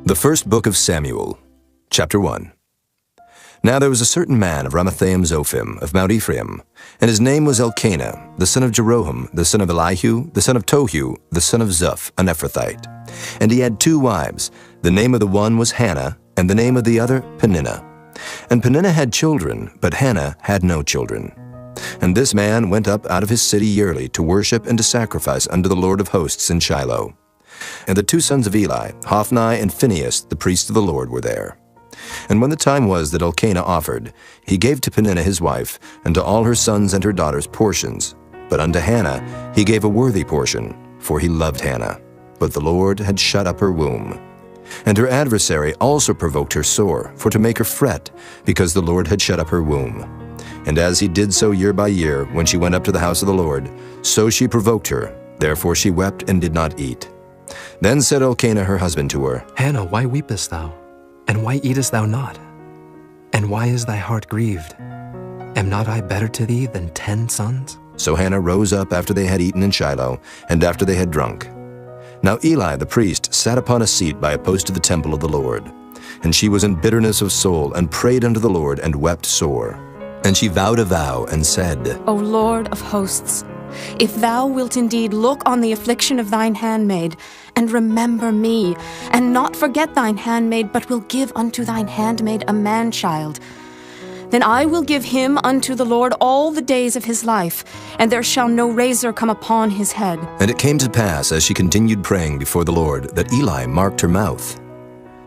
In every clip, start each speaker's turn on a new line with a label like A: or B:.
A: The first book of Samuel, chapter 1. Now there was a certain man of Ramathaim-Zophim of Mount Ephraim, and his name was Elkanah, the son of Jeroham, the son of Elihu, the son of Tohu, the son of Zuph, an Ephrathite. And he had 2 wives. The name of the one was Hannah, and the name of the other Peninnah. And Peninnah had children, but Hannah had no children. And this man went up out of his city yearly to worship and to sacrifice unto the Lord of hosts in Shiloh. And the 2 sons of Eli, Hophni and Phinehas, the priests of the Lord, were there. And when the time was that Elkanah offered, he gave to Peninnah his wife, and to all her sons and her daughters portions. But unto Hannah he gave a worthy portion, for he loved Hannah. But the Lord had shut up her womb. And her adversary also provoked her sore, for to make her fret, because the Lord had shut up her womb. And as he did so year by year, when she went up to the house of the Lord, so she provoked her. Therefore she wept and did not eat. Then said Elkanah her husband to her,
B: Hannah, why weepest thou? And why eatest thou not? And why is thy heart grieved? Am not I better to thee than 10 sons?
A: So Hannah rose up after they had eaten in Shiloh, and after they had drunk. Now Eli the priest sat upon a seat by a post of the temple of the Lord. And she was in bitterness of soul, and prayed unto the Lord, and wept sore. And she vowed a vow, and said,
C: O Lord of hosts, if thou wilt indeed look on the affliction of thine handmaid, and remember me, and not forget thine handmaid, but will give unto thine handmaid a man-child, then I will give him unto the Lord all the days of his life, and there shall no razor come upon his head.
A: And it came to pass, as she continued praying before the Lord, that Eli marked her mouth.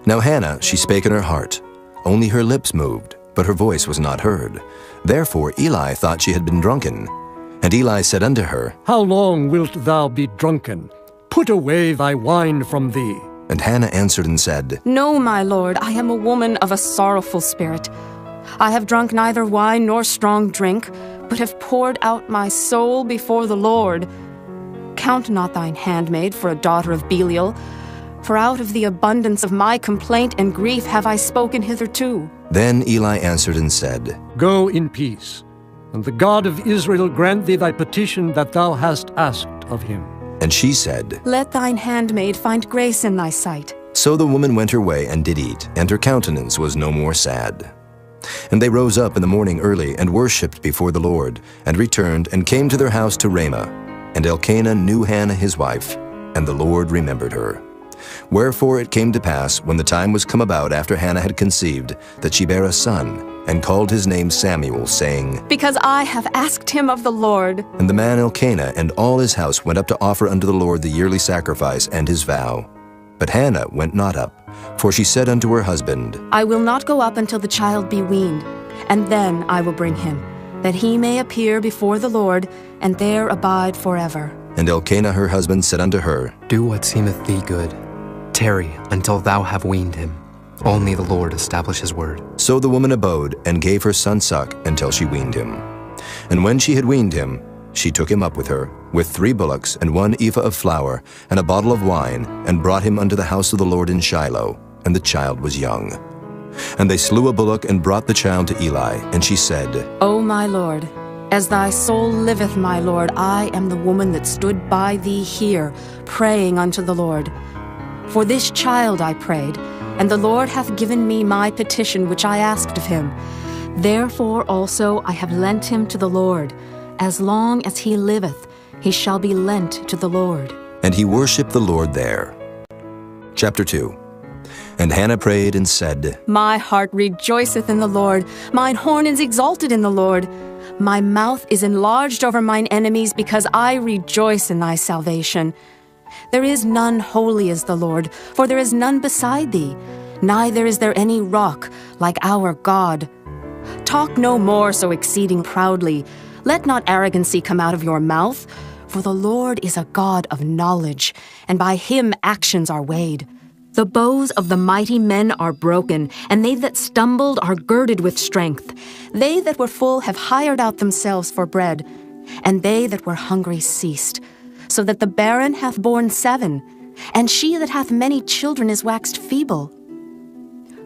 A: Now Hannah, she spake in her heart, only her lips moved, but her voice was not heard. Therefore Eli thought she had been drunken. And Eli said unto her,
D: How long wilt thou be drunken? Put away thy wine from thee.
A: And Hannah answered and said,
C: No, my lord, I am a woman of a sorrowful spirit. I have drunk neither wine nor strong drink, but have poured out my soul before the Lord. Count not thine handmaid for a daughter of Belial, for out of the abundance of my complaint and grief have I spoken hitherto.
A: Then Eli answered and said,
D: Go in peace, and the God of Israel grant thee thy petition that thou hast asked of him.
A: And she said,
C: Let thine handmaid find grace in thy sight.
A: So the woman went her way and did eat, and her countenance was no more sad. And they rose up in the morning early, and worshipped before the Lord, and returned, and came to their house to Ramah. And Elkanah knew Hannah his wife, and the Lord remembered her. Wherefore it came to pass, when the time was come about after Hannah had conceived, that she bare a son, and called his name Samuel, saying,
C: Because I have asked him of the Lord.
A: And the man Elkanah and all his house went up to offer unto the Lord the yearly sacrifice and his vow. But Hannah went not up, for she said unto her husband,
C: I will not go up until the child be weaned, and then I will bring him, that he may appear before the Lord, and there abide forever.
A: And Elkanah her husband said unto her,
B: Do what seemeth thee good. Tarry until thou have weaned him. Only the Lord establish his word.
A: So the woman abode, and gave her son suck until she weaned him. And when she had weaned him, she took him up with her, with 3 bullocks, and 1 ephah of flour, and a bottle of wine, and brought him unto the house of the Lord in Shiloh, and the child was young. And they slew a bullock, and brought the child to Eli, and she said,
C: O my Lord, as thy soul liveth, my Lord, I am the woman that stood by thee here, praying unto the Lord. For this child I prayed, and the Lord hath given me my petition which I asked of him. Therefore also I have lent him to the Lord. As long as he liveth, he shall be lent to the Lord.
A: And he worshipped the Lord there. Chapter 2. And Hannah prayed and said,
C: My heart rejoiceth in the Lord, mine horn is exalted in the Lord. My mouth is enlarged over mine enemies, because I rejoice in thy salvation. There is none holy as the Lord, for there is none beside thee, neither is there any rock like our God. Talk no more so exceeding proudly. Let not arrogancy come out of your mouth, for the Lord is a God of knowledge, and by him actions are weighed. The bows of the mighty men are broken, and they that stumbled are girded with strength. They that were full have hired out themselves for bread, and they that were hungry ceased. So that the barren hath borne 7, and she that hath many children is waxed feeble.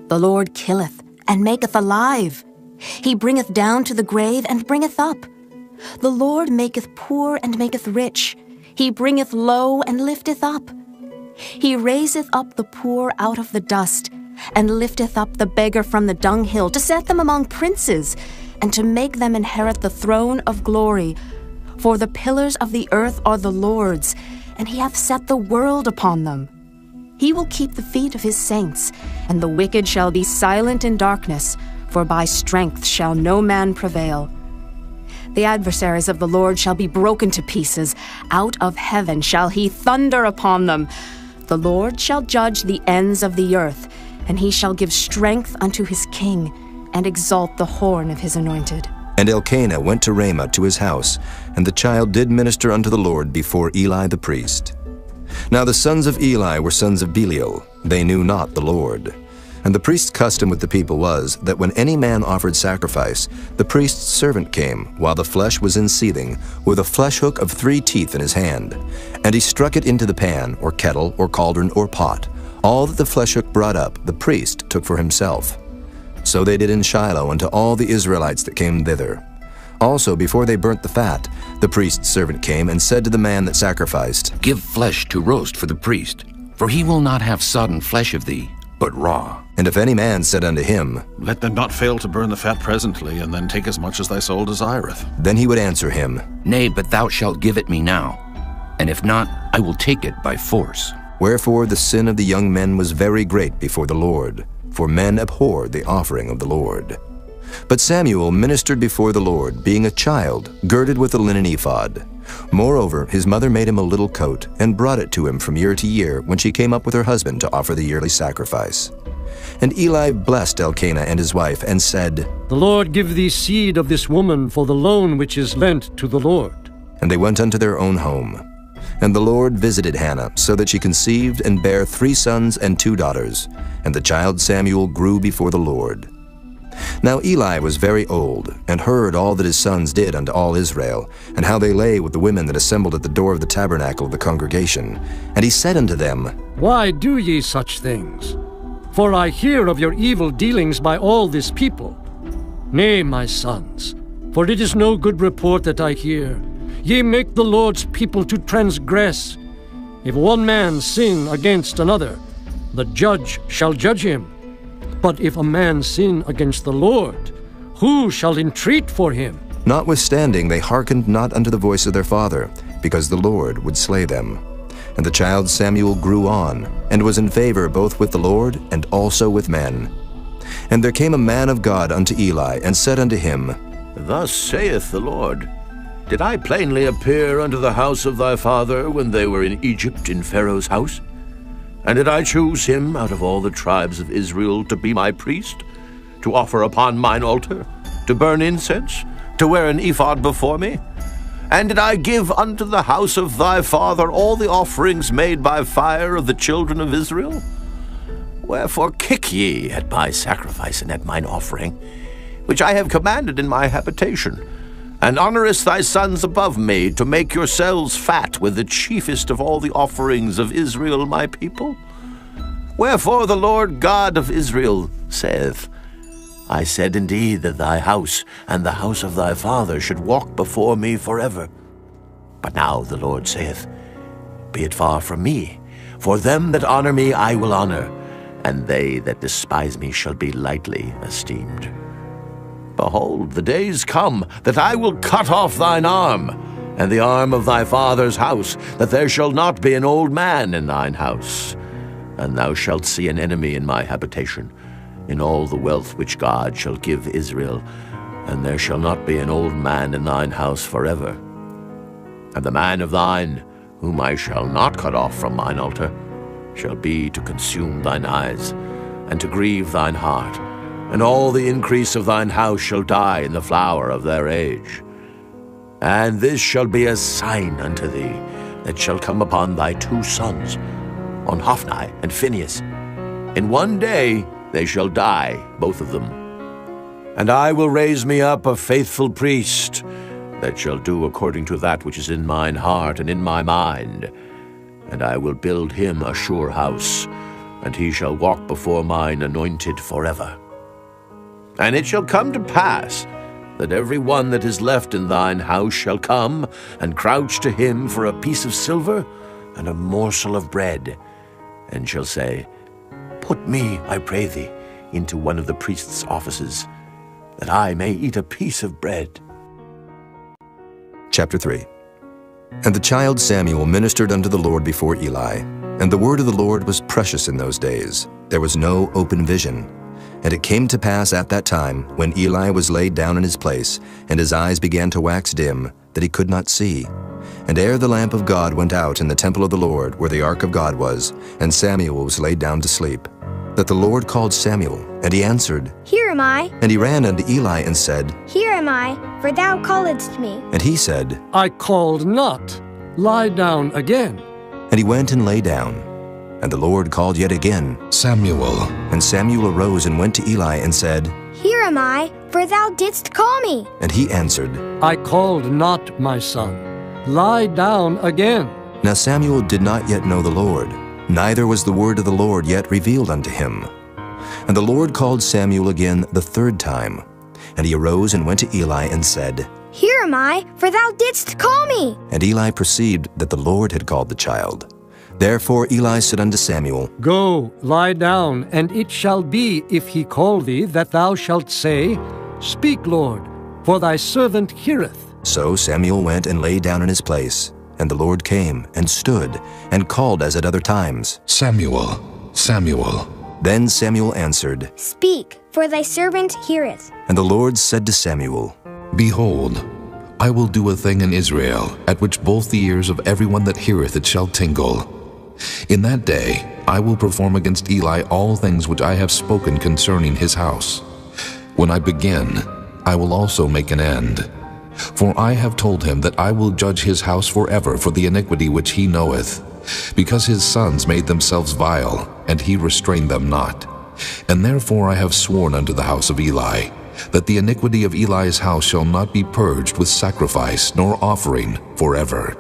C: The Lord killeth, and maketh alive. He bringeth down to the grave, and bringeth up. The Lord maketh poor, and maketh rich. He bringeth low, and lifteth up. He raiseth up the poor out of the dust, and lifteth up the beggar from the dunghill, to set them among princes, and to make them inherit the throne of glory. For the pillars of the earth are the Lord's, and he hath set the world upon them. He will keep the feet of his saints, and the wicked shall be silent in darkness, for by strength shall no man prevail. The adversaries of the Lord shall be broken to pieces. Out of heaven shall he thunder upon them. The Lord shall judge the ends of the earth, and he shall give strength unto his king, and exalt the horn of his anointed.
A: And Elkanah went to Ramah to his house, and the child did minister unto the Lord before Eli the priest. Now the sons of Eli were sons of Belial. They knew not the Lord. And the priest's custom with the people was that when any man offered sacrifice, the priest's servant came, while the flesh was in seething, with a flesh hook of 3 teeth in his hand. And he struck it into the pan, or kettle, or cauldron, or pot. All that the flesh hook brought up, the priest took for himself. So they did in Shiloh unto all the Israelites that came thither. Also, before they burnt the fat, the priest's servant came and said to the man that sacrificed,
E: Give flesh to roast for the priest, for he will not have sodden flesh of thee, but raw.
A: And if any man said unto him,
F: Let them not fail to burn the fat presently, and then take as much as thy soul desireth.
A: then he would answer him,
E: Nay, but thou shalt give it me now, and if not, I will take it by force.
A: Wherefore the sin of the young men was very great before the Lord, for men abhorred the offering of the Lord. But Samuel ministered before the Lord, being a child, girded with a linen ephod. Moreover, his mother made him a little coat, and brought it to him from year to year, when she came up with her husband to offer the yearly sacrifice. And Eli blessed Elkanah and his wife, and said,
D: The Lord give thee seed of this woman for the loan which is lent to the Lord.
A: And they went unto their own home. And the Lord visited Hannah, so that she conceived and bare 3 sons and 2 daughters. And the child Samuel grew before the Lord. Now Eli was very old, and heard all that his sons did unto all Israel, and how they lay with the women that assembled at the door of the tabernacle of the congregation. And he said unto them,
D: Why do ye such things? For I hear of your evil dealings by all this people. Nay, my sons, for it is no good report that I hear. Ye make the Lord's people to transgress. If one man sin against another, the judge shall judge him. But if a man sin against the Lord, who shall entreat for him?
A: Notwithstanding, they hearkened not unto the voice of their father, because the Lord would slay them. And the child Samuel grew on, and was in favor both with the Lord and also with men. And there came a man of God unto Eli, and said unto him,
G: Thus saith the Lord, Did I plainly appear unto the house of thy father when they were in Egypt in Pharaoh's house? And did I choose him out of all the tribes of Israel to be my priest, to offer upon mine altar, to burn incense, to wear an ephod before me? And did I give unto the house of thy father all the offerings made by fire of the children of Israel? Wherefore kick ye at my sacrifice and at mine offering, which I have commanded in my habitation, and honorest thy sons above me, to make yourselves fat with the chiefest of all the offerings of Israel my people? Wherefore the Lord God of Israel saith, I said indeed that thy house and the house of thy father should walk before me forever. But now the Lord saith, Be it far from me, for them that honor me I will honor, and they that despise me shall be lightly esteemed. Behold, the days come that I will cut off thine arm, and the arm of thy father's house, that there shall not be an old man in thine house. And thou shalt see an enemy in my habitation, in all the wealth which God shall give Israel, and there shall not be an old man in thine house forever. And the man of thine, whom I shall not cut off from mine altar, shall be to consume thine eyes, and to grieve thine heart, and all the increase of thine house shall die in the flower of their age. And this shall be a sign unto thee, that shall come upon thy 2 sons, on Hophni and Phinehas. In one day they shall die, both of them. And I will raise me up a faithful priest, that shall do according to that which is in mine heart and in my mind. And I will build him a sure house, and he shall walk before mine anointed forever. And it shall come to pass, that every one that is left in thine house shall come and crouch to him for a piece of silver and a morsel of bread, and shall say, Put me, I pray thee, into one of the priest's offices, that I may eat a piece of bread.
A: Chapter 3. And the child Samuel ministered unto the Lord before Eli. And the word of the Lord was precious in those days. There was no open vision. And it came to pass at that time, when Eli was laid down in his place, and his eyes began to wax dim, that he could not see. And ere the lamp of God went out in the temple of the Lord, where the ark of God was, and Samuel was laid down to sleep, that the Lord called Samuel, and he answered,
H: Here am I.
A: And he ran unto Eli and said,
H: Here am I, for thou calledst me.
A: And he said,
D: I called not. Lie down again.
A: And he went and lay down. And the Lord called yet again,
I: Samuel.
A: And Samuel arose and went to Eli and said,
H: Here am I, for thou didst call me.
A: And he answered,
D: I called not, my son. Lie down again.
A: Now Samuel did not yet know the Lord, neither was the word of the Lord yet revealed unto him. And the Lord called Samuel again the third time. And he arose and went to Eli and said,
H: Here am I, for thou didst call me.
A: And Eli perceived that the Lord had called the child. Therefore Eli said unto Samuel,
D: Go, lie down, and it shall be, if he call thee, that thou shalt say, Speak, Lord, for thy servant heareth.
A: So Samuel went and lay down in his place. And the Lord came and stood and called as at other times,
I: Samuel, Samuel.
A: Then Samuel answered,
H: Speak, for thy servant heareth.
A: And the Lord said to Samuel,
I: Behold, I will do a thing in Israel, at which both the ears of everyone that heareth it shall tingle. In that day I will perform against Eli all things which I have spoken concerning his house. When I begin, I will also make an end. For I have told him that I will judge his house forever for the iniquity which he knoweth, because his sons made themselves vile, and he restrained them not. And therefore I have sworn unto the house of Eli, that the iniquity of Eli's house shall not be purged with sacrifice nor offering forever.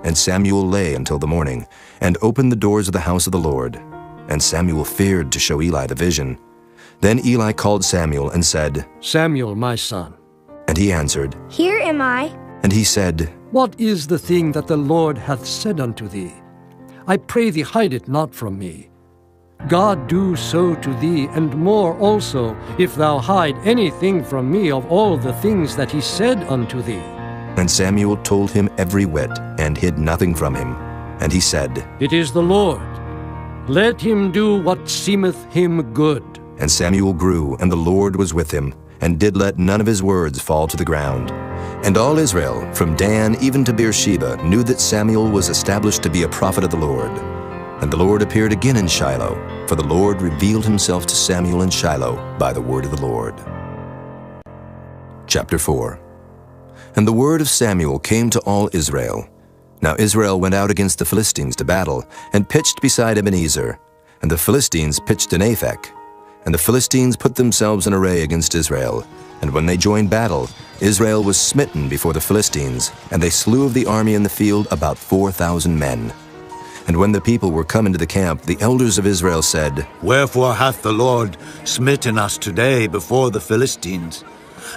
A: And Samuel lay until the morning, and opened the doors of the house of the Lord. And Samuel feared to show Eli the vision. Then Eli called Samuel and said,
D: Samuel, my son.
A: And he answered,
H: Here am I.
A: And he said,
D: What is the thing that the Lord hath said unto thee? I pray thee, hide it not from me. God do so to thee, and more also, if thou hide anything from me of all the things that he said unto thee.
A: And Samuel told him every whit, and hid nothing from him. And he said,
D: It is the Lord. Let him do what seemeth him good.
A: And Samuel grew, and the Lord was with him, and did let none of his words fall to the ground. And all Israel, from Dan even to Beersheba, knew that Samuel was established to be a prophet of the Lord. And the Lord appeared again in Shiloh, for the Lord revealed himself to Samuel in Shiloh by the word of the Lord. Chapter 4. And the word of Samuel came to all Israel. Now Israel went out against the Philistines to battle, and pitched beside Ebenezer. And the Philistines pitched in Aphek. And the Philistines put themselves in array against Israel. And when they joined battle, Israel was smitten before the Philistines, and they slew of the army in the field about 4,000 men. And when the people were come into the camp, the elders of Israel said,
J: Wherefore hath the Lord smitten us today before the Philistines?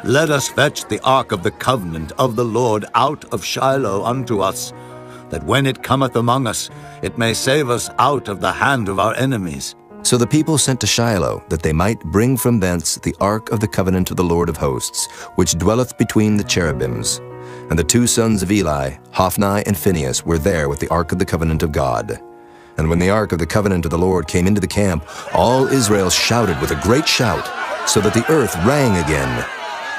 J: Let us fetch the ark of the covenant of the Lord out of Shiloh unto us, that when it cometh among us, it may save us out of the hand of our enemies.
A: So the people sent to Shiloh, that they might bring from thence the ark of the covenant of the Lord of hosts, which dwelleth between the cherubims. And the two sons of Eli, Hophni and Phinehas, were there with the ark of the covenant of God. And when the ark of the covenant of the Lord came into the camp, all Israel shouted with a great shout, so that the earth rang again.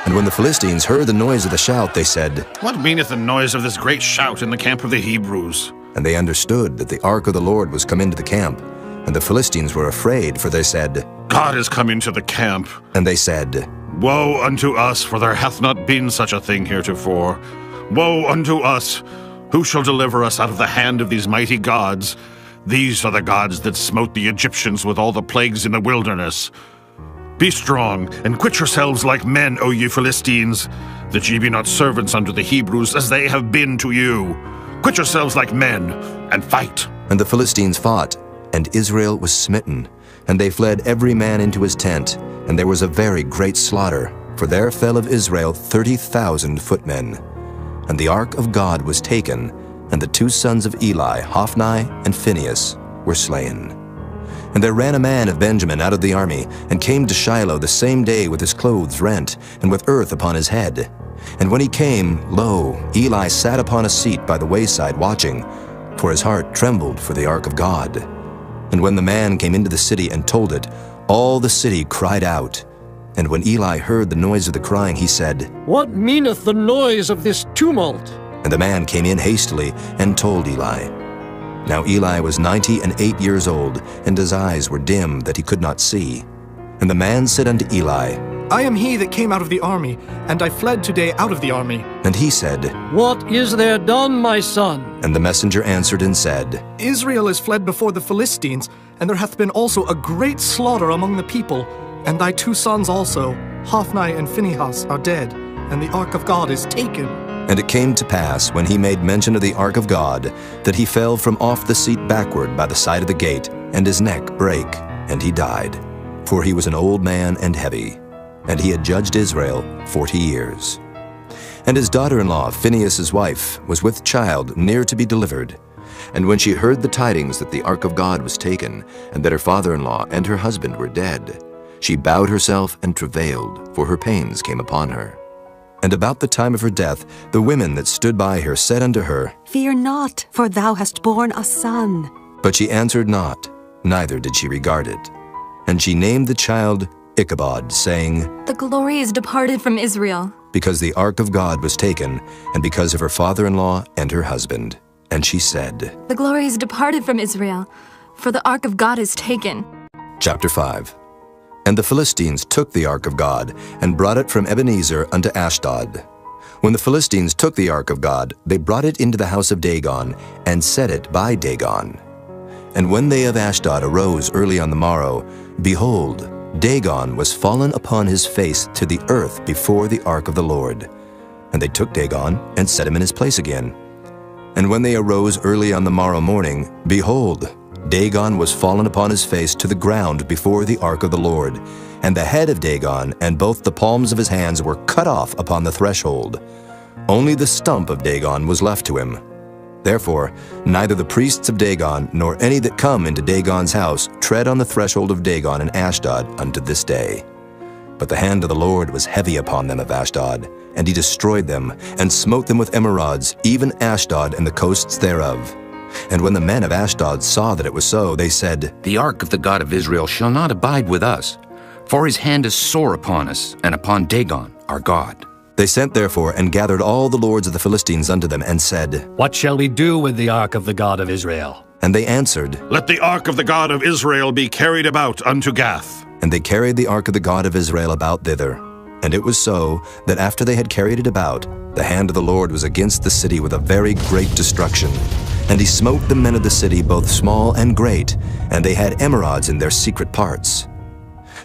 A: And when the Philistines heard the noise of the shout, they said,
F: What meaneth the noise of this great shout in the camp of the Hebrews?
A: And they understood that the ark of the Lord was come into the camp. And the Philistines were afraid, for they said,
F: God is come into the camp.
A: And they said,
F: Woe unto us, for there hath not been such a thing heretofore. Woe unto us! Who shall deliver us out of the hand of these mighty gods? These are the gods that smote the Egyptians with all the plagues in the wilderness. Be strong, and quit yourselves like men, O ye Philistines, that ye be not servants unto the Hebrews, as they have been to you. Quit yourselves like men, and fight.
A: And the Philistines fought, and Israel was smitten. And they fled every man into his tent, and there was a very great slaughter, for there fell of Israel 30,000 footmen. And the ark of God was taken, and the two sons of Eli, Hophni and Phinehas, were slain. And there ran a man of Benjamin out of the army, and came to Shiloh the same day with his clothes rent, and with earth upon his head. And when he came, lo, Eli sat upon a seat by the wayside watching, for his heart trembled for the ark of God. And when the man came into the city and told it, all the city cried out. And when Eli heard the noise of the crying, he said,
D: What meaneth the noise of this tumult?
A: And the man came in hastily and told Eli. Now Eli was 98 years old, and his eyes were dim that he could not see. And the man said unto Eli,
K: I am he that came out of the army, and I fled today out of the army.
A: And he said,
D: What is there done, my son?
A: And the messenger answered and said,
K: Israel is fled before the Philistines, and there hath been also a great slaughter among the people. And thy 2 sons also, Hophni and Phinehas, are dead, and the ark of God is taken.
A: And it came to pass, when he made mention of the ark of God, that he fell from off the seat backward by the side of the gate, and his neck brake, and he died. For he was an old man and heavy, and he had judged Israel 40 years. And his daughter-in-law, Phinehas' wife, was with child near to be delivered. And when she heard the tidings that the ark of God was taken, and that her father-in-law and her husband were dead, she bowed herself and travailed, for her pains came upon her. And about the time of her death, the women that stood by her said unto her,
L: Fear not, for thou hast borne a son.
A: But she answered not, neither did she regard it. And she named the child Ichabod, saying,
M: The glory is departed from Israel.
A: Because the ark of God was taken, and because of her father-in-law and her husband. And she said,
M: The glory is departed from Israel, for the ark of God is taken.
A: Chapter 5. And the Philistines took the ark of God, and brought it from Ebenezer unto Ashdod. When the Philistines took the ark of God, they brought it into the house of Dagon, and set it by Dagon. And when they of Ashdod arose early on the morrow, behold, Dagon was fallen upon his face to the earth before the ark of the Lord. And they took Dagon, and set him in his place again. And when they arose early on the morrow morning, behold, Dagon was fallen upon his face to the ground before the ark of the Lord, and the head of Dagon and both the palms of his hands were cut off upon the threshold. Only the stump of Dagon was left to him. Therefore, neither the priests of Dagon nor any that come into Dagon's house tread on the threshold of Dagon in Ashdod unto this day. But the hand of the Lord was heavy upon them of Ashdod, and he destroyed them, and smote them with emerods, even Ashdod and the coasts thereof. And when the men of Ashdod saw that it was so, they said,
E: The ark of the God of Israel shall not abide with us, for his hand is sore upon us, and upon Dagon our God.
A: They sent therefore and gathered all the lords of the Philistines unto them, and said,
N: What shall we do with the ark of the God of Israel?
A: And they answered,
F: Let the ark of the God of Israel be carried about unto Gath.
A: And they carried the ark of the God of Israel about thither. And it was so, that after they had carried it about, the hand of the Lord was against the city with a very great destruction. And he smote the men of the city, both small and great, and they had emerods in their secret parts.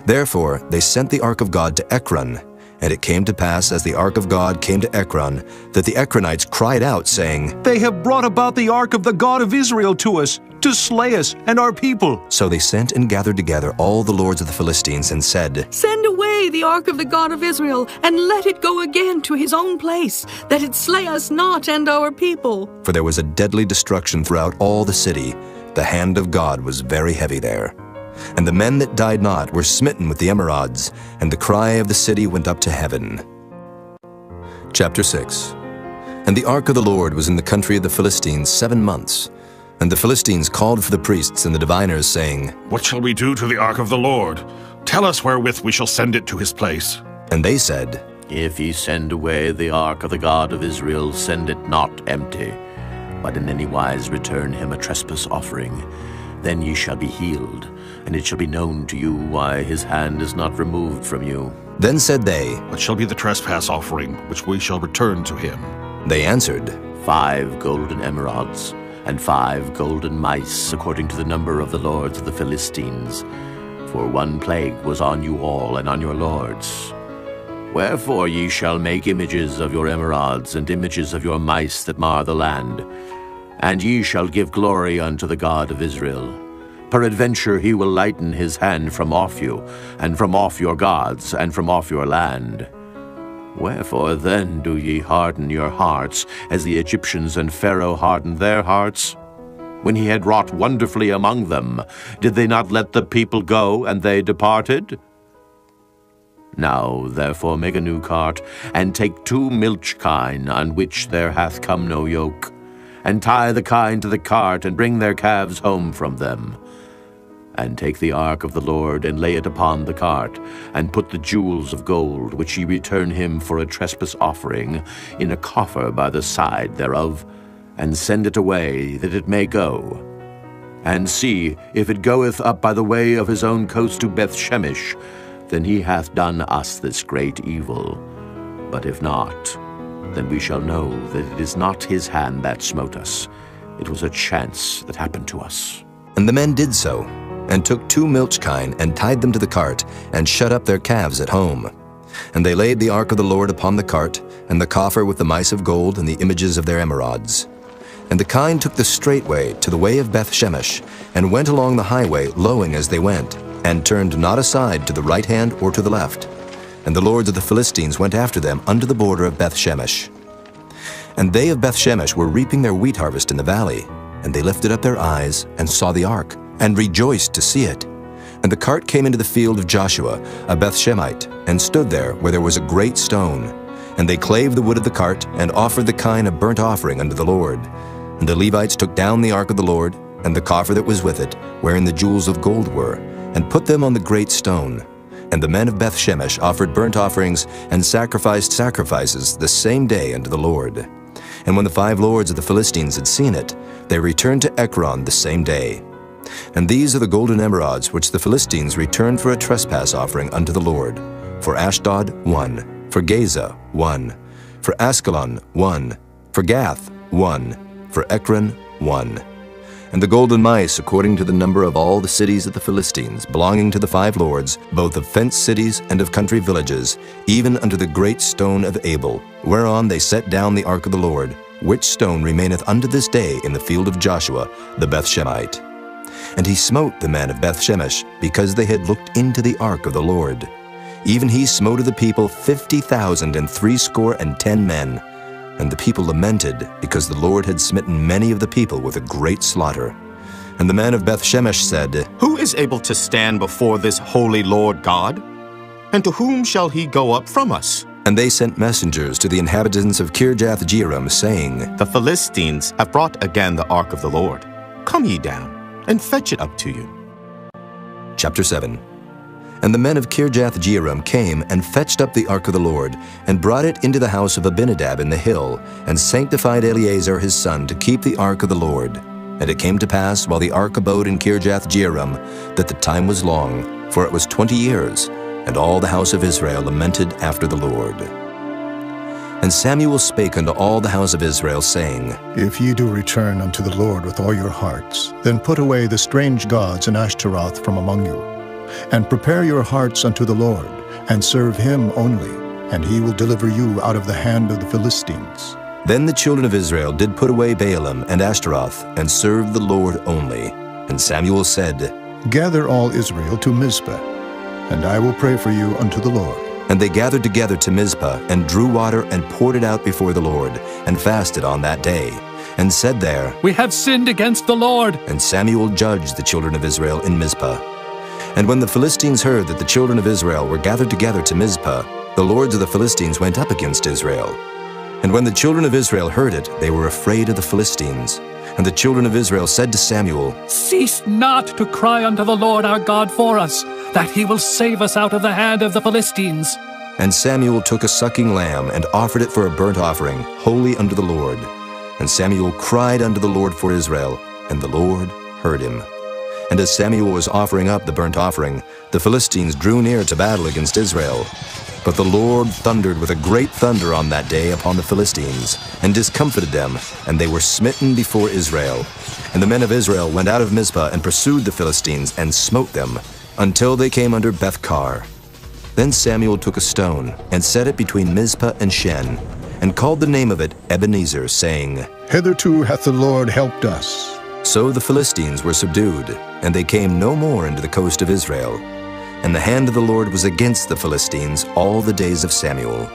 A: Therefore they sent the ark of God to Ekron. And it came to pass, as the ark of God came to Ekron, that the Ekronites cried out, saying,
O: They have brought about the ark of the God of Israel to us, to slay us and our people.
A: So they sent and gathered together all the lords of the Philistines, and said,
P: Send away the ark of the God of Israel, and let it go again to his own place, that it slay us not and our people.
A: For there was a deadly destruction throughout all the city. The hand of God was very heavy there. And the men that died not were smitten with the emerods, and the cry of the city went up to heaven. Chapter 6. And the ark of the Lord was in the country of the Philistines 7 months. And the Philistines called for the priests and the diviners, saying,
F: What shall we do to the ark of the Lord? Tell us wherewith we shall send it to his place.
A: And they said,
G: If ye send away the ark of the God of Israel, send it not empty, but in any wise return him a trespass offering. Then ye shall be healed, and it shall be known to you why his hand is not removed from you.
A: Then said they,
F: What shall be the trespass offering which we shall return to him?
A: They answered,
G: 5 golden emerods, and 5 golden mice, according to the number of the lords of the Philistines. For one plague was on you all and on your lords. Wherefore ye shall make images of your emerods, and images of your mice that mar the land. And ye shall give glory unto the God of Israel. Peradventure he will lighten his hand from off you, and from off your gods, and from off your land. Wherefore then do ye harden your hearts, as the Egyptians and Pharaoh hardened their hearts? When he had wrought wonderfully among them, did they not let the people go, and they departed? Now therefore make a new cart, and take 2 milch kine, on which there hath come no yoke, and tie the kine to the cart, and bring their calves home from them. And take the ark of the Lord, and lay it upon the cart, and put the jewels of gold, which ye return him for a trespass offering, in a coffer by the side thereof, and send it away, that it may go. And see, if it goeth up by the way of his own coast to Bethshemesh, then he hath done us this great evil. But if not, then we shall know that it is not his hand that smote us. It was a chance that happened to us.
A: And the men did so, and took 2 milch kine, and tied them to the cart, and shut up their calves at home. And they laid the ark of the Lord upon the cart, and the coffer with the mice of gold and the images of their emerods. And the kine took the straight way to the way of Bethshemesh, and went along the highway, lowing as they went, and turned not aside to the right hand or to the left. And the lords of the Philistines went after them unto the border of Bethshemesh. And they of Bethshemesh were reaping their wheat harvest in the valley, and they lifted up their eyes, and saw the ark, and rejoiced to see it. And the cart came into the field of Joshua, a Bethshemite, and stood there where there was a great stone. And they clave the wood of the cart, and offered the kine a burnt offering unto the Lord. And the Levites took down the ark of the Lord, and the coffer that was with it, wherein the jewels of gold were, and put them on the great stone. And the men of Bethshemesh offered burnt offerings, and sacrificed sacrifices the same day unto the Lord. And when the 5 lords of the Philistines had seen it, they returned to Ekron the same day. And these are the golden emerods which the Philistines returned for a trespass offering unto the Lord. For Ashdod 1, for Gaza 1, for Askelon 1, for Gath 1, for Ekron 1. And the golden mice according to the number of all the cities of the Philistines, belonging to the 5 lords, both of fenced cities and of country villages, even unto the great stone of Abel, whereon they set down the ark of the Lord, which stone remaineth unto this day in the field of Joshua the Bethshemite. And he smote the men of Bethshemesh, because they had looked into the ark of the Lord. Even he smote of the people 50,060 men. And the people lamented, because the Lord had smitten many of the people with a great slaughter. And the men of Bethshemesh said,
Q: Who is able to stand before this holy Lord God? And to whom shall he go up from us?
A: And they sent messengers to the inhabitants of Kirjath-jearim, saying,
Q: The Philistines have brought again the ark of the Lord. Come ye down, and fetch it up to you.
A: Chapter 7. And the men of Kirjath-jearim came and fetched up the ark of the Lord, and brought it into the house of Abinadab in the hill, and sanctified Eleazar his son to keep the ark of the Lord. And it came to pass, while the ark abode in Kirjath-jearim, that the time was long, for it was 20 years, and all the house of Israel lamented after the Lord. And Samuel spake unto all the house of Israel, saying,
R: If ye do return unto the Lord with all your hearts, then put away the strange gods and Ashtaroth from among you, and prepare your hearts unto the Lord, and serve him only, and he will deliver you out of the hand of the Philistines.
A: Then the children of Israel did put away Baalim and Ashtaroth, and served the Lord only. And Samuel said,
R: Gather all Israel to Mizpah, and I will pray for you unto the Lord.
A: And they gathered together to Mizpah, and drew water, and poured it out before the Lord, and fasted on that day, and said there,
N: We have sinned against the Lord.
A: And Samuel judged the children of Israel in Mizpah. And when the Philistines heard that the children of Israel were gathered together to Mizpah, the lords of the Philistines went up against Israel. And when the children of Israel heard it, they were afraid of the Philistines. And the children of Israel said to Samuel,
N: Cease not to cry unto the Lord our God for us, that he will save us out of the hand of the Philistines.
A: And Samuel took a sucking lamb, and offered it for a burnt offering, holy unto the Lord. And Samuel cried unto the Lord for Israel, and the Lord heard him. And as Samuel was offering up the burnt offering, the Philistines drew near to battle against Israel. But the Lord thundered with a great thunder on that day upon the Philistines, and discomfited them, and they were smitten before Israel. And the men of Israel went out of Mizpah, and pursued the Philistines, and smote them, until they came under Bethkar. Then Samuel took a stone, and set it between Mizpah and Shen, and called the name of it Ebenezer, saying,
R: Hitherto hath the Lord helped us.
A: So the Philistines were subdued, and they came no more into the coast of Israel. And the hand of the Lord was against the Philistines all the days of Samuel.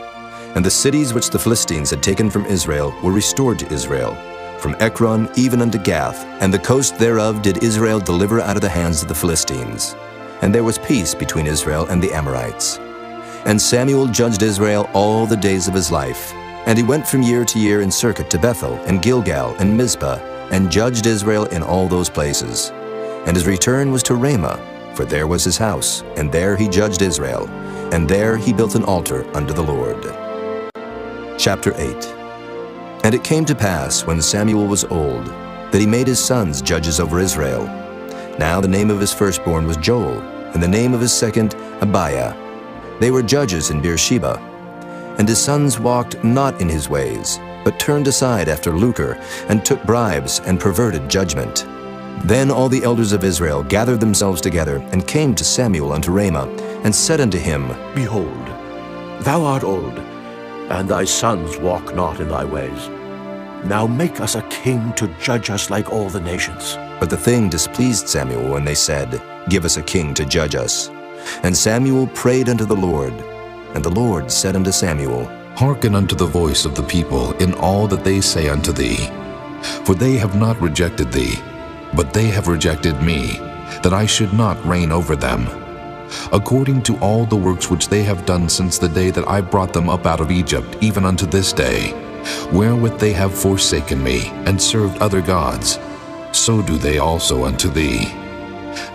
A: And the cities which the Philistines had taken from Israel were restored to Israel, from Ekron even unto Gath, and the coast thereof did Israel deliver out of the hands of the Philistines. And there was peace between Israel and the Amorites. And Samuel judged Israel all the days of his life. And he went from year to year in circuit to Bethel, and Gilgal, and Mizpah, and judged Israel in all those places. And his return was to Ramah, for there was his house, and there he judged Israel, and there he built an altar unto the Lord. Chapter 8. And it came to pass, when Samuel was old, that he made his sons judges over Israel. Now the name of his firstborn was Joel, and the name of his second Abiah. They were judges in Beersheba. And his sons walked not in his ways, but turned aside after lucre, and took bribes, and perverted judgment. Then all the elders of Israel gathered themselves together, and came to Samuel unto Ramah, and said unto him,
G: Behold, thou art old, and thy sons walk not in thy ways. Now make us a king to judge us like all the nations.
A: But the thing displeased Samuel when they said, Give us a king to judge us. And Samuel prayed unto the Lord. And the Lord said unto Samuel,
I: Hearken unto the voice of the people in all that they say unto thee. For they have not rejected thee, but they have rejected me, that I should not reign over them. According to all the works which they have done since the day that I brought them up out of Egypt, even unto this day, wherewith they have forsaken me, and served other gods, so do they also unto thee.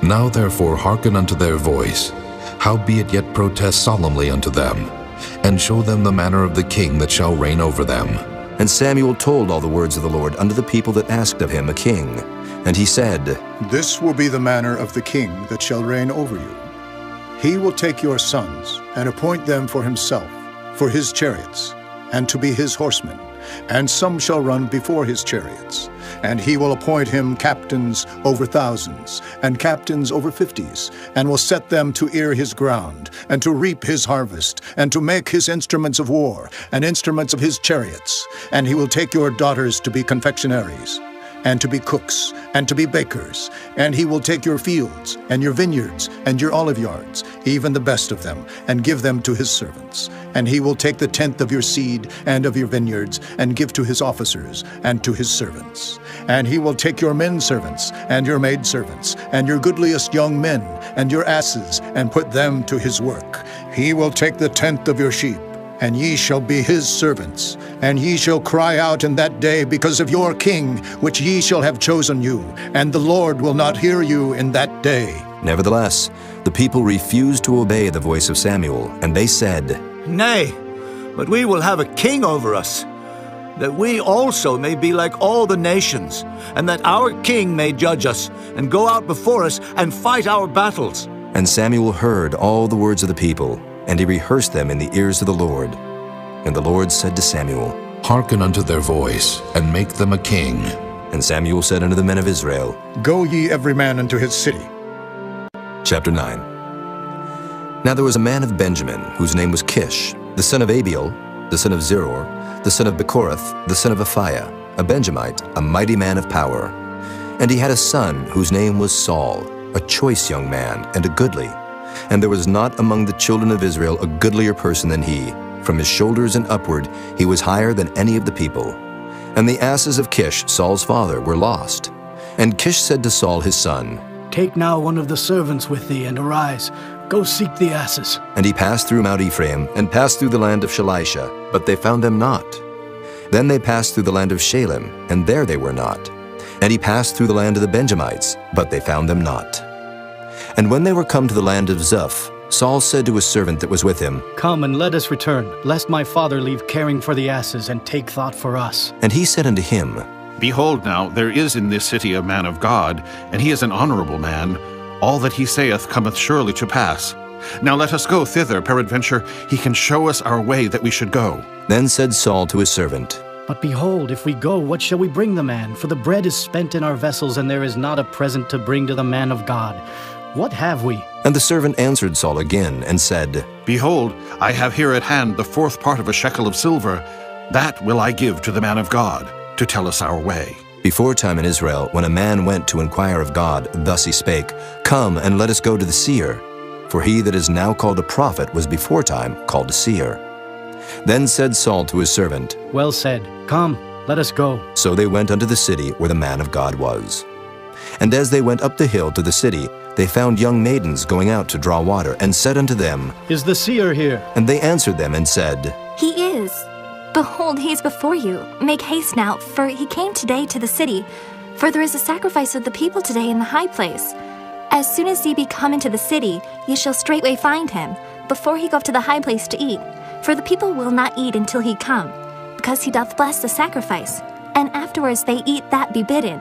I: Now therefore hearken unto their voice, howbeit yet protest solemnly unto them, and show them the manner of the king that shall reign over them.
A: And Samuel told all the words of the Lord unto the people that asked of him a king. And he said,
R: This will be the manner of the king that shall reign over you. He will take your sons, and appoint them for himself, for his chariots, and to be his horsemen, and some shall run before his chariots. And he will appoint him captains over thousands, and captains over 50s, and will set them to ear his ground, and to reap his harvest, and to make his instruments of war, and instruments of his chariots. And he will take your daughters to be confectionaries, and to be cooks, and to be bakers. And he will take your fields, and your vineyards, and your olive yards, even the best of them, and give them to his servants. And he will take the tenth of your seed and of your vineyards, and give to his officers, and to his servants. And he will take your men servants, and your maid servants, and your goodliest young men, and your asses, and put them to his work. He will take the tenth of your sheep, and ye shall be his servants. And ye shall cry out in that day because of your king, which ye shall have chosen you, and the Lord will not hear you in that day.
A: Nevertheless, the people refused to obey the voice of Samuel, and they said,
J: Nay, but we will have a king over us, that we also may be like all the nations, and that our king may judge us, and go out before us, and fight our battles.
A: And Samuel heard all the words of the people, and he rehearsed them in the ears of the Lord. And the Lord said to Samuel,
I: Hearken unto their voice, and make them a king.
A: And Samuel said unto the men of Israel,
R: Go ye every man unto his city.
A: Chapter 9. Now there was a man of Benjamin, whose name was Kish, the son of Abiel, the son of Zeror, the son of Bechorath, the son of Aphiah, a Benjamite, a mighty man of power. And he had a son whose name was Saul, a choice young man, and a goodly. And there was not among the children of Israel a goodlier person than he. From his shoulders and upward he was higher than any of the people. And the asses of Kish, Saul's father, were lost. And Kish said to Saul his son,
S: Take now one of the servants with thee, and arise. Go seek the asses.
A: And he passed through Mount Ephraim, and passed through the land of Shalisha, but they found them not. Then they passed through the land of Shalem, and there they were not. And he passed through the land of the Benjamites, but they found them not. And when they were come to the land of Zuph, Saul said to his servant that was with him,
S: Come and let us return, lest my father leave caring for the asses, and take thought for us.
A: And he said unto him,
F: Behold now, there is in this city a man of God, and he is an honorable man. All that he saith cometh surely to pass. Now let us go thither, peradventure he can show us our way that we should go.
A: Then said Saul to his servant,
S: But behold, if we go, what shall we bring the man? For the bread is spent in our vessels, and there is not a present to bring to the man of God. What have we?
A: And the servant answered Saul again, and said,
F: Behold, I have here at hand the 4th part of a shekel of silver. That will I give to the man of God, to tell us our way.
A: Before time in Israel, when a man went to inquire of God, thus he spake, Come, and let us go to the seer. For he that is now called a prophet was before time called a seer. Then said Saul to his servant,
S: Well said. Come, let us go.
A: So they went unto the city where the man of God was. And as they went up the hill to the city, they found young maidens going out to draw water, and said unto them,
S: Is the seer here?
A: And they answered them and said,
M: He is. Behold, he is before you. Make haste now, for he came today to the city. For there is a sacrifice of the people today in the high place. As soon as ye be come into the city, ye shall straightway find him, before he go up to the high place to eat. For the people will not eat until he come, because he doth bless the sacrifice. And afterwards they eat that be bidden.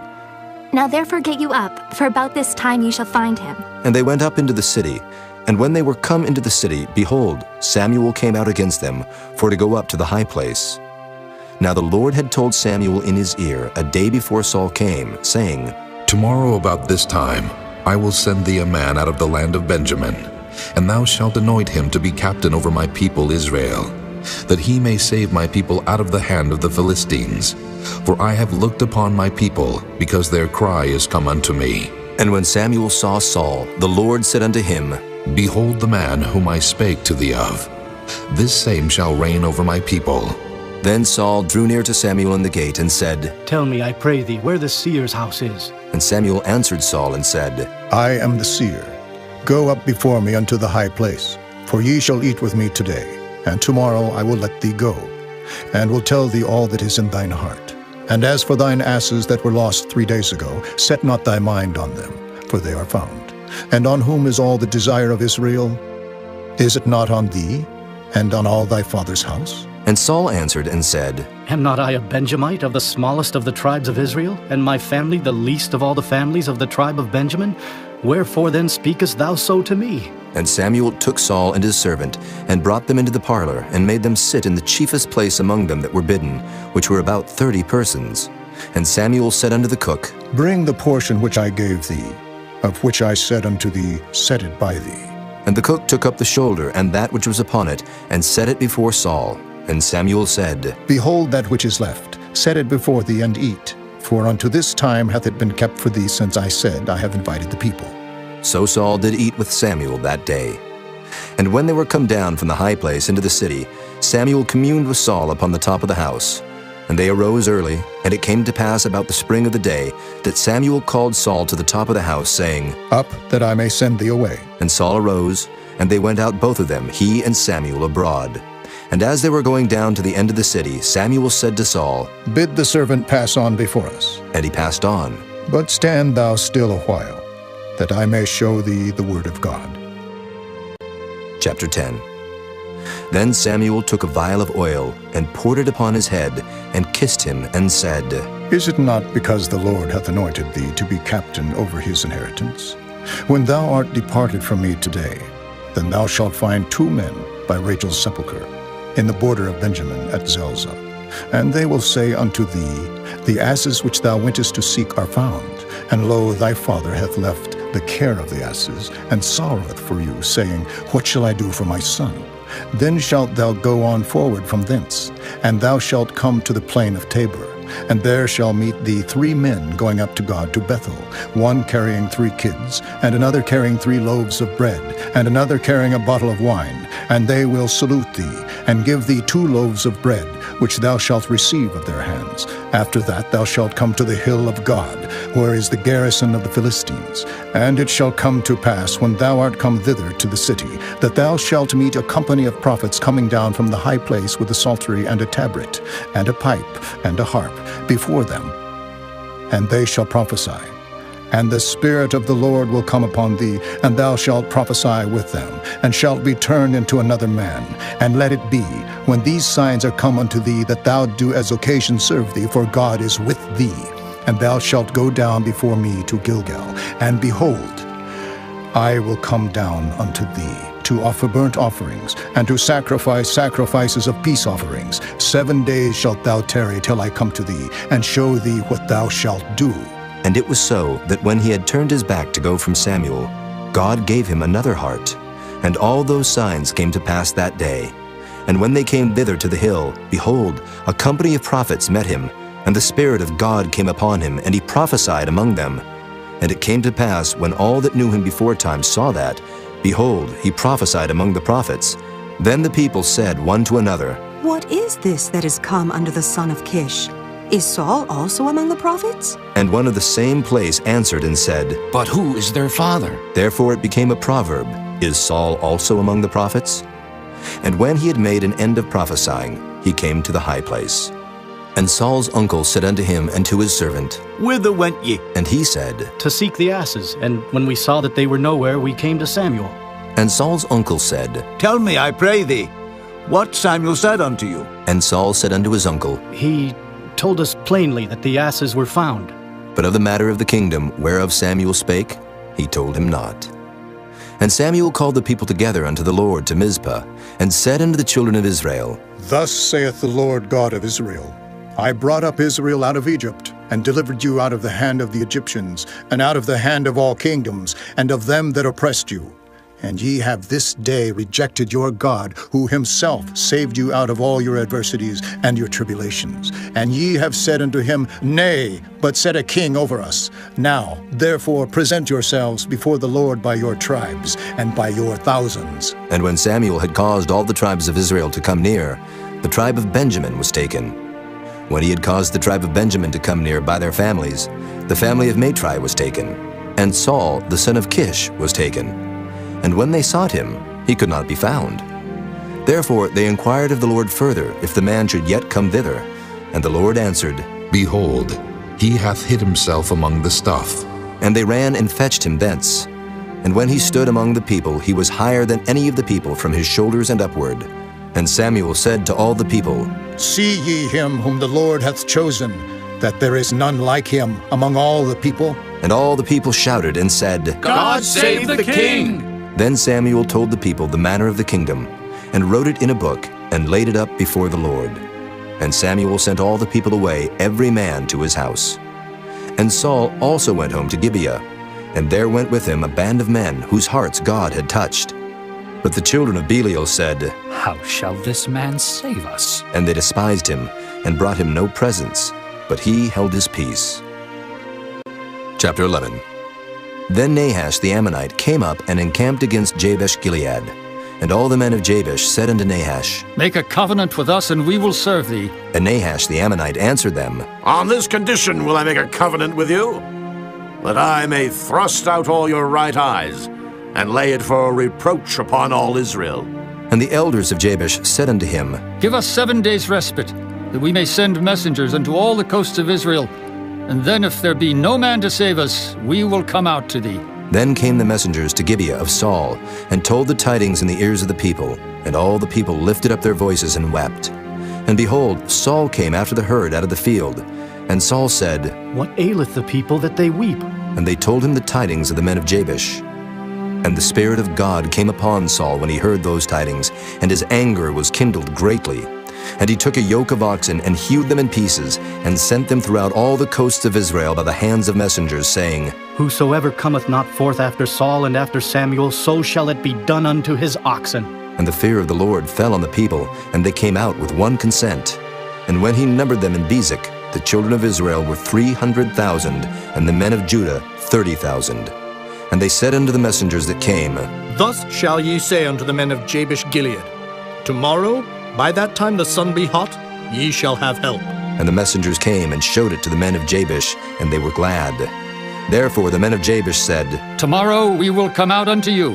M: Now therefore get you up, for about this time ye shall find him.
A: And they went up into the city. And when they were come into the city, behold, Samuel came out against them, for to go up to the high place. Now the Lord had told Samuel in his ear a day before Saul came, saying,
I: Tomorrow about this time I will send thee a man out of the land of Benjamin, and thou shalt anoint him to be captain over my people Israel, that he may save my people out of the hand of the Philistines. For I have looked upon my people, because their cry is come unto me.
A: And when Samuel saw Saul, the Lord said unto him,
I: Behold the man whom I spake to thee of. This same shall reign over my people.
A: Then Saul drew near to Samuel in the gate, and said,
S: Tell me, I pray thee, where the seer's house is.
A: And Samuel answered Saul and said,
R: I am the seer. Go up before me unto the high place, for ye shall eat with me today, and tomorrow I will let thee go, and will tell thee all that is in thine heart. And as for thine asses that were lost 3 days ago, set not thy mind on them, for they are found. And on whom is all the desire of Israel? Is it not on thee, and on all thy father's house?
A: And Saul answered and said,
S: Am not I a Benjamite of the smallest of the tribes of Israel, and my family the least of all the families of the tribe of Benjamin? Wherefore then speakest thou so to me?
A: And Samuel took Saul and his servant, and brought them into the parlor, and made them sit in the chiefest place among them that were bidden, which were about 30 persons. And Samuel said unto the cook,
R: Bring the portion which I gave thee, of which I said unto thee, Set it by thee.
A: And the cook took up the shoulder and that which was upon it, and set it before Saul. And Samuel said,
R: Behold that which is left, set it before thee, and eat. For unto this time hath it been kept for thee, since I said, I have invited the people.
A: So Saul did eat with Samuel that day. And when they were come down from the high place into the city, Samuel communed with Saul upon the top of the house. And they arose early, and it came to pass about the spring of the day, that Samuel called Saul to the top of the house, saying,
R: Up, that I may send thee away.
A: And Saul arose, and they went out both of them, he and Samuel, abroad. And as they were going down to the end of the city, Samuel said to Saul,
R: Bid the servant pass on before us.
A: And he passed on.
R: But stand thou still a while, that I may show thee the word of God.
A: Chapter 10. Then Samuel took a vial of oil, and poured it upon his head, and kissed him, and said,
R: Is it not because the Lord hath anointed thee to be captain over his inheritance? When thou art departed from me today, then thou shalt find 2 men by Rachel's sepulchre, in the border of Benjamin at Zelzah. And they will say unto thee, The asses which thou wentest to seek are found, and lo, thy father hath left the care of the asses, and sorroweth for you, saying, What shall I do for my son? Then shalt thou go on forward from thence, and thou shalt come to the plain of Tabor. And there shall meet thee 3 men going up to God to Bethel, one carrying 3 kids, and another carrying 3 loaves of bread, and another carrying a bottle of wine. And they will salute thee, and give thee 2 loaves of bread, which thou shalt receive of their hands. After that thou shalt come to the hill of God, where is the garrison of the Philistines. And it shall come to pass, when thou art come thither to the city, that thou shalt meet a company of prophets coming down from the high place with a psaltery and a tabret, and a pipe, and a harp, before them. And they shall prophesy. And the Spirit of the Lord will come upon thee, and thou shalt prophesy with them, and shalt be turned into another man. And let it be, when these signs are come unto thee, that thou do as occasion serve thee, for God is with thee. And thou shalt go down before me to Gilgal, and behold, I will come down unto thee, to offer burnt offerings, and to sacrifice sacrifices of peace offerings. 7 days shalt thou tarry till I come to thee, and show thee what thou shalt do.
A: And it was so, that when he had turned his back to go from Samuel, God gave him another heart. And all those signs came to pass that day. And when they came thither to the hill, behold, a company of prophets met him, and the Spirit of God came upon him, and he prophesied among them. And it came to pass, when all that knew him beforetime saw that, behold, he prophesied among the prophets. Then the people said one to another,
L: What is this that is come unto the son of Kish? Is Saul also among the prophets?
A: And one of the same place answered and said,
E: But who is their father?
A: Therefore it became a proverb, Is Saul also among the prophets? And when he had made an end of prophesying, he came to the high place. And Saul's uncle said unto him and to his servant,
J: Whither went ye?
A: And he said,
S: To seek the asses, and when we saw that they were nowhere, we came to Samuel.
A: And Saul's uncle said,
J: Tell me, I pray thee, what Samuel said unto you.
A: And Saul said unto his uncle,
S: He told us plainly that the asses were found.
A: But of the matter of the kingdom whereof Samuel spake, he told him not. And Samuel called the people together unto the Lord to Mizpah, and said unto the children of Israel,
R: Thus saith the Lord God of Israel, I brought up Israel out of Egypt, and delivered you out of the hand of the Egyptians, and out of the hand of all kingdoms, and of them that oppressed you. And ye have this day rejected your God, who himself saved you out of all your adversities and your tribulations. And ye have said unto him, Nay, but set a king over us. Now, therefore, present yourselves before the Lord by your tribes, and by your thousands.
A: And when Samuel had caused all the tribes of Israel to come near, the tribe of Benjamin was taken. When he had caused the tribe of Benjamin to come near by their families, the family of Matri was taken, and Saul the son of Kish was taken. And when they sought him, he could not be found. Therefore they inquired of the Lord further, if the man should yet come thither. And the Lord answered,
I: Behold, he hath hid himself among the stuff.
A: And they ran and fetched him thence. And when he stood among the people, he was higher than any of the people from his shoulders and upward. And Samuel said to all the people,
R: See ye him whom the Lord hath chosen, that there is none like him among all the people?
A: And all the people shouted and said,
T: God save the king!
A: Then Samuel told the people the manner of the kingdom, and wrote it in a book, and laid it up before the Lord. And Samuel sent all the people away, every man to his house. And Saul also went home to Gibeah, and there went with him a band of men whose hearts God had touched. But the children of Belial said,
T: How shall this man save us?
A: And they despised him, and brought him no presents, but he held his peace. Chapter 11. Then Nahash the Ammonite came up and encamped against Jabesh-Gilead. And all the men of Jabesh said unto Nahash,
D: Make a covenant with us, and we will serve thee.
A: And Nahash the Ammonite answered them,
G: On this condition will I make a covenant with you, that I may thrust out all your right eyes, and lay it for a reproach upon all Israel.
A: And the elders of Jabesh said unto him,
D: Give us 7 days' respite, that we may send messengers unto all the coasts of Israel. And then if there be no man to save us, we will come out to thee.
A: Then came the messengers to Gibeah of Saul, and told the tidings in the ears of the people. And all the people lifted up their voices and wept. And behold, Saul came after the herd out of the field. And Saul said,
S: What aileth the people that they weep?
A: And they told him the tidings of the men of Jabesh. And the Spirit of God came upon Saul when he heard those tidings, and his anger was kindled greatly. And he took a yoke of oxen, and hewed them in pieces, and sent them throughout all the coasts of Israel by the hands of messengers, saying,
S: Whosoever cometh not forth after Saul and after Samuel, so shall it be done unto his oxen.
A: And the fear of the Lord fell on the people, and they came out with one consent. And when he numbered them in Bezek, the children of Israel were 300,000, and the men of Judah 30,000. And they said unto the messengers that came,
K: Thus shall ye say unto the men of Jabesh-Gilead, Tomorrow, by that time the sun be hot, ye shall have help.
A: And the messengers came and showed it to the men of Jabesh, and they were glad. Therefore the men of Jabesh said,
D: Tomorrow we will come out unto you,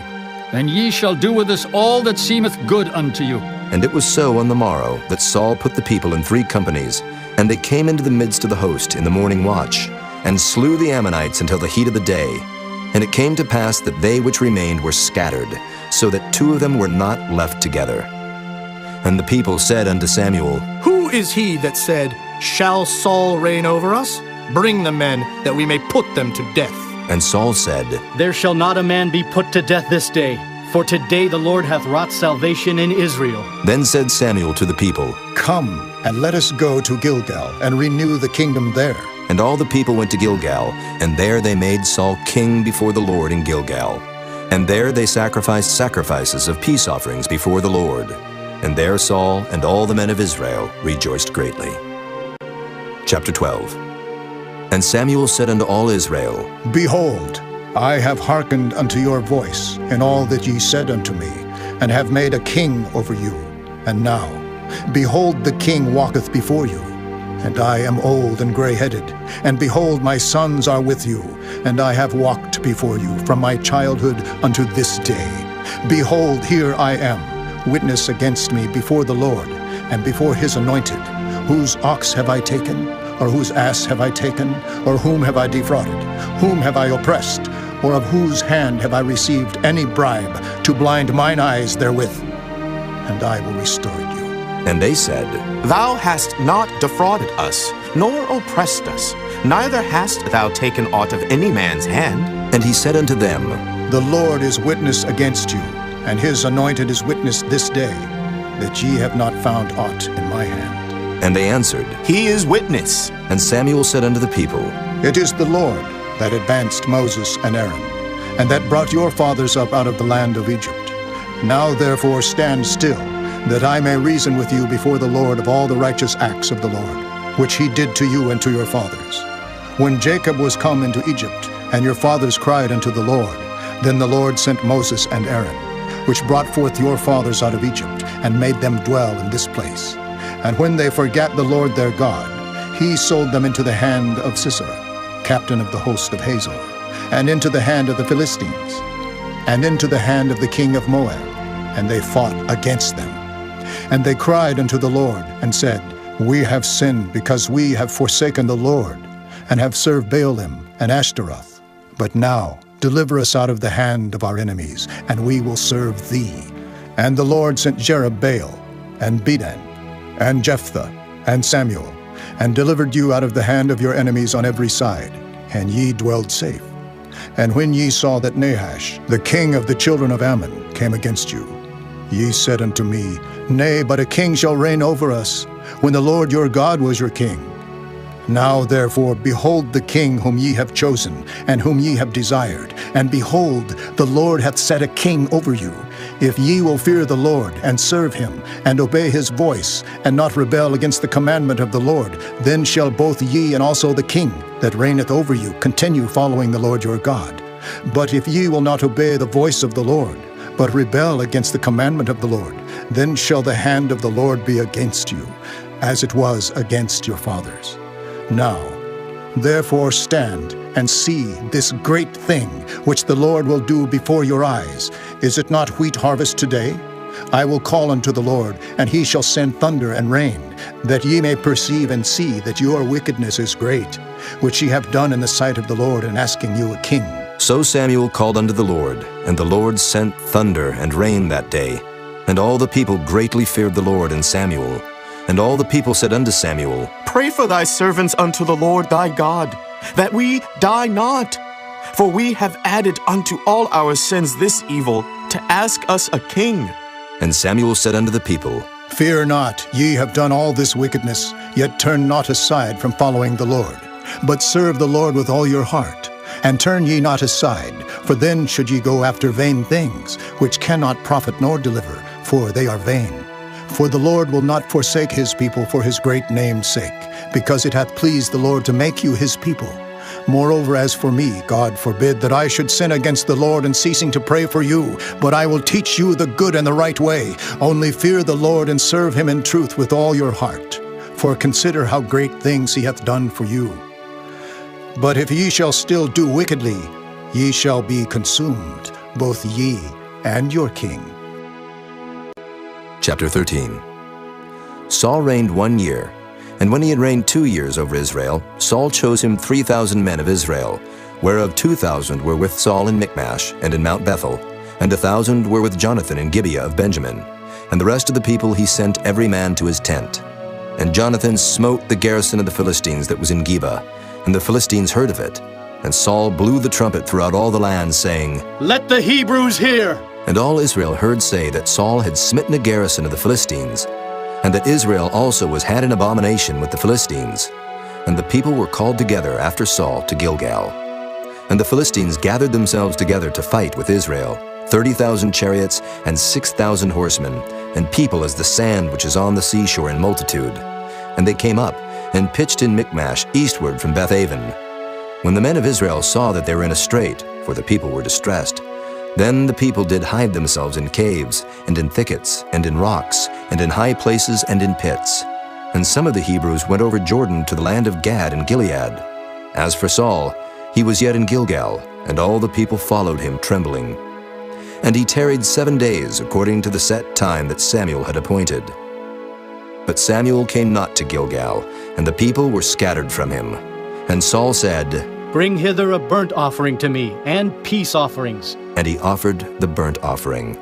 D: and ye shall do with us all that seemeth good unto you.
A: And it was so on the morrow that Saul put the people in 3 companies, and they came into the midst of the host in the morning watch, and slew the Ammonites until the heat of the day. And it came to pass that they which remained were scattered, so that 2 of them were not left together. And the people said unto Samuel,
K: Who is he that said, Shall Saul reign over us? Bring the men, that we may put them to death.
A: And Saul said,
S: There shall not a man be put to death this day, for today the Lord hath wrought salvation in Israel.
A: Then said Samuel to the people,
R: Come, and let us go to Gilgal, and renew the kingdom there.
A: And all the people went to Gilgal, and there they made Saul king before the Lord in Gilgal. And there they sacrificed sacrifices of peace offerings before the Lord. And there Saul and all the men of Israel rejoiced greatly. Chapter 12. And Samuel said unto all Israel,
R: Behold, I have hearkened unto your voice in all that ye said unto me, and have made a king over you. And now, behold, the king walketh before you. and I am old and gray-headed. And behold, my sons are with you, and I have walked before you from my childhood unto this day. Behold, here I am, witness against me before the Lord, and before his anointed. Whose ox have I taken? Or whose ass have I taken? Or whom have I defrauded? Whom have I oppressed? Or of whose hand have I received any bribe to blind mine eyes therewith? And I will restore you.
A: And they said,
Q: Thou hast not defrauded us, nor oppressed us, neither hast thou taken aught of any man's hand.
A: And he said unto them,
R: The Lord is witness against you, and his anointed is witness this day, that ye have not found aught in my hand.
A: And they answered,
Q: He is witness.
A: And Samuel said unto the people,
R: It is the Lord that advanced Moses and Aaron, and that brought your fathers up out of the land of Egypt. Now therefore stand still, that I may reason with you before the Lord of all the righteous acts of the Lord, which he did to you and to your fathers. When Jacob was come into Egypt, and your fathers cried unto the Lord, then the Lord sent Moses and Aaron, which brought forth your fathers out of Egypt, and made them dwell in this place. And when they forgat the Lord their God, he sold them into the hand of Sisera, captain of the host of Hazor, and into the hand of the Philistines, and into the hand of the king of Moab, and they fought against them. And they cried unto the Lord, and said, We have sinned, because we have forsaken the Lord, and have served Baalim and Ashtaroth. But now deliver us out of the hand of our enemies, and we will serve thee. And the Lord sent Jerubbaal, and Bedan, and Jephthah, and Samuel, and delivered you out of the hand of your enemies on every side, and ye dwelled safe. And when ye saw that Nahash, the king of the children of Ammon, came against you, ye said unto me, Nay, but a king shall reign over us, when the Lord your God was your king. Now therefore behold the king whom ye have chosen, and whom ye have desired, and behold, the Lord hath set a king over you. If ye will fear the Lord, and serve him, and obey his voice, and not rebel against the commandment of the Lord, then shall both ye and also the king that reigneth over you continue following the Lord your God. But if ye will not obey the voice of the Lord, but rebel against the commandment of the Lord, then shall the hand of the Lord be against you, as it was against your fathers. Now, therefore stand and see this great thing which the Lord will do before your eyes. Is it not wheat harvest today? I will call unto the Lord, and he shall send thunder and rain, that ye may perceive and see that your wickedness is great, which ye have done in the sight of the Lord in asking you a king.
A: So Samuel called unto the Lord, and the Lord sent thunder and rain that day. And all the people greatly feared the Lord and Samuel. And all the people said unto Samuel,
Q: Pray for thy servants unto the Lord thy God, that we die not. For we have added unto all our sins this evil, to ask us a king.
A: And Samuel said unto the people,
R: Fear not, ye have done all this wickedness, yet turn not aside from following the Lord, but serve the Lord with all your heart. And turn ye not aside, for then should ye go after vain things, which cannot profit nor deliver, for they are vain. For the Lord will not forsake his people for his great name's sake, because it hath pleased the Lord to make you his people. Moreover, as for me, God forbid that I should sin against the Lord in ceasing to pray for you, but I will teach you the good and the right way. Only fear the Lord and serve him in truth with all your heart. For consider how great things he hath done for you. But if ye shall still do wickedly, ye shall be consumed, both ye and your king.
A: Chapter 13. Saul reigned 1 year, and when he had reigned 2 years over Israel, Saul chose him 3,000 men of Israel, whereof 2,000 were with Saul in Michmash and in Mount Bethel, and 1,000 were with Jonathan in Gibeah of Benjamin. And the rest of the people he sent every man to his tent. And Jonathan smote the garrison of the Philistines that was in Geba, and the Philistines heard of it. And Saul blew the trumpet throughout all the land, saying,
S: Let the Hebrews hear!
A: And all Israel heard say that Saul had smitten a garrison of the Philistines, and that Israel also was had an abomination with the Philistines. And the people were called together after Saul to Gilgal. And the Philistines gathered themselves together to fight with Israel, 30,000 chariots and 6,000 horsemen, and people as the sand which is on the seashore in multitude. And they came up and pitched in Michmash eastward from Bethaven. When the men of Israel saw that they were in a strait, for the people were distressed, then the people did hide themselves in caves, and in thickets, and in rocks, and in high places, and in pits. And some of the Hebrews went over Jordan to the land of Gad and Gilead. As for Saul, he was yet in Gilgal, and all the people followed him trembling. And he tarried 7 days according to the set time that Samuel had appointed. But Samuel came not to Gilgal, and the people were scattered from him. And Saul said,
S: Bring hither a burnt offering to me, and peace offerings.
A: And he offered the burnt offering.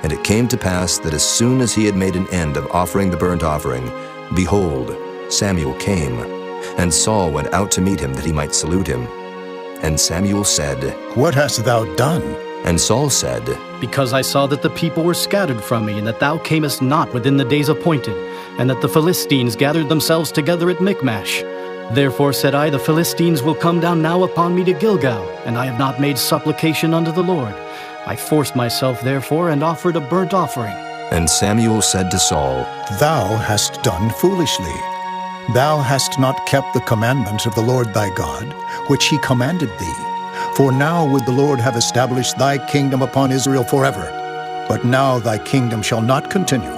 A: And it came to pass that as soon as he had made an end of offering the burnt offering, behold, Samuel came, and Saul went out to meet him that he might salute him. And Samuel said,
R: What hast thou done?
A: And Saul said,
S: Because I saw that the people were scattered from me, and that thou camest not within the days appointed, and that the Philistines gathered themselves together at Michmash. Therefore said I, The Philistines will come down now upon me to Gilgal, and I have not made supplication unto the Lord. I forced myself therefore, and offered a burnt offering.
A: And Samuel said to Saul,
R: Thou hast done foolishly. Thou hast not kept the commandments of the Lord thy God, which he commanded thee. For now would the Lord have established thy kingdom upon Israel forever. But now thy kingdom shall not continue.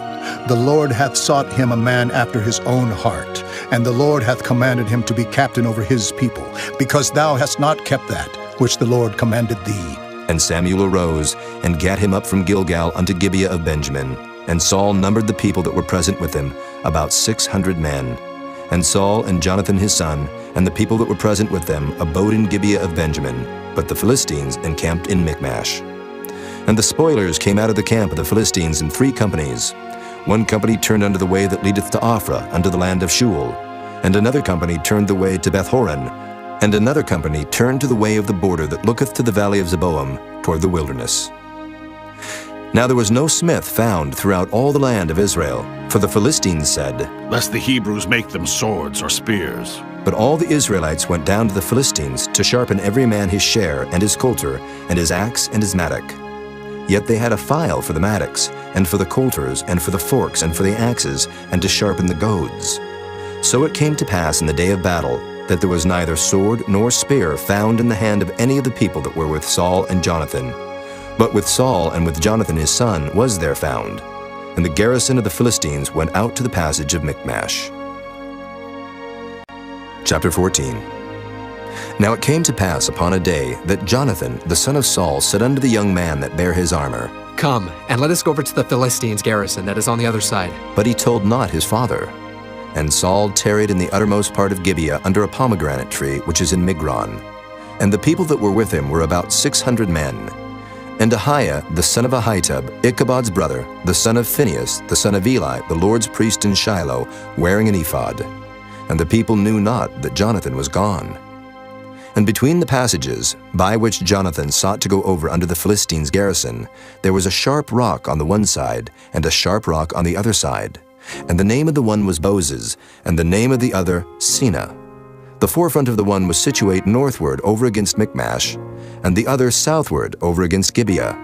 R: The Lord hath sought him a man after his own heart, and the Lord hath commanded him to be captain over his people, because thou hast not kept that which the Lord commanded thee.
A: And Samuel arose, and gat him up from Gilgal unto Gibeah of Benjamin. And Saul numbered the people that were present with him, about 600 men. And Saul and Jonathan his son, and the people that were present with them, abode in Gibeah of Benjamin, but the Philistines encamped in Michmash. And the spoilers came out of the camp of the Philistines in 3 companies. One company turned unto the way that leadeth to Ophrah, unto the land of Shual. And another company turned the way to Bethhoron. And another company turned to the way of the border that looketh to the valley of Zeboam, toward the wilderness. Now there was no smith found throughout all the land of Israel, for the Philistines said,
F: Lest the Hebrews make them swords or spears.
A: But all the Israelites went down to the Philistines to sharpen every man his share, and his coulter, and his axe, and his mattock. Yet they had a file for the mattocks, and for the coulters, and for the forks, and for the axes, and to sharpen the goads. So it came to pass in the day of battle, that there was neither sword nor spear found in the hand of any of the people that were with Saul and Jonathan. But with Saul and with Jonathan his son was there found. And the garrison of the Philistines went out to the passage of Michmash. Chapter 14. Now it came to pass upon a day that Jonathan the son of Saul said unto the young man that bare his armor,
B: Come, and let us go over to the Philistines' garrison that is on the other side.
A: But he told not his father. And Saul tarried in the uttermost part of Gibeah under a pomegranate tree which is in Migron. And the people that were with him were about 600 men. And Ahiah the son of Ahitub, Ichabod's brother, the son of Phinehas, the son of Eli, the Lord's priest in Shiloh, wearing an ephod. And the people knew not that Jonathan was gone. And between the passages, by which Jonathan sought to go over unto the Philistines' garrison, there was a sharp rock on the one side, and a sharp rock on the other side. And the name of the one was Boses, and the name of the other Sina. The forefront of the one was situate northward over against Michmash, and the other southward over against Gibeah.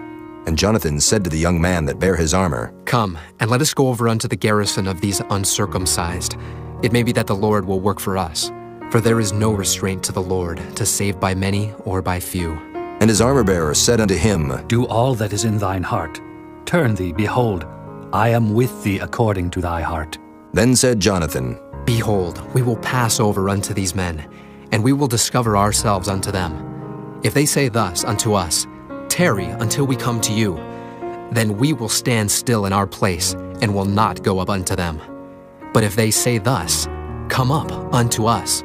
A: And Jonathan said to the young man that bare his armor,
B: Come, and let us go over unto the garrison of these uncircumcised. It may be that the Lord will work for us. For there is no restraint to the Lord, to save by many or by few.
A: And his armor-bearer said unto him,
T: Do all that is in thine heart. Turn thee, behold, I am with thee according to thy heart.
A: Then said Jonathan,
B: Behold, we will pass over unto these men, and we will discover ourselves unto them. If they say thus unto us, Tarry until we come to you, then we will stand still in our place, and will not go up unto them. But if they say thus, Come up unto us,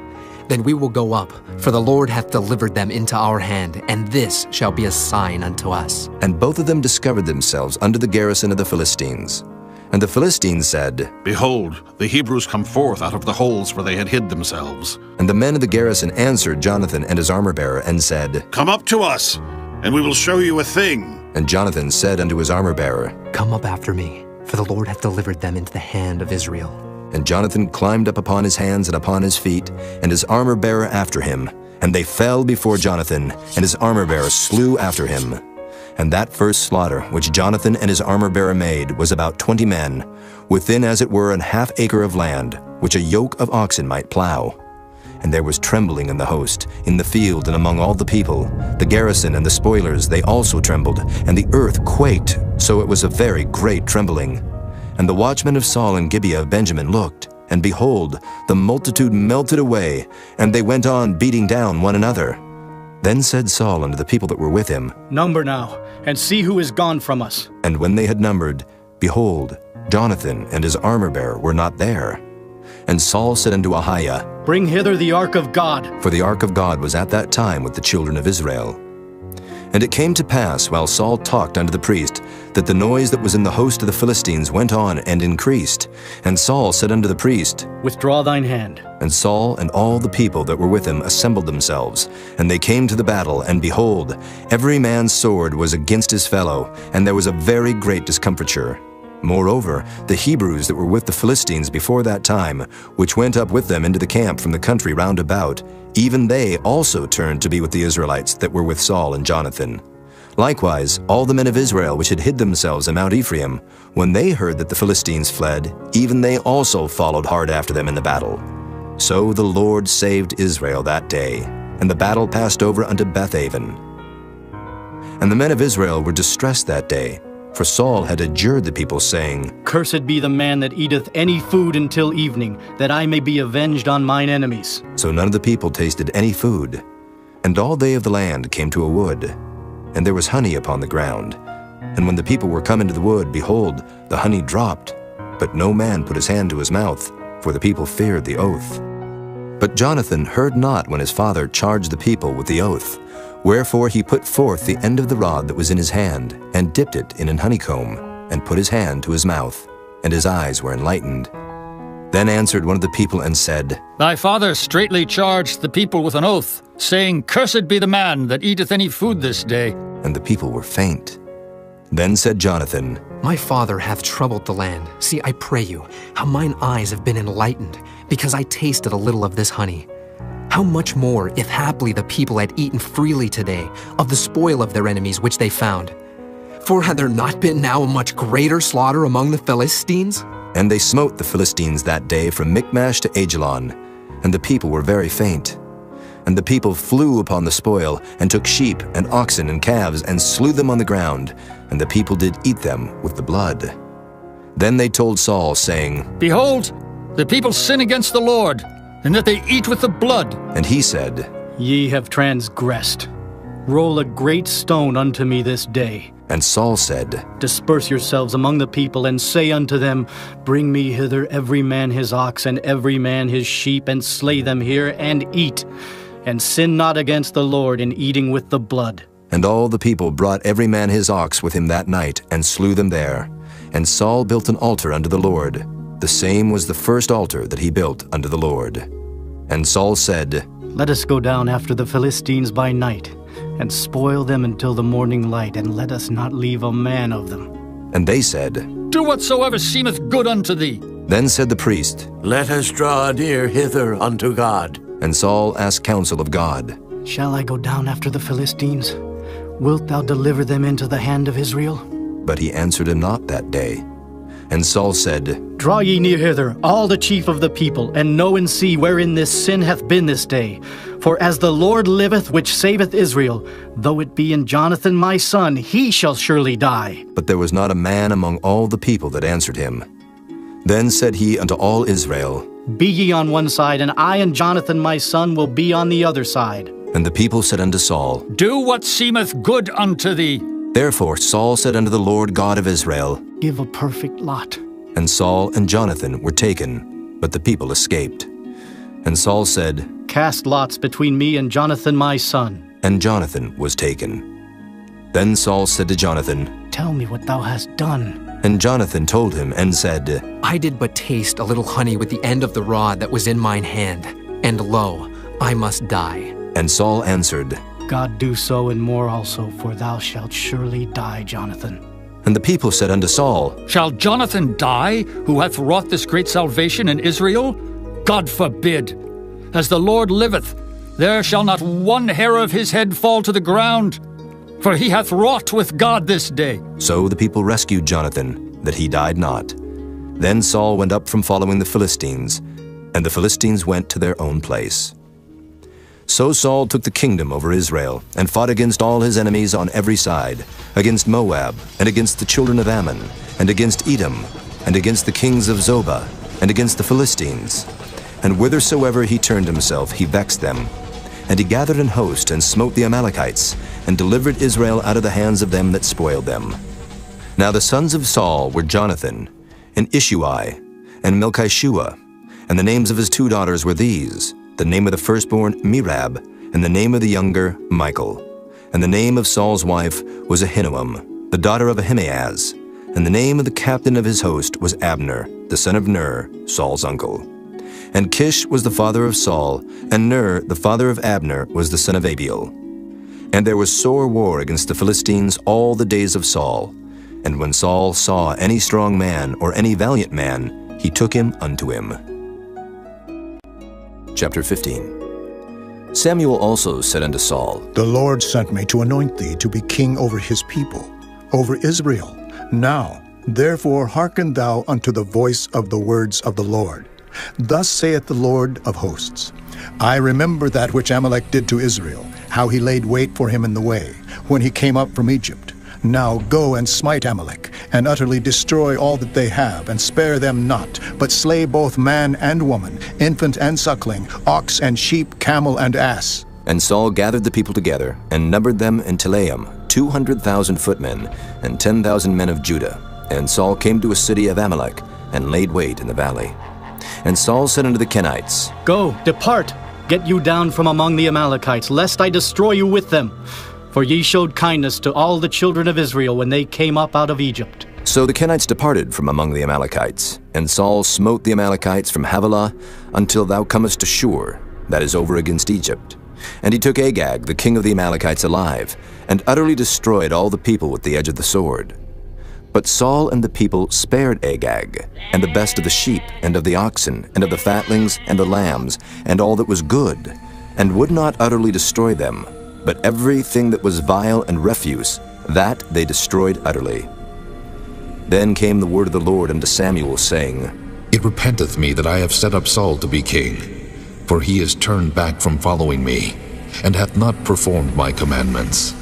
B: then we will go up, for the Lord hath delivered them into our hand, and this shall be a sign unto us.
A: And both of them discovered themselves unto the garrison of the Philistines. And the Philistines said,
F: Behold, the Hebrews come forth out of the holes where they had hid themselves.
A: And the men of the garrison answered Jonathan and his armor-bearer, and said,
F: Come up to us, and we will show you a thing.
A: And Jonathan said unto his armor-bearer,
B: Come up after me, for the Lord hath delivered them into the hand of Israel.
A: And Jonathan climbed up upon his hands and upon his feet, and his armor-bearer after him. And they fell before Jonathan, and his armor-bearer slew after him. And that first slaughter which Jonathan and his armor-bearer made was about 20 men, within as it were an half acre of land, which a yoke of oxen might plow. And there was trembling in the host, in the field and among all the people. The garrison and the spoilers, they also trembled, and the earth quaked, so it was a very great trembling. And the watchmen of Saul and Gibeah of Benjamin looked, And behold, the multitude melted away, and they went on beating down one another. Then said Saul unto the people that were with him,
S: Number now, and see who is gone from us.
A: And when they had numbered, behold, Jonathan and his armor-bearer were not there. And Saul said unto Ahiah,
S: Bring hither the ark of God.
A: For the ark of God was at that time with the children of Israel. And it came to pass, while Saul talked unto the priest, that the noise that was in the host of the Philistines went on and increased. And Saul said unto the priest,
S: Withdraw thine hand.
A: And Saul and all the people that were with him assembled themselves. And they came to the battle, and behold, every man's sword was against his fellow, and there was a very great discomfiture. Moreover, the Hebrews that were with the Philistines before that time, which went up with them into the camp from the country round about, even they also turned to be with the Israelites that were with Saul and Jonathan. Likewise, all the men of Israel which had hid themselves in Mount Ephraim, when they heard that the Philistines fled, even they also followed hard after them in the battle. So the Lord saved Israel that day, and the battle passed over unto Bethaven. And the men of Israel were distressed that day, for Saul had adjured the people, saying,
S: Cursed be the man that eateth any food until evening, that I may be avenged on mine enemies.
A: So none of the people tasted any food. And all they of the land came to a wood, and there was honey upon the ground. And when the people were come into the wood, behold, the honey dropped, but no man put his hand to his mouth, for the people feared the oath. But Jonathan heard not when his father charged the people with the oath. Wherefore he put forth the end of the rod that was in his hand, and dipped it in an honeycomb, and put his hand to his mouth, and his eyes were enlightened. Then answered one of the people and said,
U: Thy father straitly charged the people with an oath, saying, Cursed be the man that eateth any food this day.
A: And the people were faint. Then said Jonathan,
B: My father hath troubled the land. See, I pray you, how mine eyes have been enlightened, because I tasted a little of this honey. How much more, if haply the people had eaten freely today of the spoil of their enemies which they found? For had there not been now a much greater slaughter among the Philistines?
A: And they smote the Philistines that day from Michmash to Ajalon, and the people were very faint. And the people flew upon the spoil, and took sheep and oxen and calves, and slew them on the ground, and the people did eat them with the blood. Then they told Saul, saying,
U: Behold, the people sin against the Lord, and that they eat with the blood.
A: And he said,
S: Ye have transgressed. Roll a great stone unto me this day.
A: And Saul said,
S: Disperse yourselves among the people, and say unto them, Bring me hither every man his ox, and every man his sheep, and slay them here, and eat. And sin not against the Lord in eating with the blood.
A: And all the people brought every man his ox with him that night, and slew them there. And Saul built an altar unto the Lord. The same was the first altar that he built unto the Lord. And Saul said,
S: Let us go down after the Philistines by night, and spoil them until the morning light, and let us not leave a man of them.
A: And they said,
U: Do whatsoever seemeth good unto thee.
A: Then said the priest,
G: Let us draw near hither unto God.
A: And Saul asked counsel of God,
S: Shall I go down after the Philistines? Wilt thou deliver them into the hand of Israel?
A: But he answered him not that day. And Saul said,
S: Draw ye near hither, all the chief of the people, and know and see wherein this sin hath been this day. For as the Lord liveth, which saveth Israel, though it be in Jonathan my son, he shall surely die.
A: But there was not a man among all the people that answered him. Then said he unto all Israel,
S: Be ye on one side, and I and Jonathan my son will be on the other side.
A: And the people said unto Saul,
U: Do what seemeth good unto thee.
A: Therefore Saul said unto the Lord God of Israel,
S: Give a perfect lot.
A: And Saul and Jonathan were taken, but the people escaped. And Saul said,
S: Cast lots between me and Jonathan my son.
A: And Jonathan was taken. Then Saul said to Jonathan,
S: Tell me what thou hast done.
A: And Jonathan told him and said,
B: I did but taste a little honey with the end of the rod that was in mine hand, and lo, I must die.
A: And Saul answered,
S: God do so and more also, for thou shalt surely die, Jonathan.
A: And the people said unto Saul,
U: Shall Jonathan die, who hath wrought this great salvation in Israel? God forbid. As the Lord liveth, there shall not one hair of his head fall to the ground, for he hath wrought with God this day.
A: So the people rescued Jonathan, that he died not. Then Saul went up from following the Philistines, and the Philistines went to their own place. So Saul took the kingdom over Israel, and fought against all his enemies on every side, against Moab, and against the children of Ammon, and against Edom, and against the kings of Zobah, and against the Philistines. And whithersoever he turned himself, he vexed them. And he gathered an host, and smote the Amalekites, and delivered Israel out of the hands of them that spoiled them. Now the sons of Saul were Jonathan, and Ishui, and Melchishua. And the names of his 2 daughters were these: the name of the firstborn Merab, and the name of the younger Michal. And the name of Saul's wife was Ahinoam, the daughter of Ahimaaz. And the name of the captain of his host was Abner, the son of Ner, Saul's uncle. And Kish was the father of Saul, and Ner, the father of Abner, was the son of Abiel. And there was sore war against the Philistines all the days of Saul. And when Saul saw any strong man or any valiant man, he took him unto him. Chapter 15. Samuel also said unto Saul,
R: The Lord sent me to anoint thee to be king over his people, over Israel. Now, therefore, hearken thou unto the voice of the words of the Lord. Thus saith the Lord of hosts, I remember that which Amalek did to Israel, how he laid wait for him in the way, when he came up from Egypt. Now go and smite Amalek, and utterly destroy all that they have, and spare them not, but slay both man and woman, infant and suckling, ox and sheep, camel and ass.
A: And Saul gathered the people together, and numbered them in Telaim, 200,000 footmen, and 10,000 men of Judah. And Saul came to a city of Amalek, and laid wait in the valley. And Saul said unto the Kenites,
S: Go, depart, get you down from among the Amalekites, lest I destroy you with them. For ye showed kindness to all the children of Israel when they came up out of Egypt.
A: So the Kenites departed from among the Amalekites, and Saul smote the Amalekites from Havilah until thou comest to Shur, that is over against Egypt. And he took Agag, the king of the Amalekites, alive, and utterly destroyed all the people with the edge of the sword. But Saul and the people spared Agag, and the best of the sheep, and of the oxen, and of the fatlings, and the lambs, and all that was good, and would not utterly destroy them, but everything that was vile and refuse, that they destroyed utterly. Then came the word of the Lord unto Samuel, saying,
I: It repenteth me that I have set up Saul to be king, for he is turned back from following me, and hath not performed my commandments.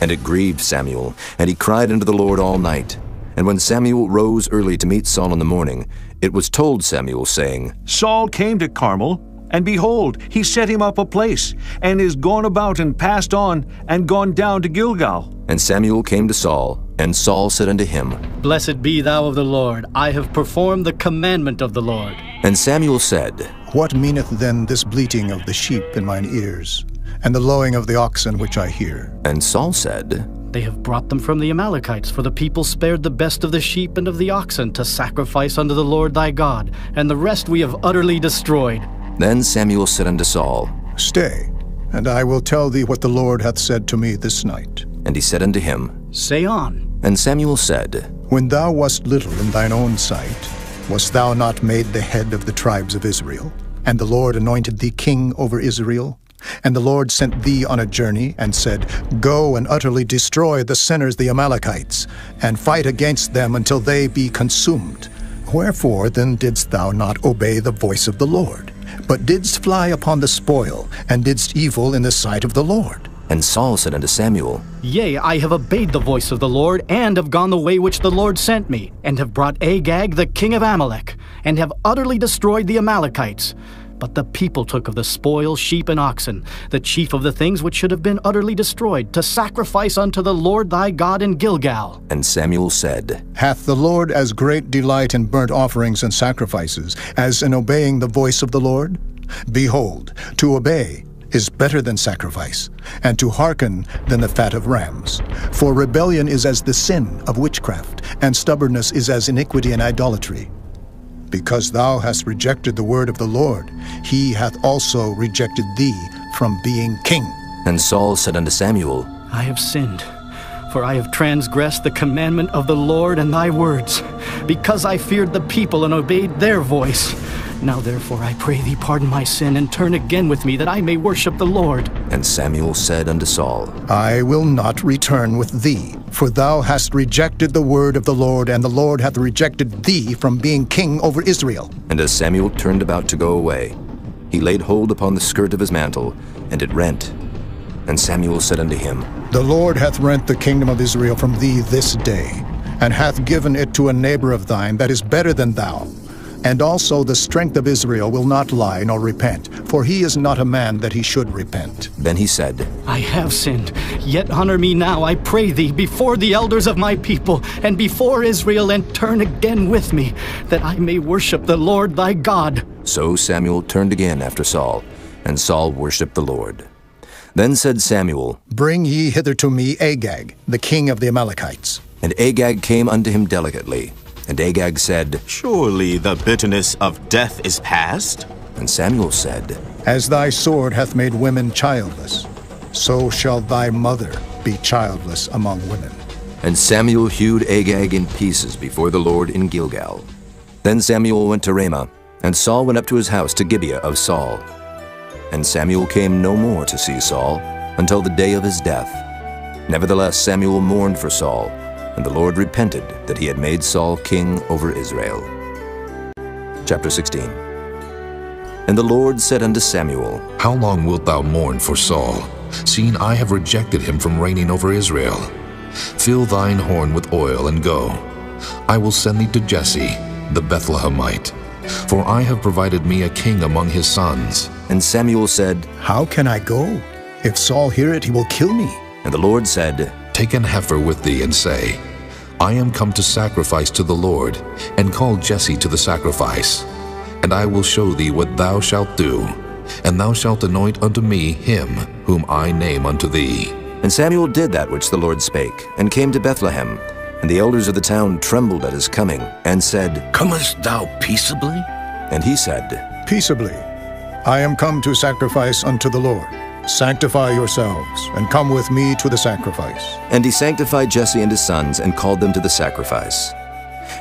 A: And it grieved Samuel, and he cried unto the Lord all night. And when Samuel rose early to meet Saul in the morning, it was told Samuel, saying,
O: Saul came to Carmel, and behold, he set him up a place, and is gone about and passed on, and gone down to Gilgal.
A: And Samuel came to Saul, and Saul said unto him,
S: Blessed be thou of the Lord, I have performed the commandment of the Lord.
A: And Samuel said,
R: What meaneth then this bleating of the sheep in mine ears, and the lowing of the oxen which I hear?
A: And Saul said,
S: They have brought them from the Amalekites, for the people spared the best of the sheep and of the oxen to sacrifice unto the Lord thy God, and the rest we have utterly destroyed.
A: Then Samuel said unto Saul,
R: Stay, and I will tell thee what the Lord hath said to me this night.
A: And he said unto him,
S: Say on.
A: And Samuel said,
R: When thou wast little in thine own sight, wast thou not made the head of the tribes of Israel? And the Lord anointed thee king over Israel? And the Lord sent thee on a journey, and said, Go and utterly destroy the sinners the Amalekites, and fight against them until they be consumed. Wherefore then didst thou not obey the voice of the Lord, but didst fly upon the spoil, and didst evil in the sight of the Lord?
A: And Saul said unto Samuel,
S: Yea, I have obeyed the voice of the Lord, and have gone the way which the Lord sent me, and have brought Agag the king of Amalek, and have utterly destroyed the Amalekites. But the people took of the spoil sheep and oxen, the chief of the things which should have been utterly destroyed, to sacrifice unto the Lord thy God in Gilgal.
A: And Samuel said,
R: Hath the Lord as great delight in burnt offerings and sacrifices as in obeying the voice of the Lord? Behold, to obey is better than sacrifice, and to hearken than the fat of rams. For rebellion is as the sin of witchcraft, and stubbornness is as iniquity and idolatry. Because thou hast rejected the word of the Lord, he hath also rejected thee from being king.
A: And Saul said unto Samuel,
S: I have sinned, for I have transgressed the commandment of the Lord and thy words, because I feared the people and obeyed their voice. Now therefore I pray thee pardon my sin, and turn again with me, that I may worship the Lord.
A: And Samuel said unto Saul,
R: I will not return with thee, for thou hast rejected the word of the Lord, and the Lord hath rejected thee from being king over Israel.
A: And as Samuel turned about to go away, he laid hold upon the skirt of his mantle, and it rent. And Samuel said unto him,
R: The Lord hath rent the kingdom of Israel from thee this day, and hath given it to a neighbor of thine that is better than thou. And also the strength of Israel will not lie nor repent, for he is not a man that he should repent.
A: Then he said,
S: I have sinned, yet honor me now, I pray thee, before the elders of my people, and before Israel, and turn again with me, that I may worship the Lord thy God.
A: So Samuel turned again after Saul, and Saul worshipped the Lord. Then said Samuel,
R: Bring ye hither to me Agag, the king of the Amalekites.
A: And Agag came unto him delicately. And Agag said,
Q: Surely the bitterness of death is past?
A: And Samuel said,
R: As thy sword hath made women childless, so shall thy mother be childless among women.
A: And Samuel hewed Agag in pieces before the Lord in Gilgal. Then Samuel went to Ramah, and Saul went up to his house to Gibeah of Saul. And Samuel came no more to see Saul until the day of his death. Nevertheless Samuel mourned for Saul, and the Lord repented that he had made Saul king over Israel. Chapter 16. And the Lord said unto Samuel,
I: How long wilt thou mourn for Saul, seeing I have rejected him from reigning over Israel? Fill thine horn with oil, and go. I will send thee to Jesse, the Bethlehemite, for I have provided me a king among his sons.
A: And Samuel said,
R: How can I go? If Saul hear it, he will kill me.
A: And the Lord said,
I: Take an heifer with thee, and say, I am come to sacrifice to the Lord, and call Jesse to the sacrifice. And I will show thee what thou shalt do, and thou shalt anoint unto me him whom I name unto thee.
A: And Samuel did that which the Lord spake, and came to Bethlehem. And the elders of the town trembled at his coming, and said,
G: Comest thou peaceably?
A: And he said,
R: Peaceably. I am come to sacrifice unto the Lord. Sanctify yourselves, and come with me to the sacrifice.
A: And he sanctified Jesse and his sons, and called them to the sacrifice.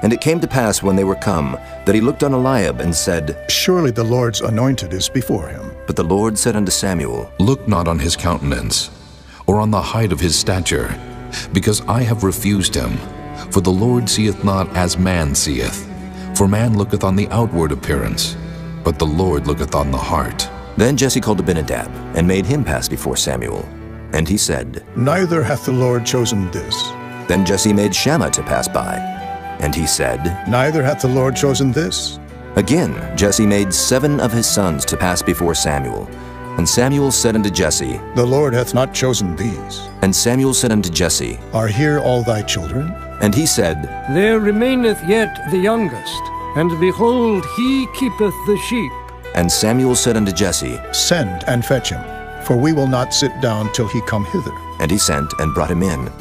A: And it came to pass when they were come, that he looked on Eliab, and said,
R: Surely the Lord's anointed is before him.
A: But the Lord said unto Samuel,
I: Look not on his countenance, or on the height of his stature, because I have refused him. For the Lord seeth not as man seeth. For man looketh on the outward appearance, but the Lord looketh on the heart.
A: Then Jesse called Abinadab, and made him pass before Samuel. And he said,
R: Neither hath the Lord chosen this.
A: Then Jesse made Shammah to pass by. And he said,
R: Neither hath the Lord chosen this.
A: Again Jesse made 7 of his sons to pass before Samuel. And Samuel said unto Jesse,
R: The Lord hath not chosen these.
A: And Samuel said unto Jesse,
R: Are here all thy children?
A: And he said,
D: There remaineth yet the youngest, and behold, he keepeth the sheep.
A: And Samuel said unto Jesse,
R: Send and fetch him, for we will not sit down till he come hither.
A: And he sent and brought him in.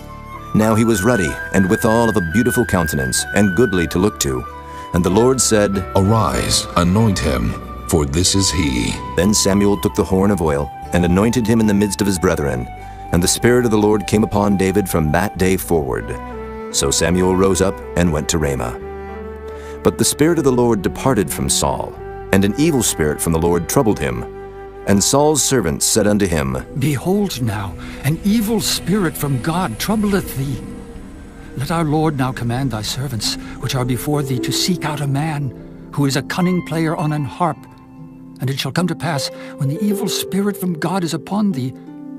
A: Now he was ruddy, and withal of a beautiful countenance, and goodly to look to. And the Lord said,
I: Arise, anoint him, for this is he.
A: Then Samuel took the horn of oil, and anointed him in the midst of his brethren. And the Spirit of the Lord came upon David from that day forward. So Samuel rose up and went to Ramah. But the Spirit of the Lord departed from Saul, and an evil spirit from the Lord troubled him. And Saul's servants said unto him,
U: Behold now, an evil spirit from God troubleth thee. Let our Lord now command thy servants, which are before thee, to seek out a man, who is a cunning player on an harp. And it shall come to pass, when the evil spirit from God is upon thee,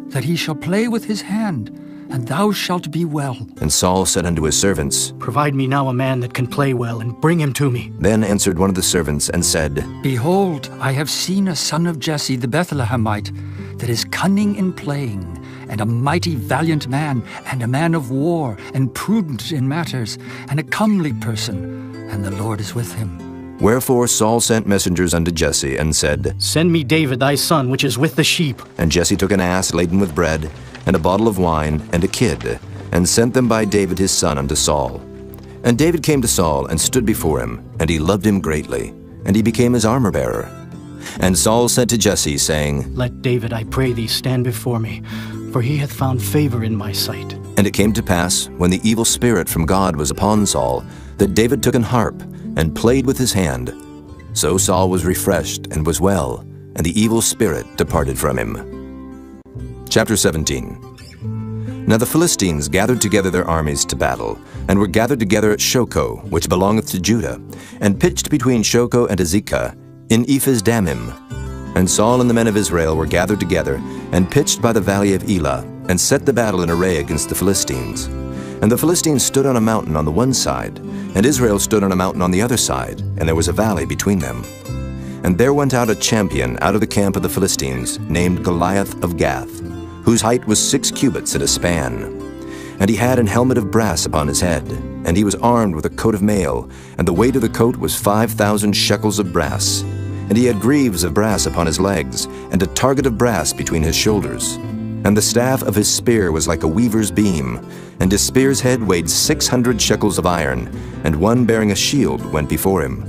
U: that he shall play with his hand, and thou shalt be well.
A: And Saul said unto his servants,
S: Provide me now a man that can play well, and bring him to me.
A: Then answered one of the servants, and said,
U: Behold, I have seen a son of Jesse the Bethlehemite, that is cunning in playing, and a mighty valiant man, and a man of war, and prudent in matters, and a comely person, and the Lord is with him.
A: Wherefore Saul sent messengers unto Jesse, and said,
S: Send me David thy son, which is with the sheep.
A: And Jesse took an ass laden with bread, and a bottle of wine, and a kid, and sent them by David his son unto Saul. And David came to Saul, and stood before him, and he loved him greatly, and he became his armor-bearer. And Saul sent to Jesse, saying,
S: Let David, I pray thee, stand before me, for he hath found favor in my sight.
A: And it came to pass, when the evil spirit from God was upon Saul, that David took an harp, and played with his hand. So Saul was refreshed, and was well, and the evil spirit departed from him. Chapter 17. Now the Philistines gathered together their armies to battle, and were gathered together at Shochoh, which belongeth to Judah, and pitched between Shochoh and Azekah, in Ephes-dammim. And Saul and the men of Israel were gathered together, and pitched by the valley of Elah, and set the battle in array against the Philistines. And the Philistines stood on a mountain on the one side, and Israel stood on a mountain on the other side, and there was a valley between them. And there went out a champion out of the camp of the Philistines, named Goliath of Gath, whose height was 6 cubits and a span. And he had an helmet of brass upon his head, and he was armed with a coat of mail, and the weight of the coat was 5,000 shekels of brass. And he had greaves of brass upon his legs, and a target of brass between his shoulders. And the staff of his spear was like a weaver's beam, and his spear's head weighed 600 shekels of iron, and one bearing a shield went before him.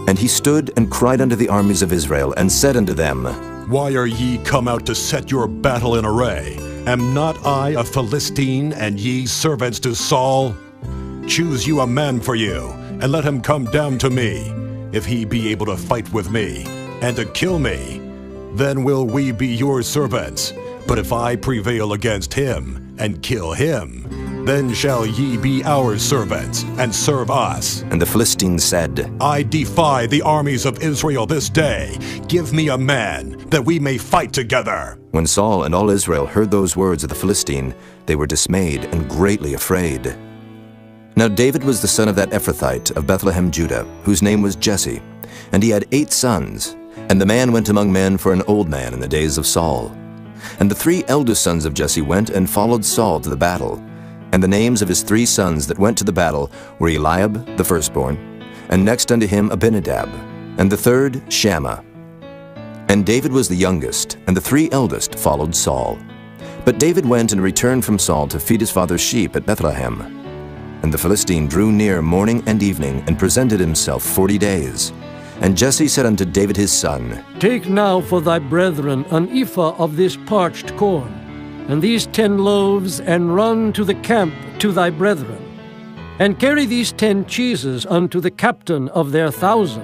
A: And he stood and cried unto the armies of Israel, and said unto them,
C: Why are ye come out to set your battle in array? Am not I a Philistine, and ye servants to Saul? Choose you a man for you, and let him come down to me, if he be able to fight with me, and to kill me. Then will we be your servants. But if I prevail against him, and kill him, then shall ye be our servants, and serve us.
A: And the Philistines said,
C: I defy the armies of Israel this day. Give me a man, that we may fight together.
A: When Saul and all Israel heard those words of the Philistine, they were dismayed and greatly afraid. Now David was the son of that Ephrathite of Bethlehem, Judah, whose name was Jesse, and he had 8 sons. And the man went among men for an old man in the days of Saul. And the 3 eldest sons of Jesse went and followed Saul to the battle. And the names of his 3 sons that went to the battle were Eliab, the firstborn, and next unto him Abinadab, and the third Shammah. And David was the youngest, and the 3 eldest followed Saul. But David went and returned from Saul to feed his father's sheep at Bethlehem. And the Philistine drew near morning and evening, and presented himself 40 days. And Jesse said unto David his son,
D: Take now for thy brethren an ephah of this parched corn, and these 10 loaves, and run to the camp to thy brethren. And carry these 10 cheeses unto the captain of their 1,000.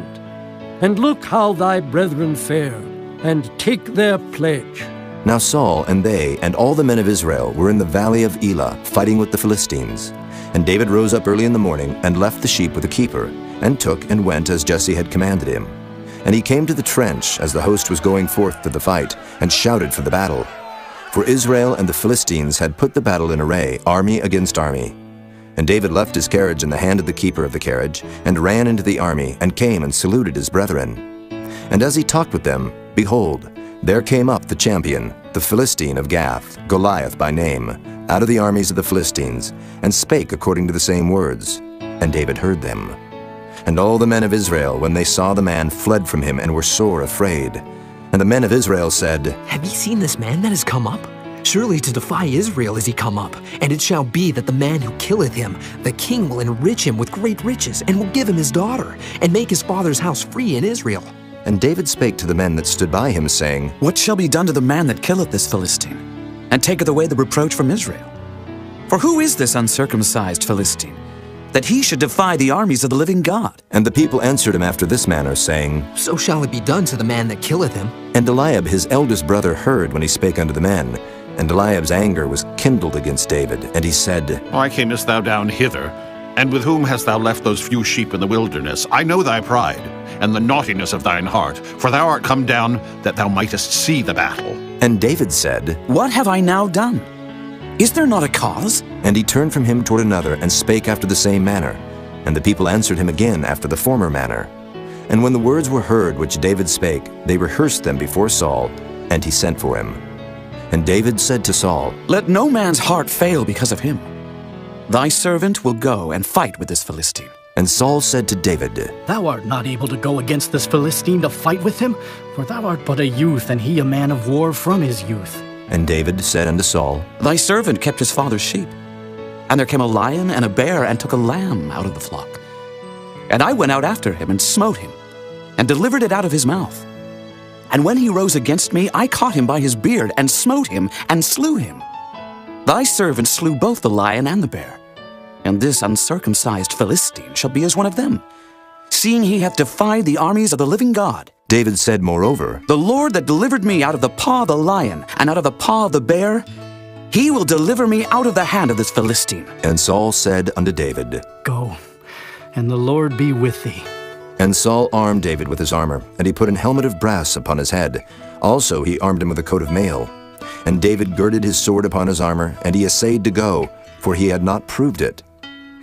D: And look how thy brethren fare, and take their pledge.
A: Now Saul and they and all the men of Israel were in the valley of Elah, fighting with the Philistines. And David rose up early in the morning, and left the sheep with the keeper, and took and went as Jesse had commanded him. And he came to the trench as the host was going forth to the fight, and shouted for the battle. For Israel and the Philistines had put the battle in array, army against army. And David left his carriage in the hand of the keeper of the carriage, and ran into the army, and came and saluted his brethren. And as he talked with them, behold, there came up the champion, the Philistine of Gath, Goliath by name, out of the armies of the Philistines, and spake according to the same words. And David heard them. And all the men of Israel, when they saw the man, fled from him, and were sore afraid. And the men of Israel said,
B: Have ye seen this man that is come up? Surely to defy Israel is he come up. And it shall be that the man who killeth him, the king will enrich him with great riches, and will give him his daughter, and make his father's house free in Israel.
A: And David spake to the men that stood by him, saying,
V: What shall be done to the man that killeth this Philistine, and taketh away the reproach from Israel? For who is this uncircumcised Philistine, that he should defy the armies of the living God?
A: And the people answered him after this manner, saying,
B: So shall it be done to the man that killeth him.
A: And Eliab his eldest brother heard when he spake unto the men. And Eliab's anger was kindled against David, and he said,
F: Why camest thou down hither? And with whom hast thou left those few sheep in the wilderness? I know thy pride, and the naughtiness of thine heart, for thou art come down that thou mightest see the battle.
A: And David said,
V: What have I now done? Is there not a cause?
A: And he turned from him toward another, and spake after the same manner. And the people answered him again after the former manner. And when the words were heard which David spake, they rehearsed them before Saul, and he sent for him. And David said to Saul,
V: Let no man's heart fail because of him. Thy servant will go and fight with this Philistine.
A: And Saul said to David,
S: Thou art not able to go against this Philistine to fight with him, for thou art but a youth, and he a man of war from his youth.
A: And David said unto Saul,
V: Thy servant kept his father's sheep. And there came a lion and a bear, and took a lamb out of the flock. And I went out after him, and smote him, and delivered it out of his mouth. And when he rose against me, I caught him by his beard, and smote him, and slew him. Thy servant slew both the lion and the bear. And this uncircumcised Philistine shall be as one of them, seeing he hath defied the armies of the living God.
A: David said moreover,
V: The Lord that delivered me out of the paw of the lion, and out of the paw of the bear, he will deliver me out of the hand of this Philistine.
A: And Saul said unto David,
S: Go, and the Lord be with thee.
A: And Saul armed David with his armor, and he put an helmet of brass upon his head. Also he armed him with a coat of mail. And David girded his sword upon his armor, and he essayed to go, for he had not proved it.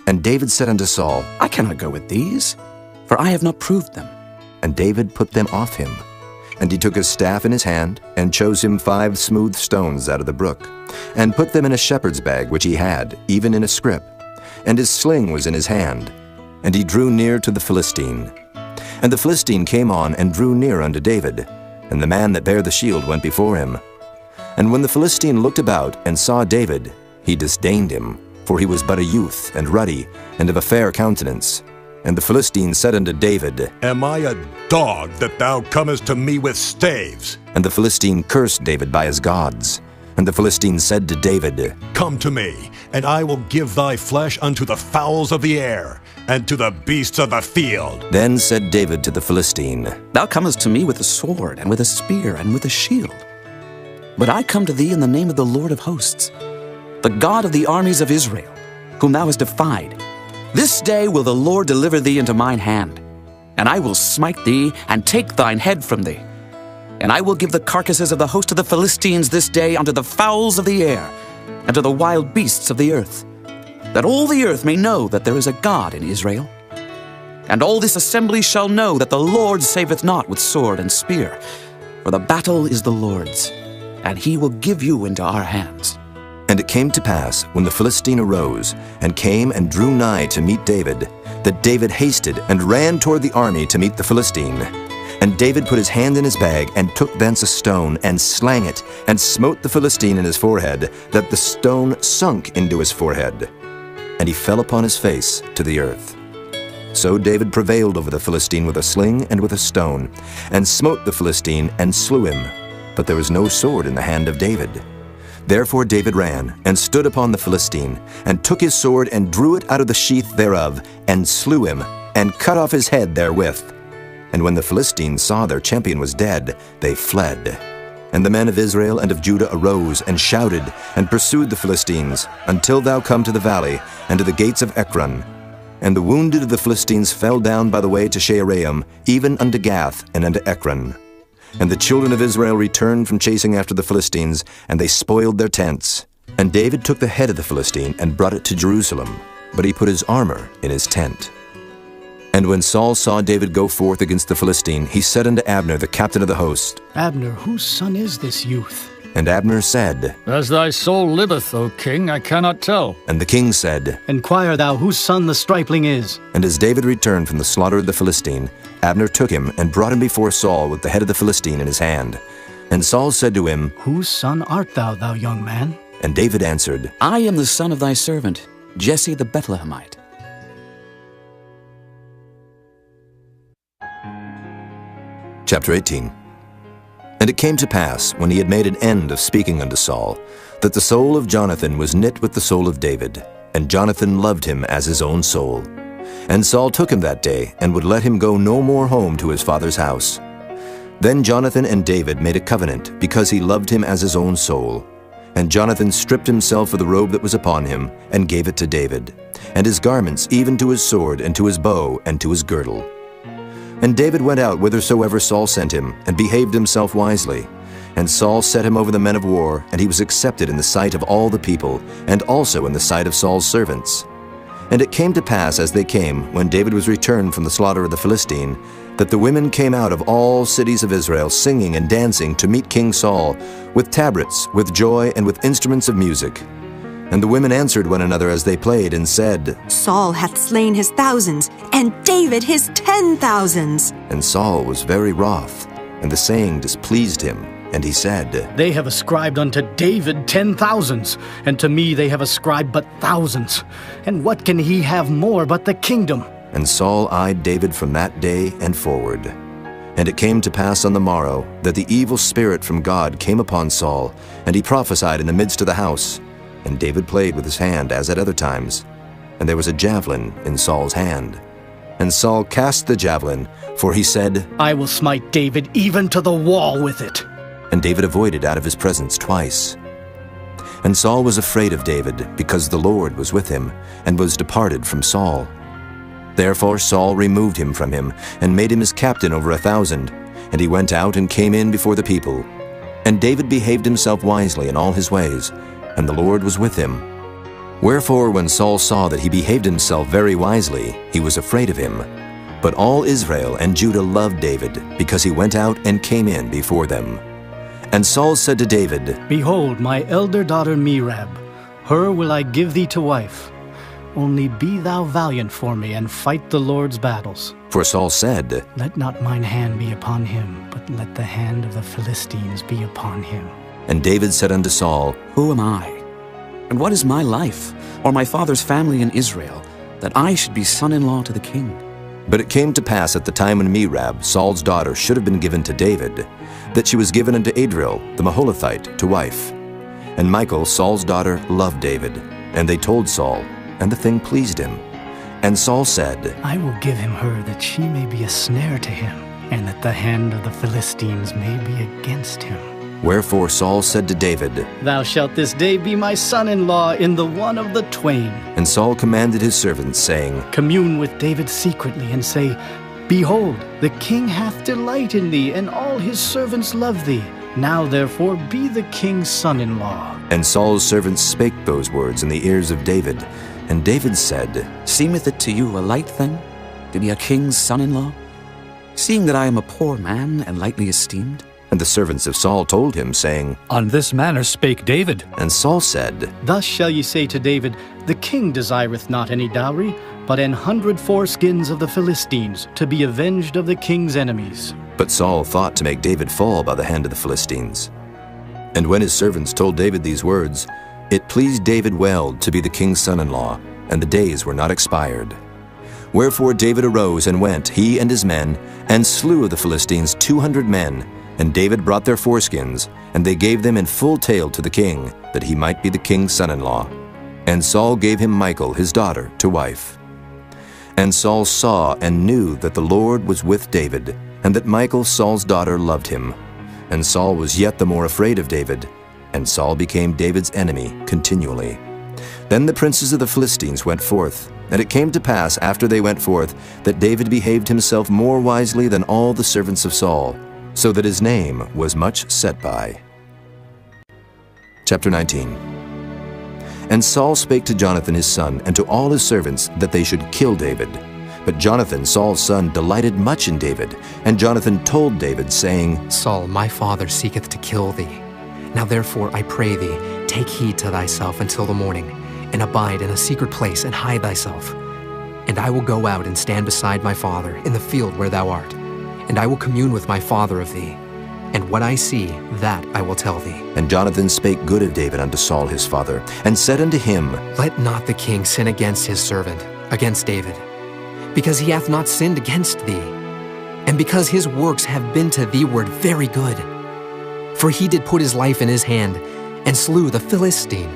A: And David said unto Saul,
V: I cannot go with these, for I have not proved them.
A: And David put them off him. And he took his staff in his hand, and chose him 5 smooth stones out of the brook, and put them in a shepherd's bag which he had, even in a scrip. And his sling was in his hand. And he drew near to the Philistine. And the Philistine came on and drew near unto David, and the man that bare the shield went before him. And when the Philistine looked about and saw David, he disdained him, for he was but a youth, and ruddy, and of a fair countenance. And the Philistine said unto David,
C: Am I a dog that thou comest to me with staves?
A: And the Philistine cursed David by his gods. And the Philistine said to David,
C: Come to me, and I will give thy flesh unto the fowls of the air, and to the beasts of the field.
A: Then said David to the Philistine,
V: Thou comest to me with a sword, and with a spear, and with a shield. But I come to thee in the name of the Lord of hosts, the God of the armies of Israel, whom thou hast defied. This day will the Lord deliver thee into mine hand, and I will smite thee, and take thine head from thee. And I will give the carcasses of the host of the Philistines this day unto the fowls of the air, and to the wild beasts of the earth, that all the earth may know that there is a God in Israel. And all this assembly shall know that the Lord saveth not with sword and spear, for the battle is the Lord's, and he will give you into our hands.
A: And it came to pass, when the Philistine arose, and came and drew nigh to meet David, that David hasted and ran toward the army to meet the Philistine. And David put his hand in his bag, and took thence a stone, and slang it, and smote the Philistine in his forehead, that the stone sunk into his forehead. And he fell upon his face to the earth. So David prevailed over the Philistine with a sling and with a stone, and smote the Philistine, and slew him. But there was no sword in the hand of David. Therefore David ran, and stood upon the Philistine, and took his sword, and drew it out of the sheath thereof, and slew him, and cut off his head therewith. And when the Philistines saw their champion was dead, they fled. And the men of Israel and of Judah arose, and shouted, and pursued the Philistines, until thou come to the valley, and to the gates of Ekron. And the wounded of the Philistines fell down by the way to Shaaraim, even unto Gath, and unto Ekron. And the children of Israel returned from chasing after the Philistines, and they spoiled their tents. And David took the head of the Philistine, and brought it to Jerusalem, but he put his armor in his tent. And when Saul saw David go forth against the Philistine, he said unto Abner, the captain of the host,
S: Abner, whose son is this youth?
A: And Abner said,
U: As thy soul liveth, O king, I cannot tell.
A: And the king said,
S: Enquire thou whose son the stripling is.
A: And as David returned from the slaughter of the Philistine, Abner took him, and brought him before Saul with the head of the Philistine in his hand. And Saul said to him,
S: Whose son art thou, thou young man?
A: And David answered,
V: I am the son of thy servant, Jesse the Bethlehemite.
A: Chapter 18. And it came to pass, when he had made an end of speaking unto Saul, that the soul of Jonathan was knit with the soul of David, and Jonathan loved him as his own soul. And Saul took him that day, and would let him go no more home to his father's house. Then Jonathan and David made a covenant, because he loved him as his own soul. And Jonathan stripped himself of the robe that was upon him, and gave it to David, and his garments, even to his sword, and to his bow, and to his girdle. And David went out whithersoever Saul sent him, and behaved himself wisely. And Saul set him over the men of war, and he was accepted in the sight of all the people, and also in the sight of Saul's servants. And it came to pass as they came, when David was returned from the slaughter of the Philistine, that the women came out of all cities of Israel, singing and dancing to meet King Saul, with tabrets, with joy, and with instruments of music. And the women answered one another as they played, and said,
L: Saul hath slain his thousands, and David his 10,000s.
A: And Saul was very wroth, and the saying displeased him. And he said,
S: They have ascribed unto David 10,000s, and to me they have ascribed but thousands. And what can he have more but the kingdom?
A: And Saul eyed David from that day and forward. And it came to pass on the morrow, that the evil spirit from God came upon Saul, and he prophesied in the midst of the house. And David played with his hand as at other times. And there was a javelin in Saul's hand. And Saul cast the javelin, for he said,
S: I will smite David even to the wall with it.
A: And David avoided out of his presence twice. And Saul was afraid of David, because the Lord was with him, and was departed from Saul. Therefore Saul removed him from him, and made him his captain over 1,000. And he went out and came in before the people. And David behaved himself wisely in all his ways, and the Lord was with him. Wherefore when Saul saw that he behaved himself very wisely, he was afraid of him. But all Israel and Judah loved David, because he went out and came in before them. And Saul said to David,
S: Behold, my elder daughter Merab, her will I give thee to wife. Only be thou valiant for me, and fight the Lord's battles.
A: For Saul said,
S: Let not mine hand be upon him, but let the hand of the Philistines be upon him.
A: And David said unto Saul,
V: Who am I? And what is my life, or my father's family in Israel, that I should be son-in-law to the king?
A: But it came to pass at the time when Merab, Saul's daughter, should have been given to David, that she was given unto Adriel the Maholathite to wife. And Michal, Saul's daughter, loved David. And they told Saul, and the thing pleased him. And Saul said,
S: I will give him her, that she may be a snare to him, and that the hand of the Philistines may be against him.
A: Wherefore Saul said to David,
S: Thou shalt this day be my son-in-law in the one of the twain.
A: And Saul commanded his servants, saying,
S: Commune with David secretly, and say, Behold, the king hath delight in thee, and all his servants love thee. Now therefore be the king's son-in-law.
A: And Saul's servants spake those words in the ears of David. And David said,
V: Seemeth it to you a light thing, to be a king's son-in-law, seeing that I am a poor man and lightly esteemed?
A: And the servants of Saul told him, saying,
T: On this manner spake David.
A: And Saul said,
S: Thus shall ye say to David, The king desireth not any dowry, but 100 foreskins of the Philistines, to be avenged of the king's enemies.
A: But Saul thought to make David fall by the hand of the Philistines. And when his servants told David these words, it pleased David well to be the king's son-in-law, and the days were not expired. Wherefore David arose and went, he and his men, and slew of the Philistines 200 men. And David brought their foreskins, and they gave them in full tale to the king, that he might be the king's son-in-law. And Saul gave him Michal, his daughter, to wife. And Saul saw and knew that the Lord was with David, and that Michal, Saul's daughter, loved him. And Saul was yet the more afraid of David, and Saul became David's enemy continually. Then the princes of the Philistines went forth, and it came to pass after they went forth, that David behaved himself more wisely than all the servants of Saul, so that his name was much set by. Chapter 19. And Saul spake to Jonathan his son, and to all his servants, that they should kill David. But Jonathan, Saul's son, delighted much in David. And Jonathan told David, saying,
B: Saul, my father seeketh to kill thee. Now therefore, I pray thee, take heed to thyself until the morning, and abide in a secret place, and hide thyself. And I will go out and stand beside my father in the field where thou art. And I will commune with my father of thee. And what I see, that I will tell thee.
A: And Jonathan spake good of David unto Saul his father, and said unto him,
B: Let not the king sin against his servant, against David, because he hath not sinned against thee, and because his works have been to thee-ward very good. For he did put his life in his hand, and slew the Philistine.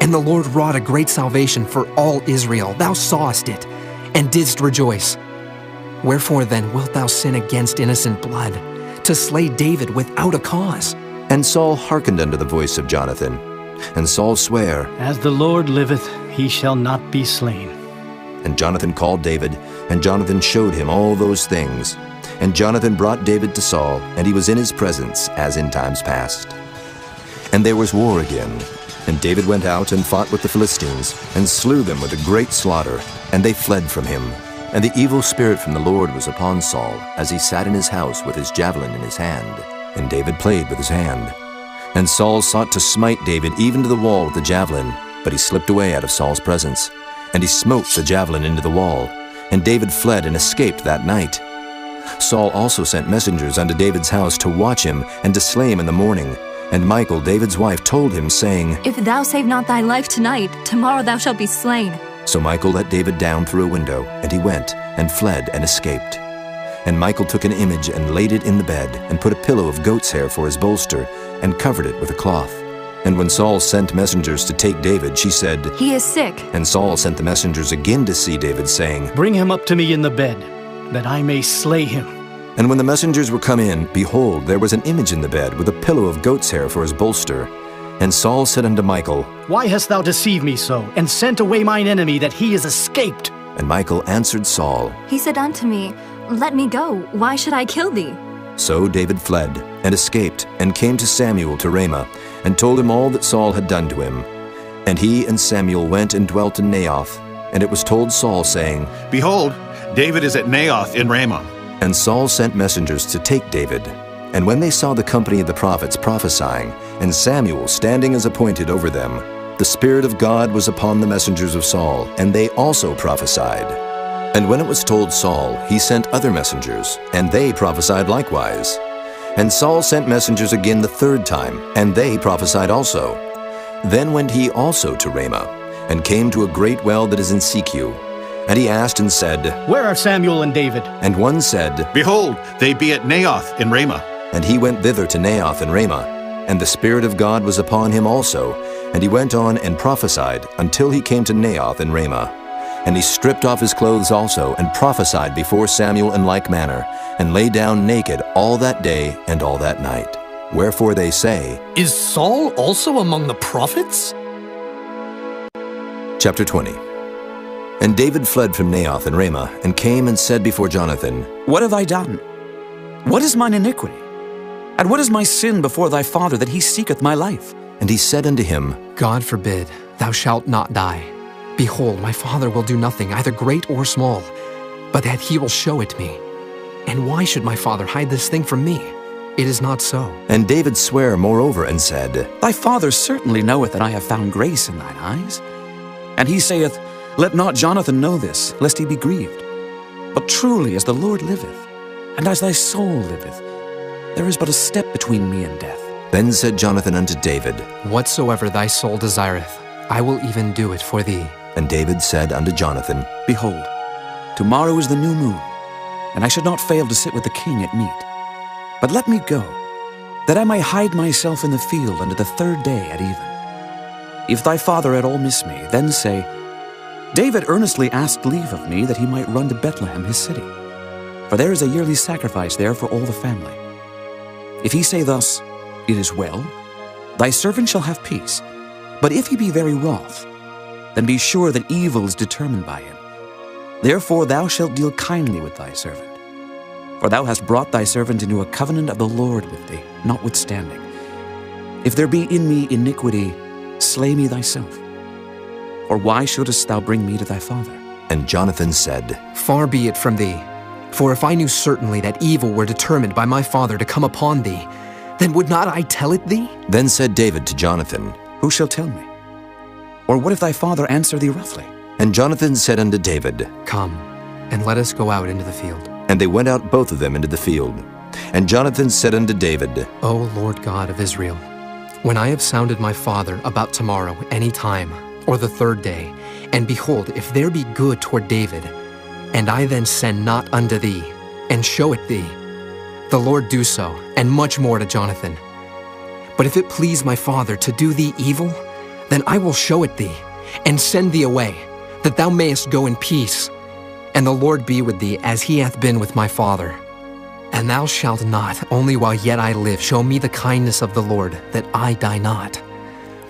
B: And the Lord wrought a great salvation for all Israel. Thou sawest it, and didst rejoice. Wherefore then wilt thou sin against innocent blood, to slay David without a cause?
A: And Saul hearkened unto the voice of Jonathan. And Saul sware,
S: As the Lord liveth, he shall not be slain.
A: And Jonathan called David, and Jonathan showed him all those things. And Jonathan brought David to Saul, and he was in his presence, as in times past. And there was war again. And David went out and fought with the Philistines, and slew them with a great slaughter, and they fled from him. And the evil spirit from the Lord was upon Saul, as he sat in his house with his javelin in his hand. And David played with his hand. And Saul sought to smite David even to the wall with the javelin, but he slipped away out of Saul's presence. And he smote the javelin into the wall. And David fled and escaped that night. Saul also sent messengers unto David's house to watch him, and to slay him in the morning. And Michal, David's wife, told him, saying,
M: If thou save not thy life tonight, tomorrow thou shalt be slain.
A: So Michal let David down through a window, and he went, and fled, and escaped. And Michal took an image, and laid it in the bed, and put a pillow of goat's hair for his bolster, and covered it with a cloth. And when Saul sent messengers to take David, she said,
M: He is sick.
A: And Saul sent the messengers again to see David, saying,
S: Bring him up to me in the bed, that I may slay him.
A: And when the messengers were come in, behold, there was an image in the bed, with a pillow of goat's hair for his bolster. And Saul said unto Michal,
S: Why hast thou deceived me so, and sent away mine enemy, that he is escaped?
A: And Michal answered Saul,
M: He said unto me, Let me go, why should I kill thee?
A: So David fled, and escaped, and came to Samuel to Ramah, and told him all that Saul had done to him. And he and Samuel went and dwelt in Naioth. And it was told Saul, saying,
F: Behold, David is at Naioth in Ramah.
A: And Saul sent messengers to take David. And when they saw the company of the prophets prophesying, and Samuel standing as appointed over them, the Spirit of God was upon the messengers of Saul, and they also prophesied. And when it was told Saul, he sent other messengers, and they prophesied likewise. And Saul sent messengers again the third time, and they prophesied also. Then went he also to Ramah, and came to a great well that is in Secu. And he asked and said,
S: Where are Samuel and David?
A: And one said,
F: Behold, they be at Naioth in Ramah.
A: And he went thither to Naioth in Ramah. And the Spirit of God was upon him also. And he went on and prophesied until he came to Naioth in Ramah. And he stripped off his clothes also, and prophesied before Samuel in like manner, and lay down naked all that day and all that night. Wherefore they say,
K: Is Saul also among the prophets?
A: Chapter 20. And David fled from Naioth in Ramah, and came and said before Jonathan,
V: What have I done? What is mine iniquity? And what is my sin before thy father, that he seeketh my life?
A: And he said unto him,
B: God forbid, thou shalt not die. Behold, my father will do nothing, either great or small, but that he will show it me. And why should my father hide this thing from me? It is not so.
A: And David sware moreover and said,
V: Thy father certainly knoweth that I have found grace in thine eyes. And he saith, Let not Jonathan know this, lest he be grieved. But truly as the Lord liveth, and as thy soul liveth, there is but a step between me and death.
A: Then said Jonathan unto David,
B: Whatsoever thy soul desireth, I will even do it for thee.
A: And David said unto Jonathan,
V: Behold, tomorrow is the new moon, and I should not fail to sit with the king at meat. But let me go, that I may hide myself in the field unto the third day at even. If thy father at all miss me, then say, David earnestly asked leave of me that he might run to Bethlehem his city, for there is a yearly sacrifice there for all the family. If he say thus, It is well, thy servant shall have peace. But if he be very wroth, then be sure that evil is determined by him. Therefore thou shalt deal kindly with thy servant. For thou hast brought thy servant into a covenant of the Lord with thee, notwithstanding. If there be in me iniquity, slay me thyself. Or why shouldest thou bring me to thy father?
A: And Jonathan said,
B: Far be it from thee. For if I knew certainly that evil were determined by my father to come upon thee, then would not I tell it thee?
A: Then said David to Jonathan,
V: Who shall tell me? Or what if thy father answer thee roughly?
A: And Jonathan said unto David,
B: Come, and let us go out into the field.
A: And they went out both of them into the field. And Jonathan said unto David,
B: O Lord God of Israel, when I have sounded my father about tomorrow any time, or the third day, and behold, if there be good toward David, and I then send not unto thee, and show it thee, the Lord do so, and much more to Jonathan. But if it please my father to do thee evil, then I will show it thee, and send thee away, that thou mayest go in peace. And the Lord be with thee, as he hath been with my father. And thou shalt not, only while yet I live, show me the kindness of the Lord, that I die not.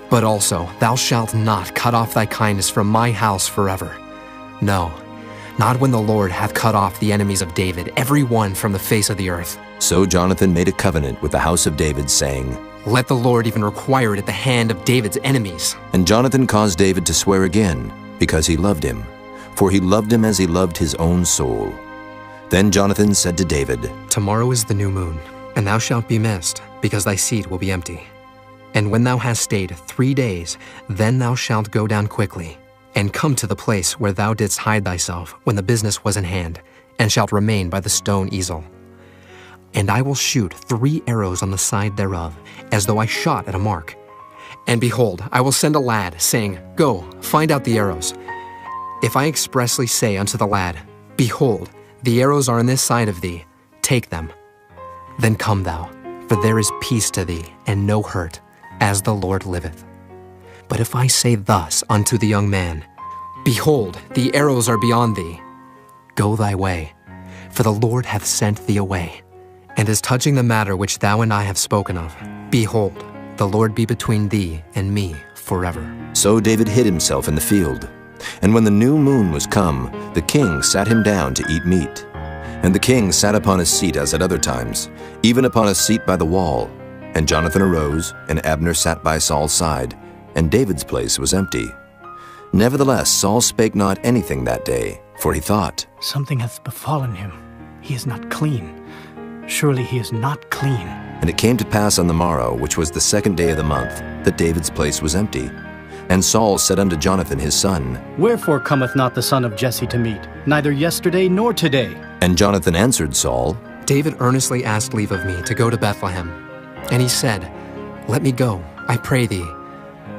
B: But also thou shalt not cut off thy kindness from my house forever. No, not when the Lord hath cut off the enemies of David, every one from the face of the earth.
A: So Jonathan made a covenant with the house of David, saying,
B: Let the Lord even require it at the hand of David's enemies.
A: And Jonathan caused David to swear again, because he loved him, for he loved him as he loved his own soul. Then Jonathan said to David,
B: Tomorrow is the new moon, and thou shalt be missed, because thy seat will be empty. And when thou hast stayed 3 days, then thou shalt go down quickly, and come to the place where thou didst hide thyself when the business was in hand, and shalt remain by the stone easel. And I will shoot 3 arrows on the side thereof, as though I shot at a mark. And behold, I will send a lad, saying, Go, find out the arrows. If I expressly say unto the lad, Behold, the arrows are on this side of thee, take them. Then come thou, for there is peace to thee, and no hurt, as the Lord liveth. But if I say thus unto the young man, Behold, the arrows are beyond thee, go thy way, for the Lord hath sent thee away. And as touching the matter which thou and I have spoken of, behold, the Lord be between thee and me forever.
A: So David hid himself in the field. And when the new moon was come, the king sat him down to eat meat. And the king sat upon his seat as at other times, even upon a seat by the wall. And Jonathan arose, and Abner sat by Saul's side. and David's place was empty. Nevertheless, Saul spake not anything that day, for he thought,
S: Something hath befallen him. He is not clean. Surely he is not clean.
A: And it came to pass on the morrow, which was the 2nd day of the month, that David's place was empty. And Saul said unto Jonathan his son,
S: Wherefore cometh not the son of Jesse to meet, neither yesterday nor today?
A: And Jonathan answered Saul,
B: David earnestly asked leave of me to go to Bethlehem. And he said, Let me go, I pray thee.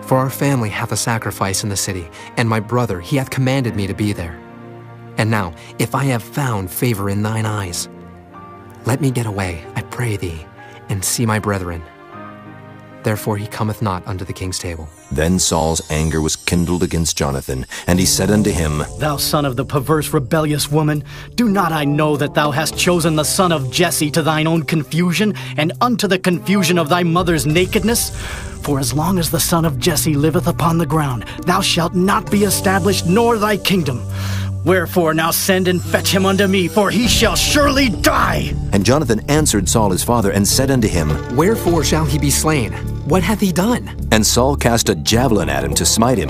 B: For our family hath a sacrifice in the city, and my brother, he hath commanded me to be there. And now, if I have found favor in thine eyes, let me get away, I pray thee, and see my brethren. Therefore he cometh not unto the king's table.
A: Then Saul's anger was kindled against Jonathan, and he said unto him,
S: Thou son of the perverse rebellious woman, do not I know that thou hast chosen the son of Jesse to thine own confusion, and unto the confusion of thy mother's nakedness? For as long as the son of Jesse liveth upon the ground, thou shalt not be established, nor thy kingdom. Wherefore now send and fetch him unto me, for he shall surely die.
A: And Jonathan answered Saul his father, and said unto him,
B: Wherefore shall he be slain? What hath he done?
A: And Saul cast a javelin at him to smite him,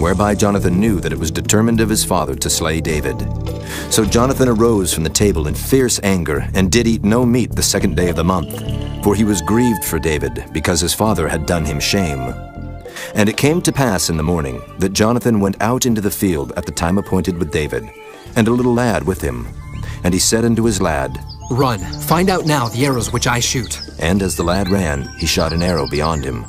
A: whereby Jonathan knew that it was determined of his father to slay David. So Jonathan arose from the table in fierce anger, and did eat no meat the 2nd day of the month, for he was grieved for David, because his father had done him shame. And it came to pass in the morning that Jonathan went out into the field at the time appointed with David, and a little lad with him. And he said unto his lad,
B: Run, find out now the arrows which I shoot.
A: And as the lad ran, he shot an arrow beyond him.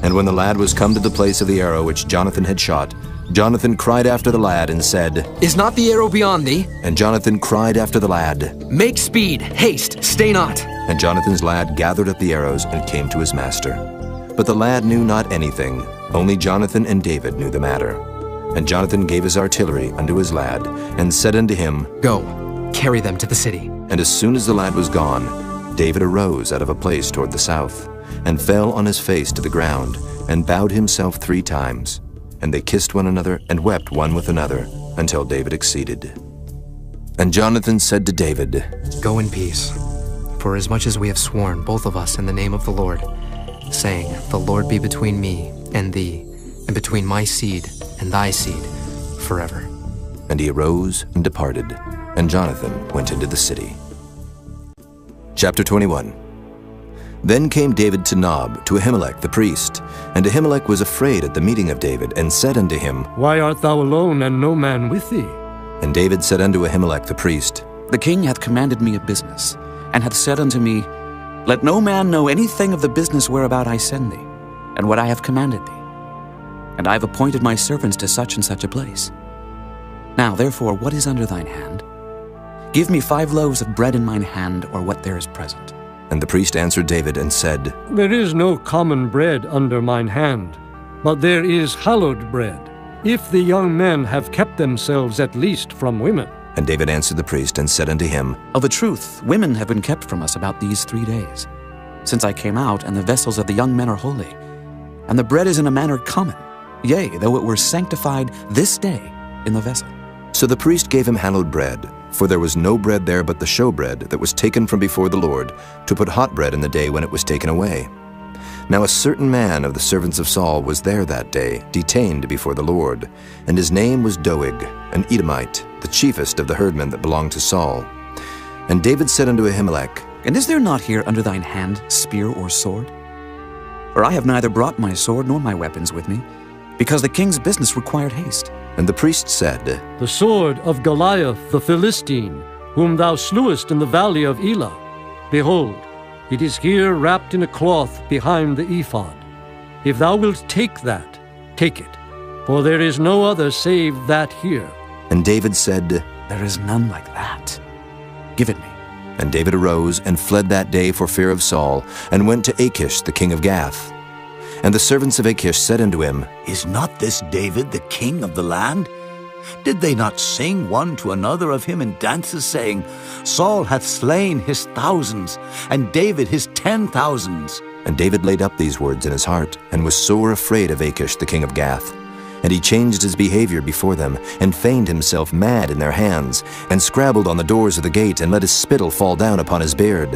A: And when the lad was come to the place of the arrow which Jonathan had shot, Jonathan cried after the lad and said,
B: Is not the arrow beyond thee?
A: And Jonathan cried after the lad,
B: Make speed, haste, stay not.
A: And Jonathan's lad gathered up the arrows and came to his master. But the lad knew not anything, only Jonathan and David knew the matter. And Jonathan gave his artillery unto his lad, and said unto him,
B: Go, carry them to the city.
A: And as soon as the lad was gone, David arose out of a place toward the south, and fell on his face to the ground, and bowed himself 3 times. And they kissed one another, and wept one with another, until David exceeded. And Jonathan said to David,
B: Go in peace, for as much as we have sworn, both of us, in the name of the Lord, saying, The Lord be between me and thee, and between my seed and thy seed, forever.
A: And he arose and departed, and Jonathan went into the city. Chapter 21. Then came David to Nob, to Ahimelech the priest. And Ahimelech was afraid at the meeting of David, and said unto him,
D: Why art thou alone, and no man with thee?
A: And David said unto Ahimelech the priest,
V: The king hath commanded me a business, and hath said unto me, Let no man know anything of the business whereabout I send thee, and what I have commanded thee. And I have appointed my servants to such and such a place. Now therefore, what is under thine hand? Give me 5 loaves of bread in mine hand, or what there is present.
A: And the priest answered David and said,
D: There is no common bread under mine hand, but there is hallowed bread, if the young men have kept themselves at least from women.
A: And David answered the priest and said unto him,
V: Of a truth, women have been kept from us about these 3 days, since I came out, and the vessels of the young men are holy. And the bread is in a manner common, yea, though it were sanctified this day in the vessel.
A: So the priest gave him hallowed bread, for there was no bread there but the showbread that was taken from before the Lord, to put hot bread in the day when it was taken away. Now a certain man of the servants of Saul was there that day, detained before the Lord, and his name was Doeg, an Edomite, the chiefest of the herdmen that belonged to Saul. And David said unto Ahimelech,
V: And is there not here under thine hand spear or sword? For I have neither brought my sword nor my weapons with me, because the king's business required haste.
A: And the priest said,
D: The sword of Goliath the Philistine, whom thou slewest in the valley of Elah. Behold, it is here wrapped in a cloth behind the ephod. If thou wilt take that, take it, for there is no other save that here.
A: And David said,
V: There is none like that. Give it me.
A: And David arose and fled that day for fear of Saul, and went to Achish the king of Gath. And the servants of Achish said unto him,
J: Is not this David the king of the land? Did they not sing one to another of him in dances, saying, Saul hath slain his thousands, and David his 10,000s?
A: And David laid up these words in his heart, and was sore afraid of Achish the king of Gath. And he changed his behavior before them, and feigned himself mad in their hands, and scrabbled on the doors of the gate, and let his spittle fall down upon his beard.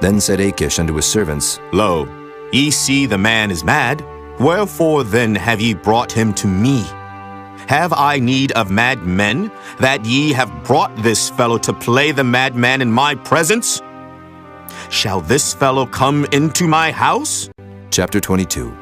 A: Then said Achish unto his servants,
H: Lo, ye see the man is mad.
Q: Wherefore then have ye brought him to me? Have I need of mad men, that ye have brought this fellow to play the madman in my presence? Shall this fellow come into my house?
A: Chapter 22.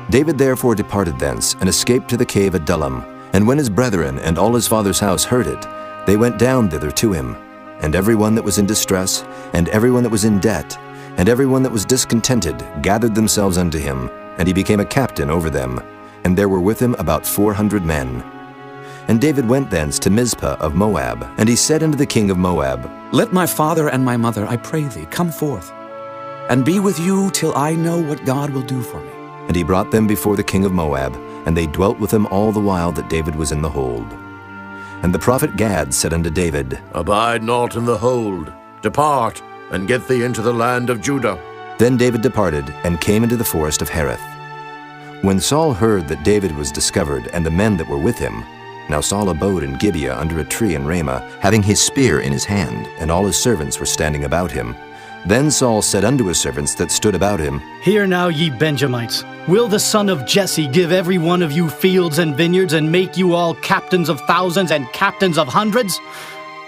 A: David therefore departed thence, and escaped to the cave Adullam. And when his brethren and all his father's house heard it, they went down thither to him. And every one that was in distress, and every one that was in debt, and every one that was discontented, gathered themselves unto him, and he became a captain over them. And there were with him about 400 men. And David went thence to Mizpah of Moab, and he said unto the king of Moab,
V: Let my father and my mother, I pray thee, come forth, and be with you till I know what God will do for me.
A: And he brought them before the king of Moab, and they dwelt with him all the while that David was in the hold. And the prophet Gad said unto David,
G: Abide not in the hold. Depart, and get thee into the land of Judah.
A: Then David departed, and came into the forest of Hereth. When Saul heard that David was discovered, and the men that were with him, now Saul abode in Gibeah under a tree in Ramah, having his spear in his hand, and all his servants were standing about him. Then Saul said unto his servants that stood about him,
S: Hear now, ye Benjamites, will the son of Jesse give every one of you fields and vineyards, and make you all captains of thousands and captains of hundreds?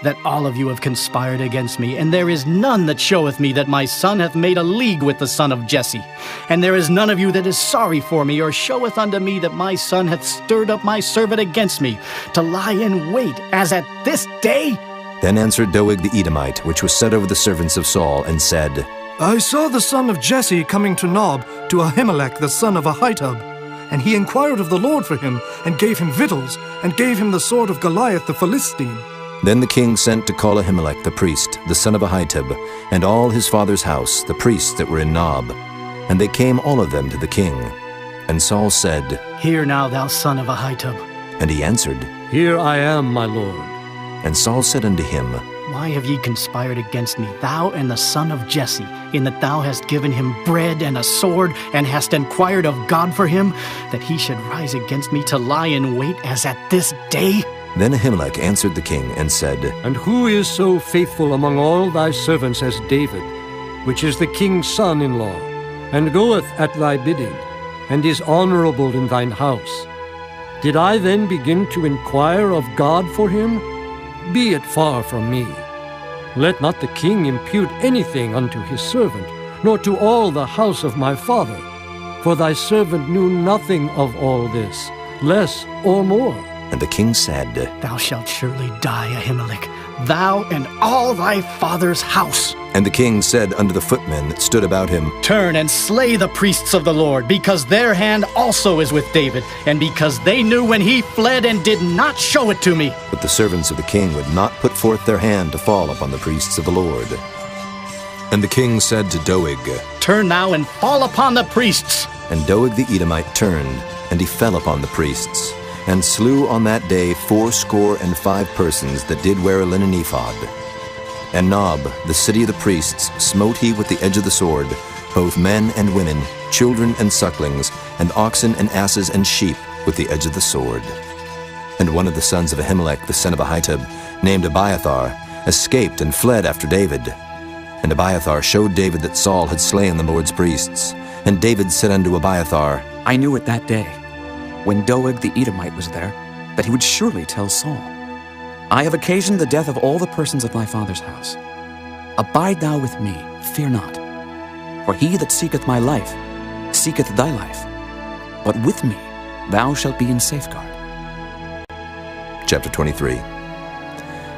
S: That all of you have conspired against me, and there is none that showeth me that my son hath made a league with the son of Jesse. And there is none of you that is sorry for me, or showeth unto me that my son hath stirred up my servant against me, to lie in wait, as at this day?
A: Then answered Doeg the Edomite, which was set over the servants of Saul, and said,
K: I saw the son of Jesse coming to Nob, to Ahimelech the son of Ahitub. And he inquired of the Lord for him, and gave him victuals, and gave him the sword of Goliath the Philistine.
A: Then the king sent to call Ahimelech the priest, the son of Ahitub, and all his father's house, the priests that were in Nob. And they came all of them to the king. And Saul said,
S: Hear now, thou son of Ahitub.
A: And he answered,
D: Here I am, my lord.
A: And Saul said unto him,
S: Why have ye conspired against me, thou and the son of Jesse, in that thou hast given him bread and a sword, and hast inquired of God for him, that he should rise against me to lie in wait as at this day?
A: Then Ahimelech answered the king, and said,
D: And who is so faithful among all thy servants as David, which is the king's son-in-law, and goeth at thy bidding, and is honorable in thine house? Did I then begin to inquire of God for him? Be it far from me. Let not the king impute anything unto his servant, nor to all the house of my father. For thy servant knew nothing of all this, less or more.
A: And the king said,
S: Thou shalt surely die, Ahimelech, thou and all thy father's house.
A: And the king said unto the footmen that stood about him,
S: Turn and slay the priests of the Lord, because their hand also is with David, and because they knew when he fled and did not show it to me.
A: But the servants of the king would not put forth their hand to fall upon the priests of the Lord. And the king said to Doeg,
S: Turn now and fall upon the priests.
A: And Doeg the Edomite turned, and he fell upon the priests, and slew on that day 75 persons that did wear a linen ephod. And Nob, the city of the priests, smote he with the edge of the sword, both men and women, children and sucklings, and oxen and asses and sheep, with the edge of the sword. And one of the sons of Ahimelech the son of Ahitub, named Abiathar, escaped and fled after David. And Abiathar showed David that Saul had slain the Lord's priests. And David said unto Abiathar,
V: I knew it that day, when Doeg the Edomite was there, that he would surely tell Saul, I have occasioned the death of all the persons of thy father's house. Abide thou with me, fear not. For he that seeketh my life, seeketh thy life. But with me thou shalt be in safeguard.
A: Chapter 23.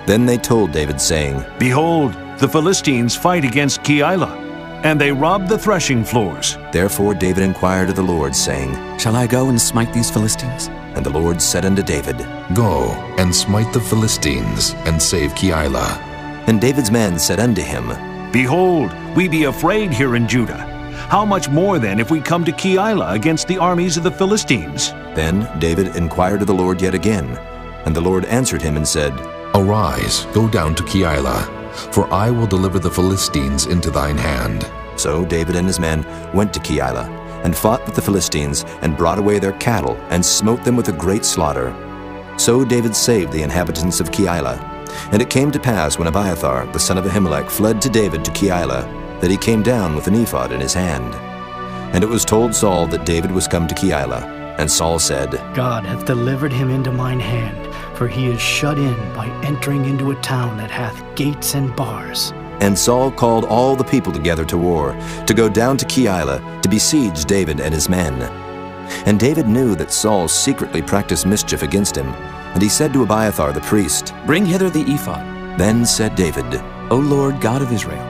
A: Then they told David, saying,
O: Behold, the Philistines fight against Keilah, and they rob the threshing floors.
A: Therefore David inquired of the Lord, saying,
V: Shall I go and smite these Philistines?
A: And the Lord said unto David,
I: Go and smite the Philistines, and save Keilah.
A: And David's men said unto him,
O: Behold, we be afraid here in Judah. How much more then if we come to Keilah against the armies of the Philistines?
A: Then David inquired of the Lord yet again. And the Lord answered him and said,
I: Arise, go down to Keilah, for I will deliver the Philistines into thine hand.
A: So David and his men went to Keilah, and fought with the Philistines, and brought away their cattle, and smote them with a great slaughter. So David saved the inhabitants of Keilah. And it came to pass, when Abiathar the son of Ahimelech fled to David to Keilah, that he came down with an ephod in his hand. And it was told Saul that David was come to Keilah. And Saul said,
S: God hath delivered him into mine hand, for he is shut in by entering into a town that hath gates and bars.
A: And Saul called all the people together to war, to go down to Keilah, to besiege David and his men. And David knew that Saul secretly practiced mischief against him, and he said to Abiathar the priest,
V: Bring hither the ephod.
A: Then said David,
V: O Lord God of Israel,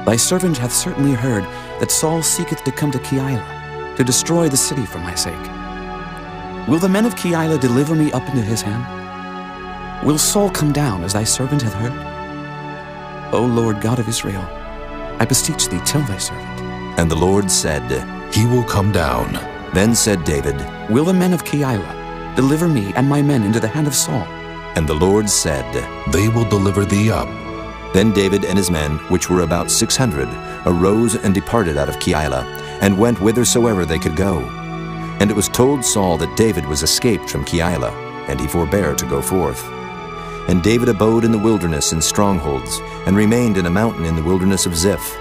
V: thy servant hath certainly heard that Saul seeketh to come to Keilah, to destroy the city for my sake. Will the men of Keilah deliver me up into his hand? Will Saul come down, as thy servant hath heard? O Lord God of Israel, I beseech thee, tell thy servant.
A: And the Lord said,
I: He will come down.
A: Then said David,
V: Will the men of Keilah deliver me and my men into the hand of Saul?
A: And the Lord said,
I: They will deliver thee up.
A: Then David and his men, which were about 600, arose and departed out of Keilah, and went whithersoever they could go. And it was told Saul that David was escaped from Keilah, and he forbare to go forth. And David abode in the wilderness in strongholds, and remained in a mountain in the wilderness of Ziph.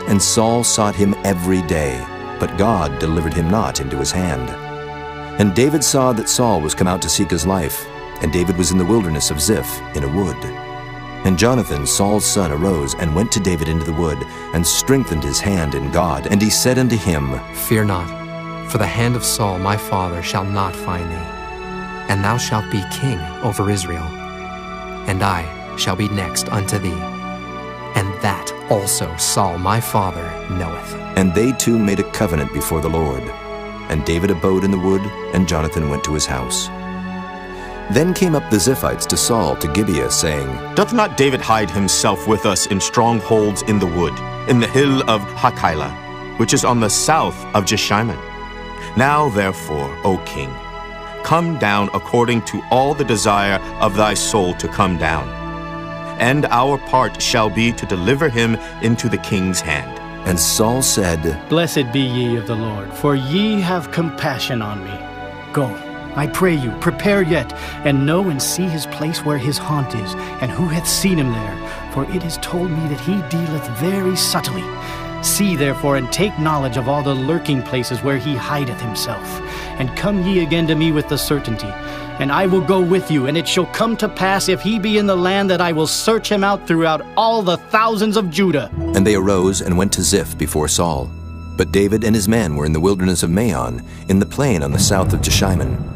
A: And Saul sought him every day, but God delivered him not into his hand. And David saw that Saul was come out to seek his life, and David was in the wilderness of Ziph in a wood. And Jonathan, Saul's son, arose and went to David into the wood, and strengthened his hand in God. And he said unto him,
B: Fear not, for the hand of Saul my father shall not find thee, and thou shalt be king over Israel. And I shall be next unto thee, and that also Saul my father knoweth.
A: And they two made a covenant before the Lord. And David abode in the wood, and Jonathan went to his house. Then came up the Ziphites to Saul to Gibeah, saying,
Q: Doth not David hide himself with us in strongholds in the wood, in the hill of Hachilah, which is on the south of Jeshimon? Now therefore, O king, come down according to all the desire of thy soul to come down. And our part shall be to deliver him into the king's hand.
A: And Saul said,
S: Blessed be ye of the Lord, for ye have compassion on me. Go, I pray you, prepare yet, and know and see his place where his haunt is, and who hath seen him there. For it is told me that he dealeth very subtly. See therefore, and take knowledge of all the lurking places where he hideth himself. And come ye again to me with the certainty. And I will go with you, and it shall come to pass, if he be in the land, that I will search him out throughout all the thousands of Judah.
A: And they arose and went to Ziph before Saul. But David and his men were in the wilderness of Maon, in the plain on the south of Jeshimon.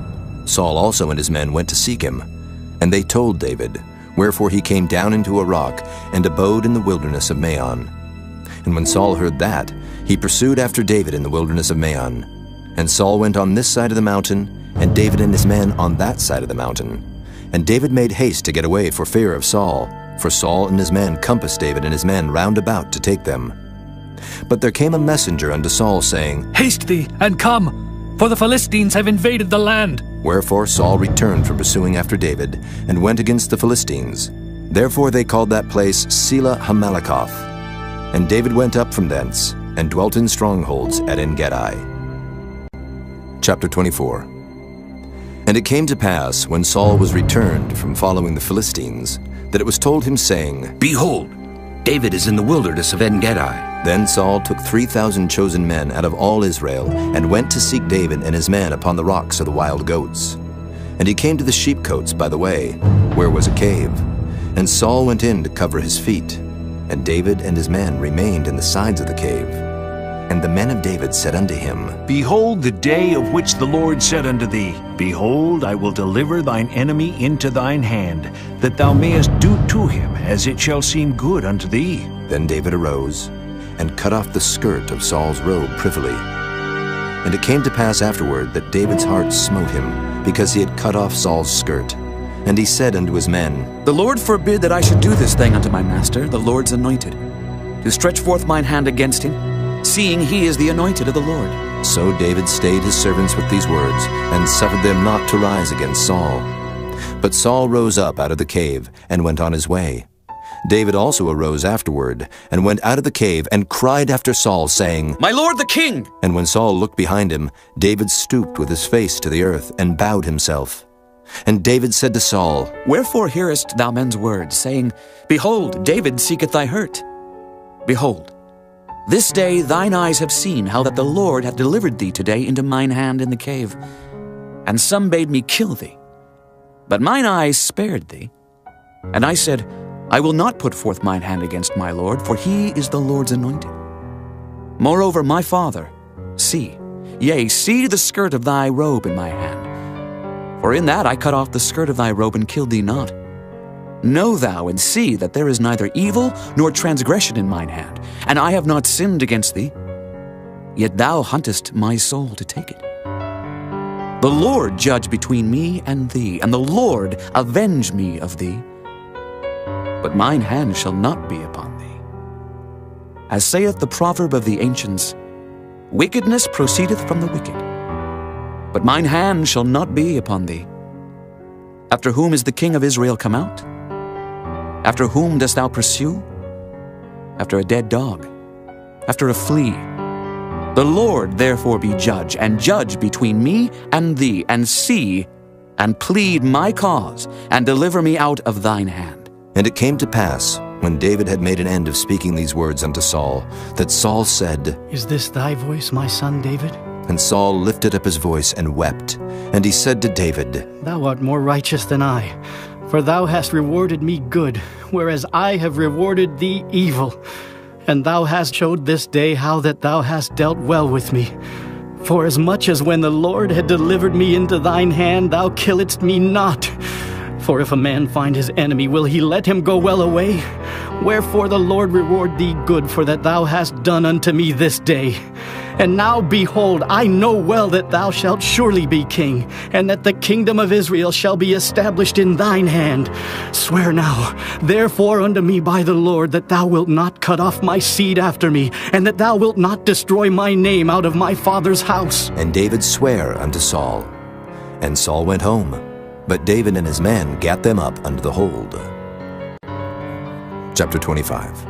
A: Saul also and his men went to seek him. And they told David, wherefore he came down into a rock, and abode in the wilderness of Maon. And when Saul heard that, he pursued after David in the wilderness of Maon. And Saul went on this side of the mountain, and David and his men on that side of the mountain. And David made haste to get away for fear of Saul, for Saul and his men compassed David and his men round about to take them. But there came a messenger unto Saul, saying,
N: Haste thee, and come, for the Philistines have invaded the land.
A: Wherefore Saul returned from pursuing after David, and went against the Philistines. Therefore they called that place Selah Hamalakoth. And David went up from thence, and dwelt in strongholds at En-gedi. Chapter 24. And it came to pass, when Saul was returned from following the Philistines, that it was told him, saying,
E: Behold, David is in the wilderness of En-gedi.
A: Then Saul took 3,000 chosen men out of all Israel, and went to seek David and his men upon the rocks of the wild goats. And he came to the sheepcotes by the way, where was a cave. And Saul went in to cover his feet. And David and his men remained in the sides of the cave. And the men of David said unto him,
O: Behold the day of which the Lord said unto thee, Behold, I will deliver thine enemy into thine hand, that thou mayest do to him as it shall seem good unto thee.
A: Then David arose, and cut off the skirt of Saul's robe privily. And it came to pass afterward that David's heart smote him, because he had cut off Saul's skirt. And he said unto his men,
V: The Lord forbid that I should do this thing unto my master, the Lord's anointed, to stretch forth mine hand against him, seeing he is the anointed of the Lord.
A: So David stayed his servants with these words, and suffered them not to rise against Saul. But Saul rose up out of the cave, and went on his way. David also arose afterward, and went out of the cave, and cried after Saul, saying,
V: My lord the king!
A: And when Saul looked behind him, David stooped with his face to the earth, and bowed himself. And David said to Saul,
V: Wherefore hearest thou men's words, saying, Behold, David seeketh thy hurt? Behold, This day thine eyes have seen how that the Lord hath delivered thee today into mine hand in the cave. And some bade me kill thee. But mine eyes spared thee. And I said, I will not put forth mine hand against my Lord, for he is the Lord's anointed. Moreover, my father, see, yea, see the skirt of thy robe in my hand. For in that I cut off the skirt of thy robe and killed thee not. Know thou and see that there is neither evil nor transgression in mine hand, and I have not sinned against thee. Yet thou huntest my soul to take it. The Lord judge between me and thee, and the Lord avenge me of thee. But mine hand shall not be upon thee. As saith the proverb of the ancients, wickedness proceedeth from the wicked. But mine hand shall not be upon thee. After whom is the king of Israel come out? After whom dost thou pursue? After a dead dog, after a flea. The Lord therefore be judge, and judge between me and thee, and see, and plead my cause, and deliver me out of thine hand.
A: And it came to pass, when David had made an end of speaking these words unto Saul, that Saul said,
S: Is this thy voice, my son David?
A: And Saul lifted up his voice and wept. And he said to David,
S: Thou art more righteous than I, for thou hast rewarded me good, whereas I have rewarded thee evil. And thou hast showed this day how that thou hast dealt well with me. For as much as when the Lord had delivered me into thine hand, thou killedst me not. For if a man find his enemy, will he let him go well away? Wherefore the Lord reward thee good for that thou hast done unto me this day. And now, behold, I know well that thou shalt surely be king, and that the kingdom of Israel shall be established in thine hand. Swear now, therefore, unto me by the Lord, that thou wilt not cut off my seed after me, and that thou wilt not destroy my name out of my father's house.
A: And David sware unto Saul. And Saul went home, but David and his men gat them up unto the hold. Chapter 25.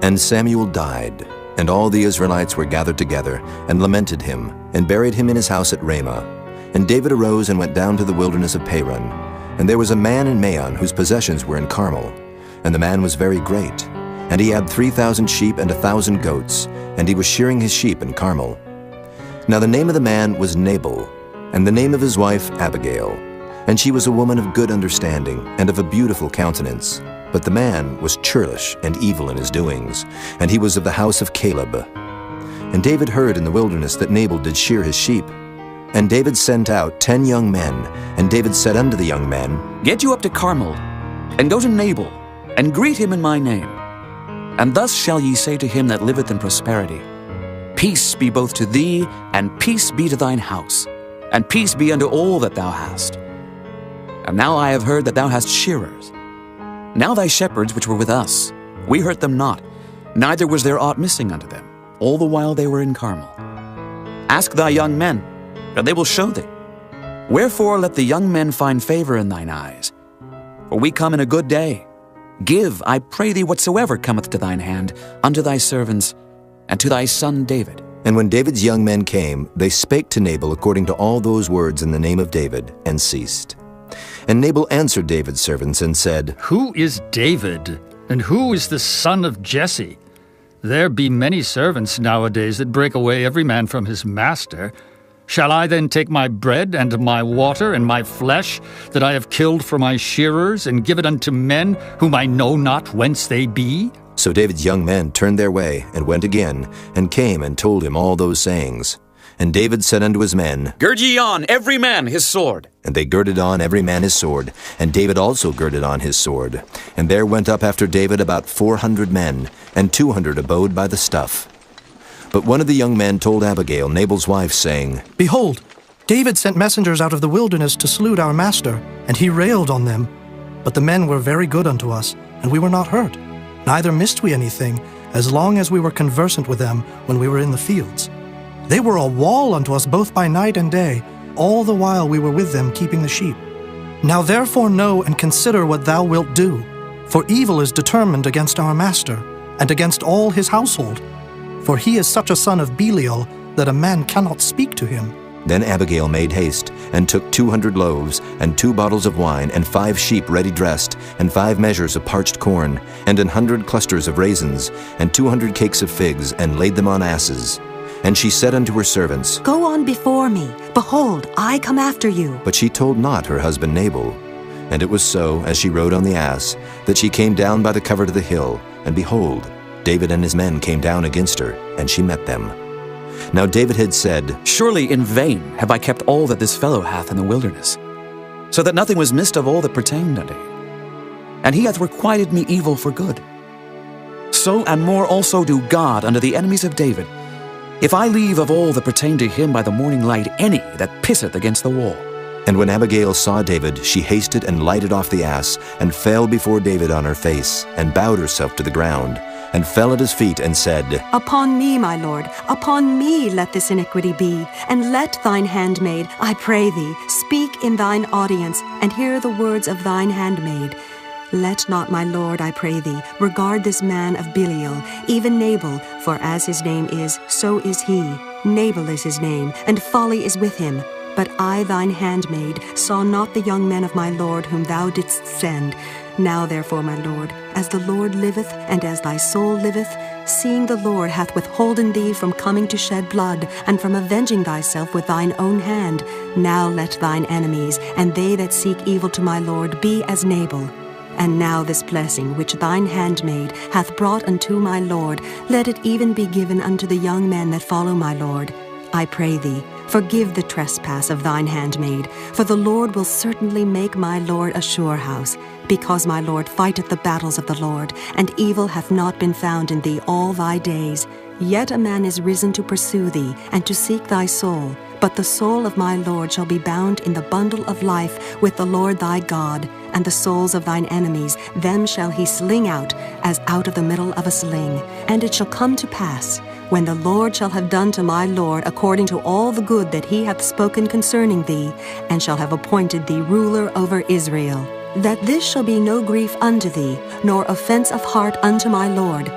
A: And Samuel died, and all the Israelites were gathered together, and lamented him, and buried him in his house at Ramah. And David arose and went down to the wilderness of Paran. And there was a man in Maon whose possessions were in Carmel. And the man was very great. And he had 3,000 sheep and 1,000 goats, and he was shearing his sheep in Carmel. Now the name of the man was Nabal, and the name of his wife Abigail. And she was a woman of good understanding, and of a beautiful countenance. But the man was churlish and evil in his doings, and he was of the house of Caleb. And David heard in the wilderness that Nabal did shear his sheep. And David sent out 10 young men, and David said unto the young men,
V: Get you up to Carmel, and go to Nabal, and greet him in my name. And thus shall ye say to him that liveth in prosperity, Peace be both to thee, and peace be to thine house, and peace be unto all that thou hast. And now I have heard that thou hast shearers. Now thy shepherds which were with us, we hurt them not, neither was there aught missing unto them, all the while they were in Carmel. Ask thy young men, and they will show thee. Wherefore let the young men find favor in thine eyes. For we come in a good day. Give, I pray thee, whatsoever cometh to thine hand, unto thy servants, and to thy son David.
A: And when David's young men came, they spake to Nabal according to all those words in the name of David, and ceased. And Nabal answered David's servants and said,
U: Who is David, and who is the son of Jesse? There be many servants nowadays that break away every man from his master. Shall I then take my bread and my water and my flesh that I have killed for my shearers, and give it unto men whom I know not whence they be?
A: So David's young men turned their way, and went again, and came and told him all those sayings. And David said unto his men,
V: Gird ye on, every man his sword.
A: And they girded on every man his sword, and David also girded on his sword. And there went up after David about 400 men, and 200 abode by the stuff. But one of the young men told Abigail, Nabal's wife, saying,
K: Behold, David sent messengers out of the wilderness to salute our master, and he railed on them. But the men were very good unto us, and we were not hurt. Neither missed we anything, as long as we were conversant with them when we were in the fields. They were a wall unto us both by night and day, all the while we were with them keeping the sheep. Now therefore know and consider what thou wilt do, for evil is determined against our master, and against all his household. For he is such a son of Belial, that a man cannot speak to him.
A: Then Abigail made haste, and took 200 loaves, and 2 bottles of wine, and 5 sheep ready dressed, and 5 measures of parched corn, and 100 clusters of raisins, and 200 cakes of figs, and laid them on asses. And she said unto her servants,
L: Go on before me. Behold, I come after you.
A: But she told not her husband Nabal. And it was so, as she rode on the ass, that she came down by the covert of the hill, and behold, David and his men came down against her, and she met them. Now David had said,
V: Surely in vain have I kept all that this fellow hath in the wilderness, so that nothing was missed of all that pertained unto him. And he hath requited me evil for good. So and more also do God unto the enemies of David, if I leave of all that pertain to him by the morning light any that pisseth against the wall.
A: And when Abigail saw David, she hasted and lighted off the ass, and fell before David on her face, and bowed herself to the ground, and fell at his feet, and said,
L: Upon me, my lord, upon me let this iniquity be, and let thine handmaid, I pray thee, speak in thine audience, and hear the words of thine handmaid. Let not my lord, I pray thee, regard this man of Belial, even Nabal, for as his name is, so is he. Nabal is his name, and folly is with him. But I, thine handmaid, saw not the young men of my lord whom thou didst send. Now therefore, my lord, as the Lord liveth, and as thy soul liveth, seeing the Lord hath withholden thee from coming to shed blood, and from avenging thyself with thine own hand, now let thine enemies, and they that seek evil to my lord, be as Nabal. And now this blessing which thine handmaid hath brought unto my lord, let it even be given unto the young men that follow my lord. I pray thee, forgive the trespass of thine handmaid, for the Lord will certainly make my lord a sure house, because my lord fighteth the battles of the Lord, and evil hath not been found in thee all thy days. Yet a man is risen to pursue thee, and to seek thy soul. But the soul of my lord shall be bound in the bundle of life with the Lord thy God, and the souls of thine enemies, them shall he sling out, as out of the middle of a sling. And it shall come to pass, when the Lord shall have done to my lord according to all the good that he hath spoken concerning thee, and shall have appointed thee ruler over Israel, that this shall be no grief unto thee, nor offense of heart unto my lord,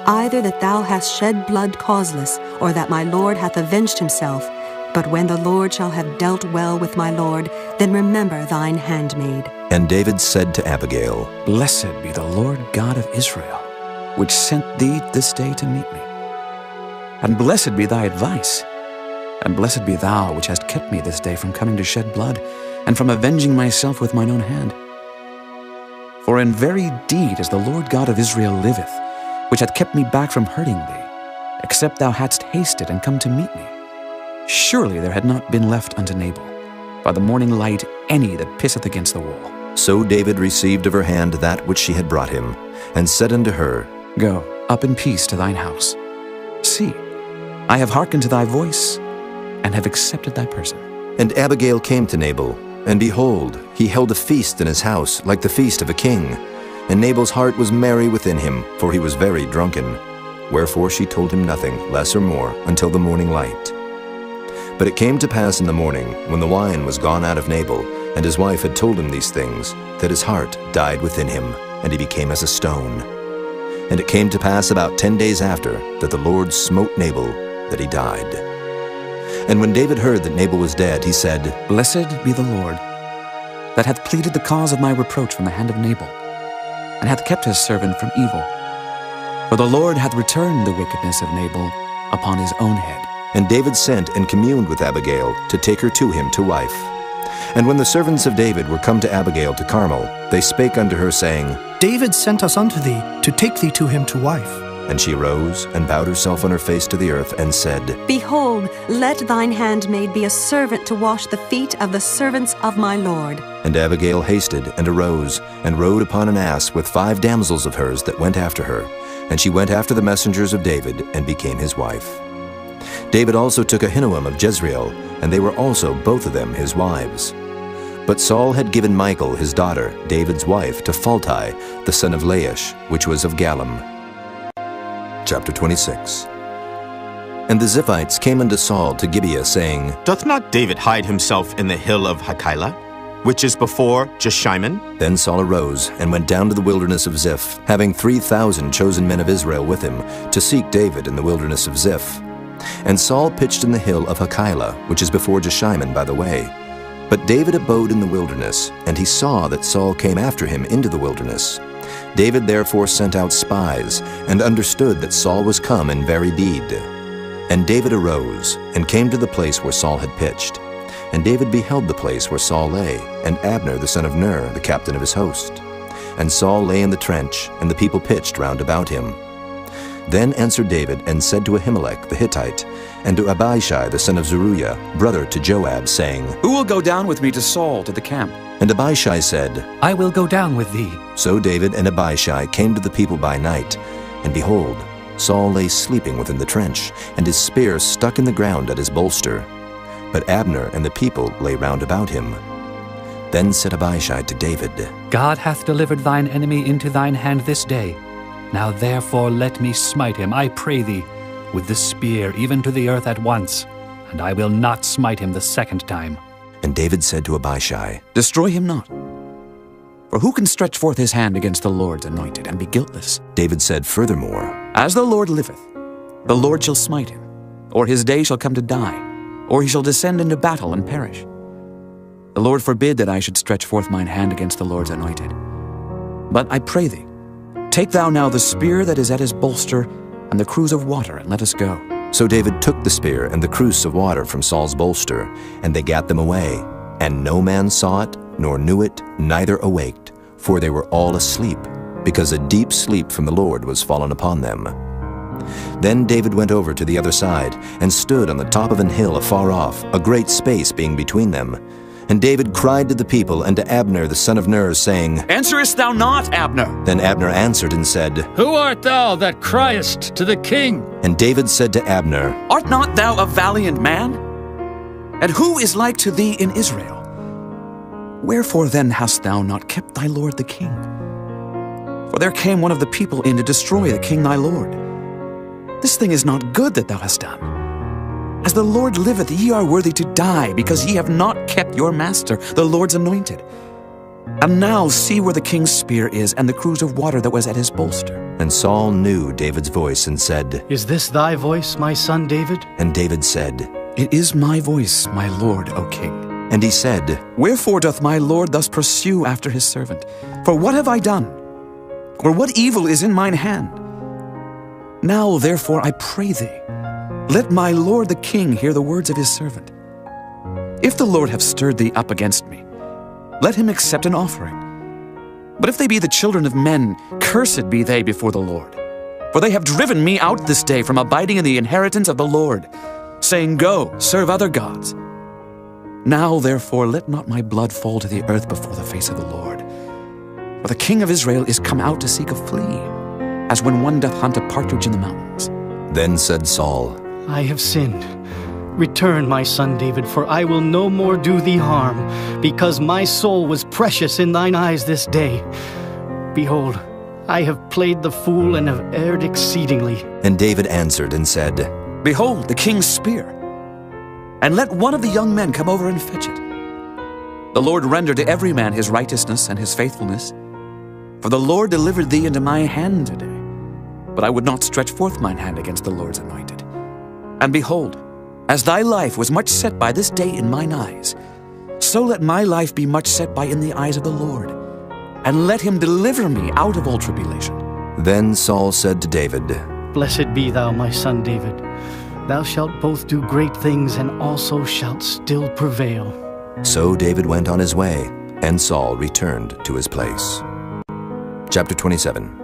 L: either that thou hast shed blood causeless, or that my lord hath avenged himself. But when the Lord shall have dealt well with my lord, then remember thine handmaid.
A: And David said to Abigail,
V: Blessed be the Lord God of Israel, which sent thee this day to meet me. And blessed be thy advice, and blessed be thou which hast kept me this day from coming to shed blood, and from avenging myself with mine own hand. For in very deed as the Lord God of Israel liveth, which hath kept me back from hurting thee, except thou hadst hasted and come to meet me, surely there had not been left unto Nabal, by the morning light, any that pisseth against the wall.
A: So David received of her hand that which she had brought him, and said unto her,
V: Go up in peace to thine house. See, I have hearkened to thy voice, and have accepted thy person.
A: And Abigail came to Nabal, and behold, he held a feast in his house, like the feast of a king. And Nabal's heart was merry within him, for he was very drunken. Wherefore she told him nothing, less or more, until the morning light. But it came to pass in the morning, when the wine was gone out of Nabal, and his wife had told him these things, that his heart died within him, and he became as a stone. And it came to pass about 10 days after, that the Lord smote Nabal, that he died. And when David heard that Nabal was dead, he said,
V: Blessed be the Lord, that hath pleaded the cause of my reproach from the hand of Nabal, and hath kept his servant from evil. For the Lord hath returned the wickedness of Nabal upon his own head.
A: And David sent and communed with Abigail to take her to him to wife. And when the servants of David were come to Abigail to Carmel, they spake unto her, saying,
K: David sent us unto thee, to take thee to him to wife.
A: And she rose, and bowed herself on her face to the earth, and said,
L: Behold, let thine handmaid be a servant to wash the feet of the servants of my lord.
A: And Abigail hasted, and arose, and rode upon an ass with 5 damsels of hers that went after her. And she went after the messengers of David, and became his wife. David also took Ahinoam of Jezreel, and they were also both of them his wives. But Saul had given Michal his daughter, David's wife, to Phalti, the son of Laish, which was of Gallim. Chapter 26. And the Ziphites came unto Saul to Gibeah, saying,
Q: Doth not David hide himself in the hill of Hachilah, which is before Jeshimon?
A: Then Saul arose, and went down to the wilderness of Ziph, having 3,000 chosen men of Israel with him, to seek David in the wilderness of Ziph. And Saul pitched in the hill of Hachilah, which is before Jeshimon by the way. But David abode in the wilderness, and he saw that Saul came after him into the wilderness. David therefore sent out spies, and understood that Saul was come in very deed. And David arose, and came to the place where Saul had pitched. And David beheld the place where Saul lay, and Abner the son of Ner, the captain of his host. And Saul lay in the trench, and the people pitched round about him. Then answered David, and said to Ahimelech the Hittite, and to Abishai the son of Zeruiah, brother to Joab, saying,
V: Who will go down with me to Saul to the camp?
A: And Abishai said,
T: I will go down with thee.
A: So David and Abishai came to the people by night, and behold, Saul lay sleeping within the trench, and his spear stuck in the ground at his bolster. But Abner and the people lay round about him. Then said Abishai to David,
T: God hath delivered thine enemy into thine hand this day. Now therefore let me smite him, I pray thee, with the spear even to the earth at once, and I will not smite him the second time.
A: And David said to Abishai,
V: Destroy him not. For who can stretch forth his hand against the Lord's anointed and be guiltless?
A: David said furthermore,
V: As the Lord liveth, the Lord shall smite him, or his day shall come to die, or he shall descend into battle and perish. The Lord forbid that I should stretch forth mine hand against the Lord's anointed. But I pray thee, take thou now the spear that is at his bolster and the cruse of water, and let us go.
A: So David took the spear and the cruse of water from Saul's bolster, and they gat them away. And no man saw it, nor knew it, neither awaked, for they were all asleep, because a deep sleep from the Lord was fallen upon them. Then David went over to the other side, and stood on the top of an hill afar off, a great space being between them. And David cried to the people and to Abner the son of Ner, saying,
V: Answerest thou not, Abner?
A: Then Abner answered and said,
U: Who art thou that criest to the king?
A: And David said to Abner,
V: Art not thou a valiant man? And who is like to thee in Israel? Wherefore then hast thou not kept thy lord the king? For there came one of the people in to destroy the king thy lord. This thing is not good that thou hast done. As the Lord liveth, ye are worthy to die, because ye have not kept your master, the Lord's anointed. And now see where the king's spear is, and the cruse of water that was at his bolster.
A: And Saul knew David's voice, and said,
S: Is this thy voice, my son David?
A: And David said,
V: It is my voice, my lord, O king.
A: And he said,
V: Wherefore doth my lord thus pursue after his servant? For what have I done? Or what evil is in mine hand? Now therefore I pray thee, let my lord the king hear the words of his servant. If the Lord have stirred thee up against me, let him accept an offering. But if they be the children of men, cursed be they before the Lord. For they have driven me out this day from abiding in the inheritance of the Lord, saying, Go, serve other gods. Now therefore let not my blood fall to the earth before the face of the Lord. For the king of Israel is come out to seek a flea, as when one doth hunt a partridge in the mountains.
A: Then said Saul,
S: I have sinned. Return, my son David, for I will no more do thee harm, because my soul was precious in thine eyes this day. Behold, I have played the fool and have erred exceedingly.
A: And David answered and said,
V: Behold, the king's spear, and let one of the young men come over and fetch it. The Lord render to every man his righteousness and his faithfulness. For the Lord delivered thee into my hand today. But I would not stretch forth mine hand against the Lord's anointed. And behold, as thy life was much set by this day in mine eyes, so let my life be much set by in the eyes of the Lord, and let him deliver me out of all tribulation.
A: Then Saul said to David,
S: Blessed be thou, my son David. Thou shalt both do great things, and also shalt still prevail.
A: So David went on his way, and Saul returned to his place. Chapter 27.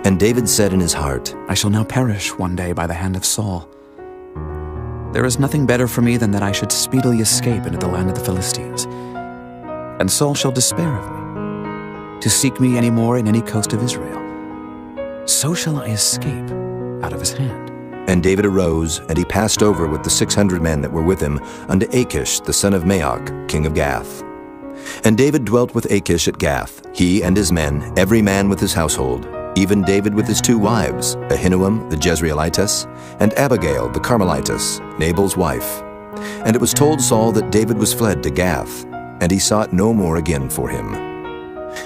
A: And David said in his heart,
V: I shall now perish one day by the hand of Saul. There is nothing better for me than that I should speedily escape into the land of the Philistines. And Saul shall despair of me, to seek me any more in any coast of Israel. So shall I escape out of his hand.
A: And David arose, and he passed over with the 600 men that were with him unto Achish the son of Maoch, king of Gath. And David dwelt with Achish at Gath, he and his men, every man with his household, even David with his 2 wives, Ahinoam the Jezreelitess, and Abigail the Carmelitess, Nabal's wife. And it was told Saul that David was fled to Gath, and he sought no more again for him.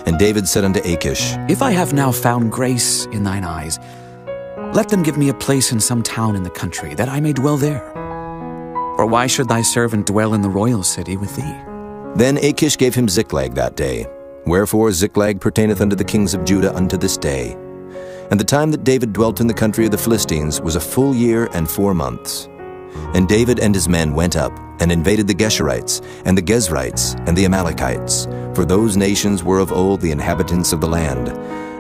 A: And David said unto Achish,
V: If I have now found grace in thine eyes, Let them give me a place in some town in the country, that I may dwell there. For why should thy servant dwell in the royal city with thee?
A: Then Achish gave him Ziklag that day. Wherefore Ziklag pertaineth unto the kings of Judah unto this day. And the time that David dwelt in the country of the Philistines was a full year and 4 months. And David and his men went up, and invaded the Geshurites, and the Gezrites, and the Amalekites, for those nations were of old the inhabitants of the land,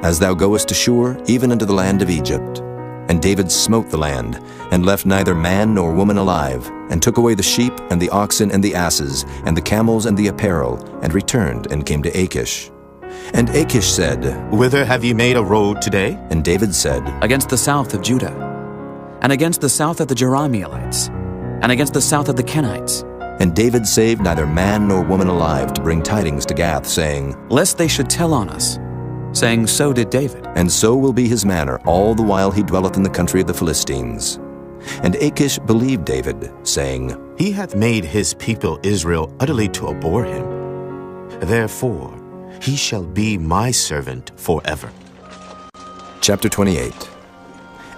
A: as thou goest to Shur, even unto the land of Egypt. And David smote the land, and left neither man nor woman alive, and took away the sheep, and the oxen, and the asses, and the camels, and the apparel, and returned, and came to Achish. And Achish said,
Q: Whither have ye made a road today?
A: And David said,
V: Against the south of Judah, and against the south of the Jerahmeelites, and against the south of the Kenites.
A: And David saved neither man nor woman alive to bring tidings to Gath, saying,
V: Lest they should tell on us, saying, So did David.
A: And so will be his manner all the while he dwelleth in the country of the Philistines. And Achish believed David, saying,
Q: He hath made his people Israel utterly to abhor him. Therefore he shall be my servant forever.
A: Chapter 28.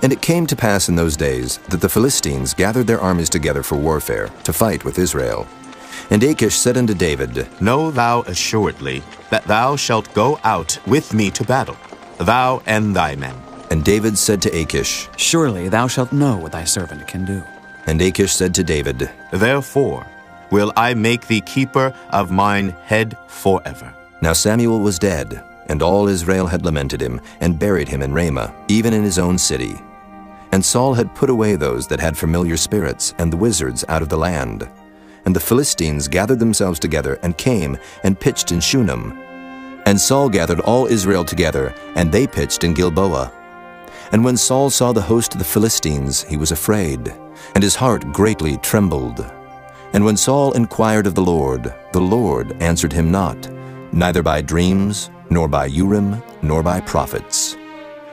A: And it came to pass in those days that the Philistines gathered their armies together for warfare, to fight with Israel. And Achish said unto David,
Q: Know thou assuredly that thou shalt go out with me to battle, thou and thy men.
A: And David said to Achish,
V: Surely thou shalt know what thy servant can do.
A: And Achish said to David,
Q: Therefore will I make thee keeper of mine head forever.
A: Now Samuel was dead, and all Israel had lamented him, and buried him in Ramah, even in his own city. And Saul had put away those that had familiar spirits, and the wizards out of the land. And the Philistines gathered themselves together, and came, and pitched in Shunem. And Saul gathered all Israel together, and they pitched in Gilboa. And when Saul saw the host of the Philistines, he was afraid, and his heart greatly trembled. And when Saul inquired of the Lord answered him not, neither by dreams, nor by Urim, nor by prophets.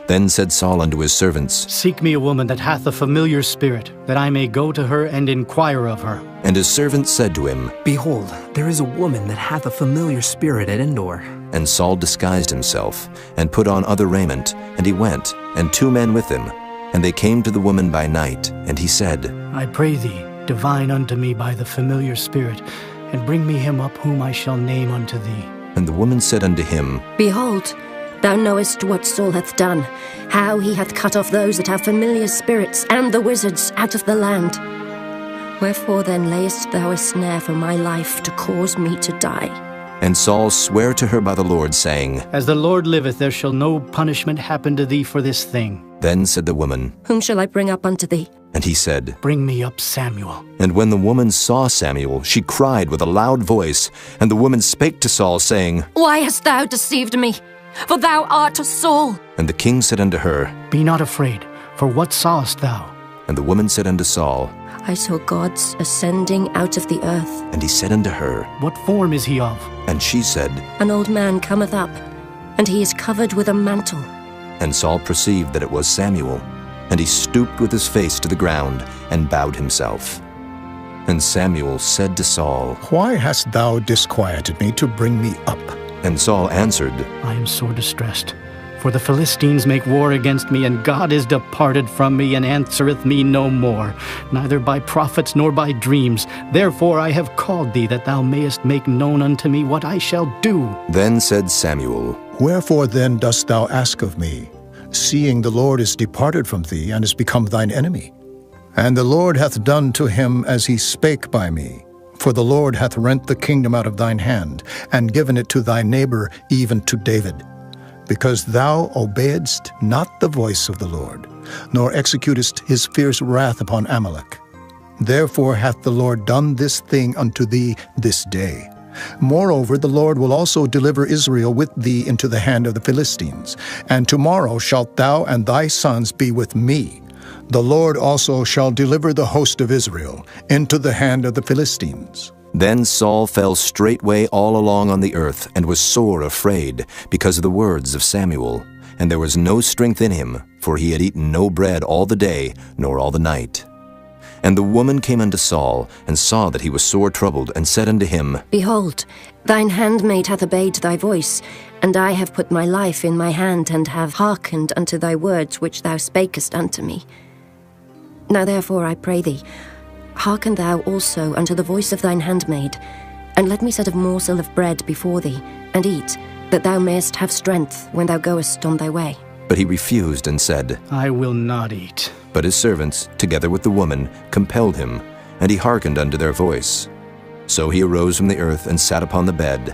A: Then said Saul unto his servants,
S: Seek me a woman that hath a familiar spirit, that I may go to her and inquire of her.
A: And his servants said to him,
B: Behold, there is a woman that hath a familiar spirit at Endor.
A: And Saul disguised himself, and put on other raiment, and he went, and 2 men with him. And they came to the woman by night, and he said,
S: I pray thee, divine unto me by the familiar spirit, and bring me him up whom I shall name unto thee.
A: And the woman said unto him,
H: Behold, thou knowest what Saul hath done, how he hath cut off those that have familiar spirits, and the wizards out of the land. Wherefore then layest thou a snare for my life, to cause me to die?
A: And Saul sware to her by the Lord, saying,
S: As the Lord liveth, there shall no punishment happen to thee for this thing.
A: Then said the woman,
H: Whom shall I bring up unto thee?
A: And he said,
S: Bring me up Samuel.
A: And when the woman saw Samuel, she cried with a loud voice. And the woman spake to Saul, saying,
H: Why hast thou deceived me? For thou art Saul.
A: And the king said unto her,
S: Be not afraid, for what sawest thou?
A: And the woman said unto Saul,
H: I saw gods ascending out of the earth.
A: And he said unto her,
S: What form is he of?
A: And she said,
H: An old man cometh up, and he is covered with a mantle.
A: And Saul perceived that it was Samuel. And he stooped with his face to the ground, and bowed himself. And Samuel said to Saul,
R: Why hast thou disquieted me to bring me up?
A: And Saul answered,
S: I am sore distressed. For the Philistines make war against me, and God is departed from me, and answereth me no more, neither by prophets nor by dreams. Therefore I have called thee, that thou mayest make known unto me what I shall do.
A: Then said Samuel,
R: Wherefore then dost thou ask of me, seeing the Lord is departed from thee, and is become thine enemy? And the Lord hath done to him as he spake by me. For the Lord hath rent the kingdom out of thine hand, and given it to thy neighbor, even to David. Because thou obeyedst not the voice of the Lord, nor executest his fierce wrath upon Amalek. Therefore hath the Lord done this thing unto thee this day. Moreover, the Lord will also deliver Israel with thee into the hand of the Philistines. And tomorrow shalt thou and thy sons be with me. The Lord also shall deliver the host of Israel into the hand of the Philistines.
A: Then Saul fell straightway all along on the earth, and was sore afraid, because of the words of Samuel. And there was no strength in him, for he had eaten no bread all the day, nor all the night. And the woman came unto Saul, and saw that he was sore troubled, and said unto him,
H: Behold, thine handmaid hath obeyed thy voice, and I have put my life in my hand, and have hearkened unto thy words which thou spakest unto me. Now therefore I pray thee, hearken thou also unto the voice of thine handmaid, and let me set a morsel of bread before thee, and eat, that thou mayest have strength when thou goest on thy way.
A: But he refused and said,
S: I will not eat.
A: But his servants, together with the woman, compelled him, and he hearkened unto their voice. So he arose from the earth and sat upon the bed.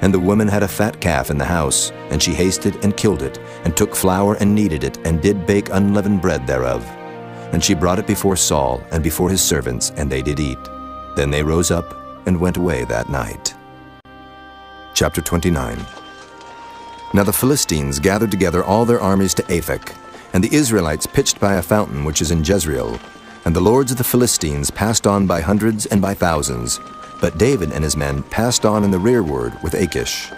A: And the woman had a fat calf in the house, and she hasted and killed it, and took flour and kneaded it, and did bake unleavened bread thereof. And she brought it before Saul and before his servants, and they did eat. Then they rose up and went away that night. Chapter 29. Now the Philistines gathered together all their armies to Aphek, and the Israelites pitched by a fountain which is in Jezreel. And the lords of the Philistines passed on by hundreds and by thousands, but David and his men passed on in the rearward with Achish.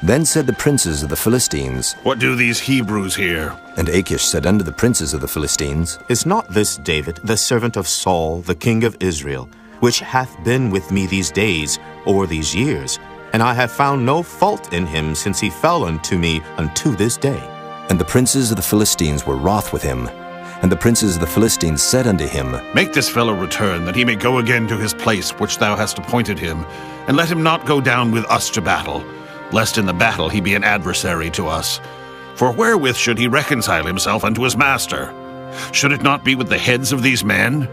A: Then said the princes of the Philistines,
F: What do these Hebrews here?
A: And Achish said unto the princes of the Philistines,
Q: Is not this David, the servant of Saul, the king of Israel, which hath been with me these days, or these years? And I have found no fault in him since he fell unto me unto this day.
A: And the princes of the Philistines were wroth with him. And the princes of the Philistines said unto him,
F: Make this fellow return, that he may go again to his place which thou hast appointed him, and let him not go down with us to battle, lest in the battle he be an adversary to us. For wherewith should he reconcile himself unto his master? Should it not be with the heads of these men?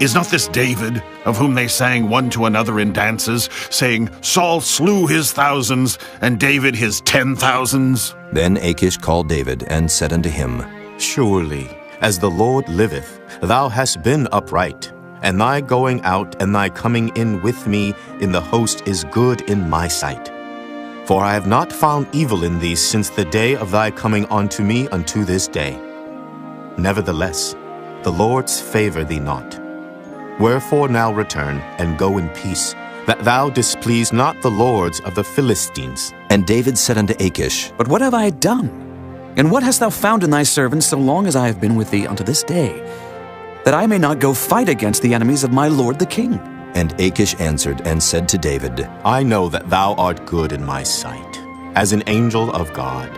F: Is not this David, of whom they sang one to another in dances, saying, Saul slew his thousands, and David his 10,000s?
A: Then Achish called David, and said unto him,
Q: Surely, as the Lord liveth, thou hast been upright, and thy going out and thy coming in with me in the host is good in my sight. For I have not found evil in thee since the day of thy coming unto me unto this day. Nevertheless, the Lord's favor thee not. Wherefore now return, and go in peace, that thou displease not the lords of the Philistines.
A: And David said unto Achish,
V: But what have I done? And what hast thou found in thy servants so long as I have been with thee unto this day, that I may not go fight against the enemies of my lord the king?
A: And Achish answered and said to David,
Q: I know that thou art good in my sight, as an angel of God.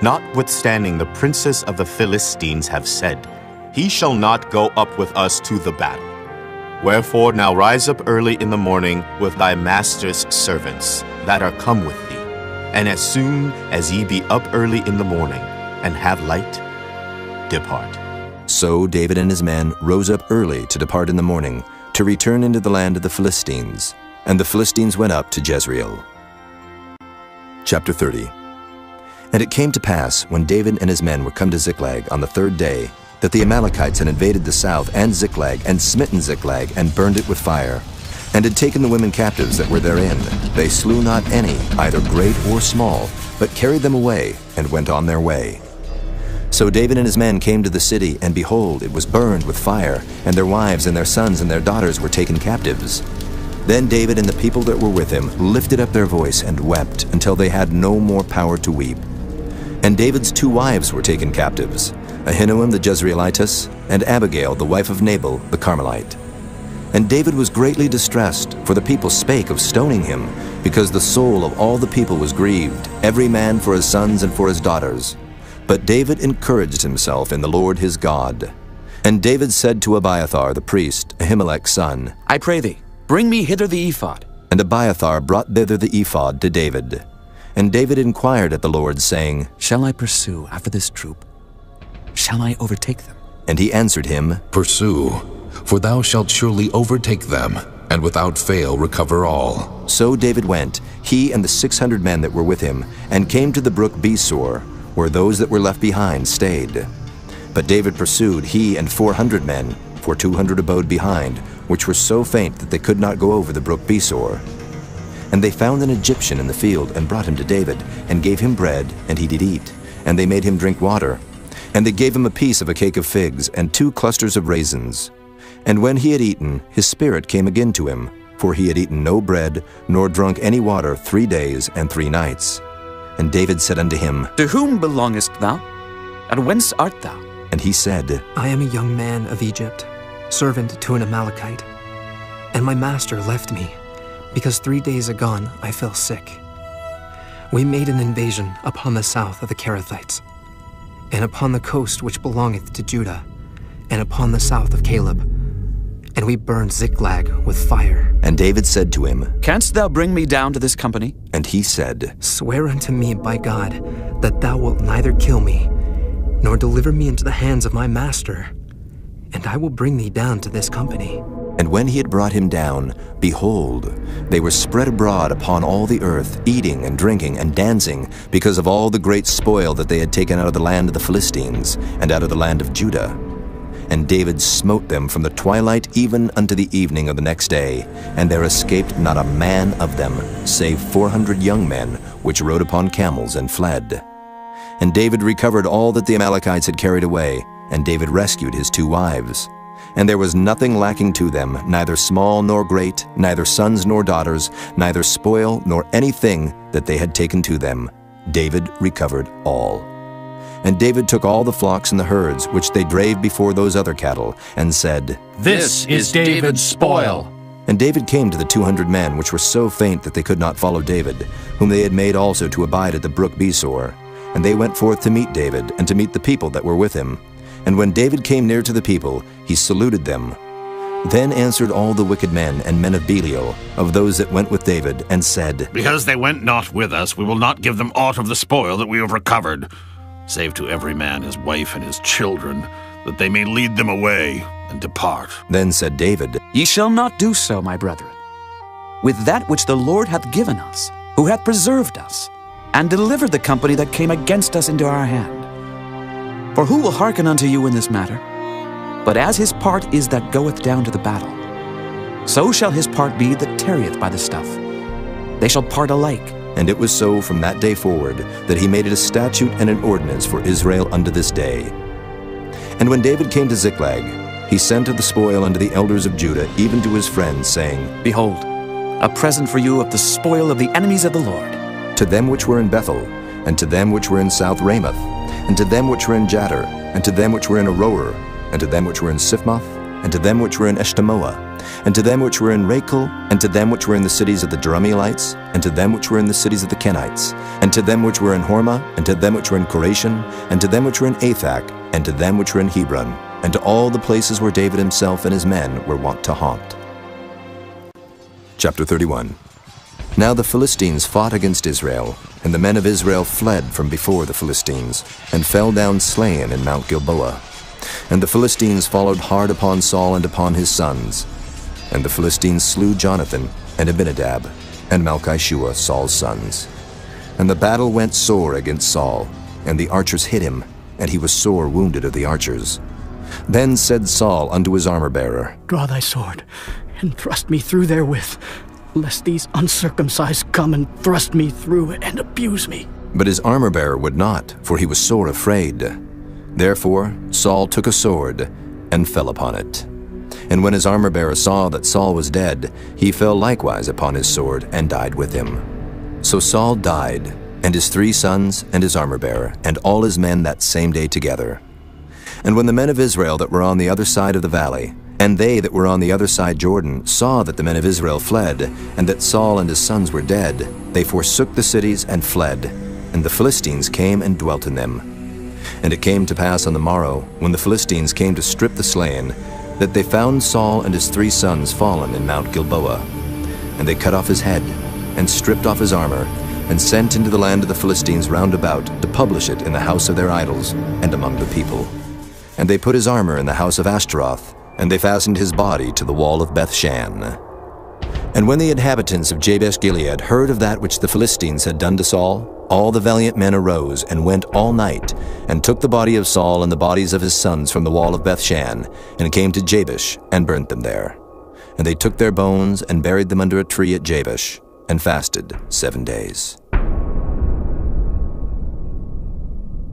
Q: Notwithstanding the princes of the Philistines have said, He shall not go up with us to the battle. Wherefore now rise up early in the morning with thy master's servants that are come with thee, and as soon as ye be up early in the morning, and have light, depart.
A: So David and his men rose up early to depart in the morning, to return into the land of the Philistines. And the Philistines went up to Jezreel. Chapter 30. And it came to pass, when David and his men were come to Ziklag on the third day, that the Amalekites had invaded the south and Ziklag, and smitten Ziklag, and burned it with fire, and had taken the women captives that were therein. They slew not any, either great or small, but carried them away, and went on their way. So David and his men came to the city, and behold, it was burned with fire, and their wives and their sons and their daughters were taken captives. Then David and the people that were with him lifted up their voice and wept, until they had no more power to weep. And David's 2 wives were taken captives, Ahinoam the Jezreelitess, and Abigail the wife of Nabal the Carmelite. And David was greatly distressed, for the people spake of stoning him, because the soul of all the people was grieved, every man for his sons and for his daughters. But David encouraged himself in the Lord his God. And David said to Abiathar the priest, Ahimelech's son,
V: I pray thee, bring me hither the ephod.
A: And Abiathar brought thither the ephod to David. And David inquired at the Lord, saying,
V: Shall I pursue after this troop? Shall I overtake them?
A: And he answered him,
I: Pursue, for thou shalt surely overtake them, and without fail recover all.
A: So David went, he and the 600 men that were with him, and came to the brook Besor, where those that were left behind stayed. But David pursued, he and 400 men, for 200 abode behind, which were so faint that they could not go over the brook Besor. And they found an Egyptian in the field, and brought him to David, and gave him bread, and he did eat. And they made him drink water. And they gave him a piece of a cake of figs, and 2 clusters of raisins. And when he had eaten, his spirit came again to him, for he had eaten no bread, nor drunk any water 3 days and 3 nights. And David said unto him,
V: To whom belongest thou? And whence art thou?
A: And he said,
B: I am a young man of Egypt. servant to an Amalekite. And my master left me, because 3 days agone I fell sick. We made an invasion upon the south of the Kerethites, and upon the coast which belongeth to Judah, and upon the south of Caleb. And we burned Ziklag with fire.
A: And David said to him,
V: Canst thou bring me down to this company?
A: And he said,
B: Swear unto me by God that thou wilt neither kill me, nor deliver me into the hands of my master, and I will bring thee down to this company.
A: And when he had brought him down, behold, they were spread abroad upon all the earth, eating and drinking and dancing, because of all the great spoil that they had taken out of the land of the Philistines, and out of the land of Judah. And David smote them from the twilight even unto the evening of the next day, and there escaped not a man of them, save 400 young men, which rode upon camels and fled. And David recovered all that the Amalekites had carried away, and David rescued his 2 wives. And there was nothing lacking to them, neither small nor great, neither sons nor daughters, neither spoil nor anything that they had taken to them. David recovered all. And David took all the flocks and the herds, which they drave before those other cattle, and said,
U: This is David's spoil.
A: And David came to the 200 men, which were so faint that they could not follow David, whom they had made also to abide at the brook Besor. And they went forth to meet David, and to meet the people that were with him. And when David came near to the people, he saluted them. Then answered all the wicked men and men of Belial, of those that went with David, and said,
F: Because they went not with us, we will not give them aught of the spoil that we have recovered, save to every man his wife and his children, that they may lead them away and depart.
A: Then said David,
V: Ye shall not do so, my brethren, with that which the Lord hath given us, who hath preserved us, and delivered the company that came against us into our hand. For who will hearken unto you in this matter? But as his part is that goeth down to the battle, so shall his part be that tarrieth by the stuff. They shall part alike.
A: And it was so from that day forward, that he made it a statute and an ordinance for Israel unto this day. And when David came to Ziklag, he sent of the spoil unto the elders of Judah, even to his friends, saying,
V: Behold, a present for you of the spoil of the enemies of the Lord.
A: To them which were in Bethel, and to them which were in South Ramoth, and to them which were in Jattir, and to them which were in Aroer, and to them which were in Siphmoth, and to them which were in Eshtemoa, and to them which were in Rachel, and to them which were in the cities of the Jerahmeelites, and to them which were in the cities of the Kenites, and to them which were in Hormah, and to them which were in Koration, and to them which were in Athak, and to them which were in Hebron, and to all the places where David himself and his men were wont to haunt. Chapter 31. Now the Philistines fought against Israel, and the men of Israel fled from before the Philistines, and fell down slain in Mount Gilboa. And the Philistines followed hard upon Saul and upon his sons. And the Philistines slew Jonathan, and Abinadab, and Malchishua, Saul's sons. And the battle went sore against Saul, and the archers hit him, and he was sore wounded of the archers. Then said Saul unto his armor-bearer,
K: Draw thy sword, and thrust me through therewith, lest these uncircumcised come and thrust me through and abuse me.
A: But his armor-bearer would not, for he was sore afraid. Therefore Saul took a sword, and fell upon it. And when his armor-bearer saw that Saul was dead, he fell likewise upon his sword, and died with him. So Saul died, and his 3 sons, and his armor-bearer, and all his men that same day together. And when the men of Israel that were on the other side of the valley, and they that were on the other side Jordan, saw that the men of Israel fled, and that Saul and his sons were dead, they forsook the cities and fled, and the Philistines came and dwelt in them. And it came to pass on the morrow, when the Philistines came to strip the slain, that they found Saul and his 3 sons fallen in Mount Gilboa. And they cut off his head, and stripped off his armor, and sent into the land of the Philistines round about to publish it in the house of their idols, and among the people. And they put his armor in the house of Ashtaroth, and they fastened his body to the wall of Bethshan. And when the inhabitants of Jabesh-Gilead heard of that which the Philistines had done to Saul, all the valiant men arose and went all night, and took the body of Saul and the bodies of his sons from the wall of Bethshan, and came to Jabesh, and burnt them there. And they took their bones, and buried them under a tree at Jabesh, and fasted 7 days.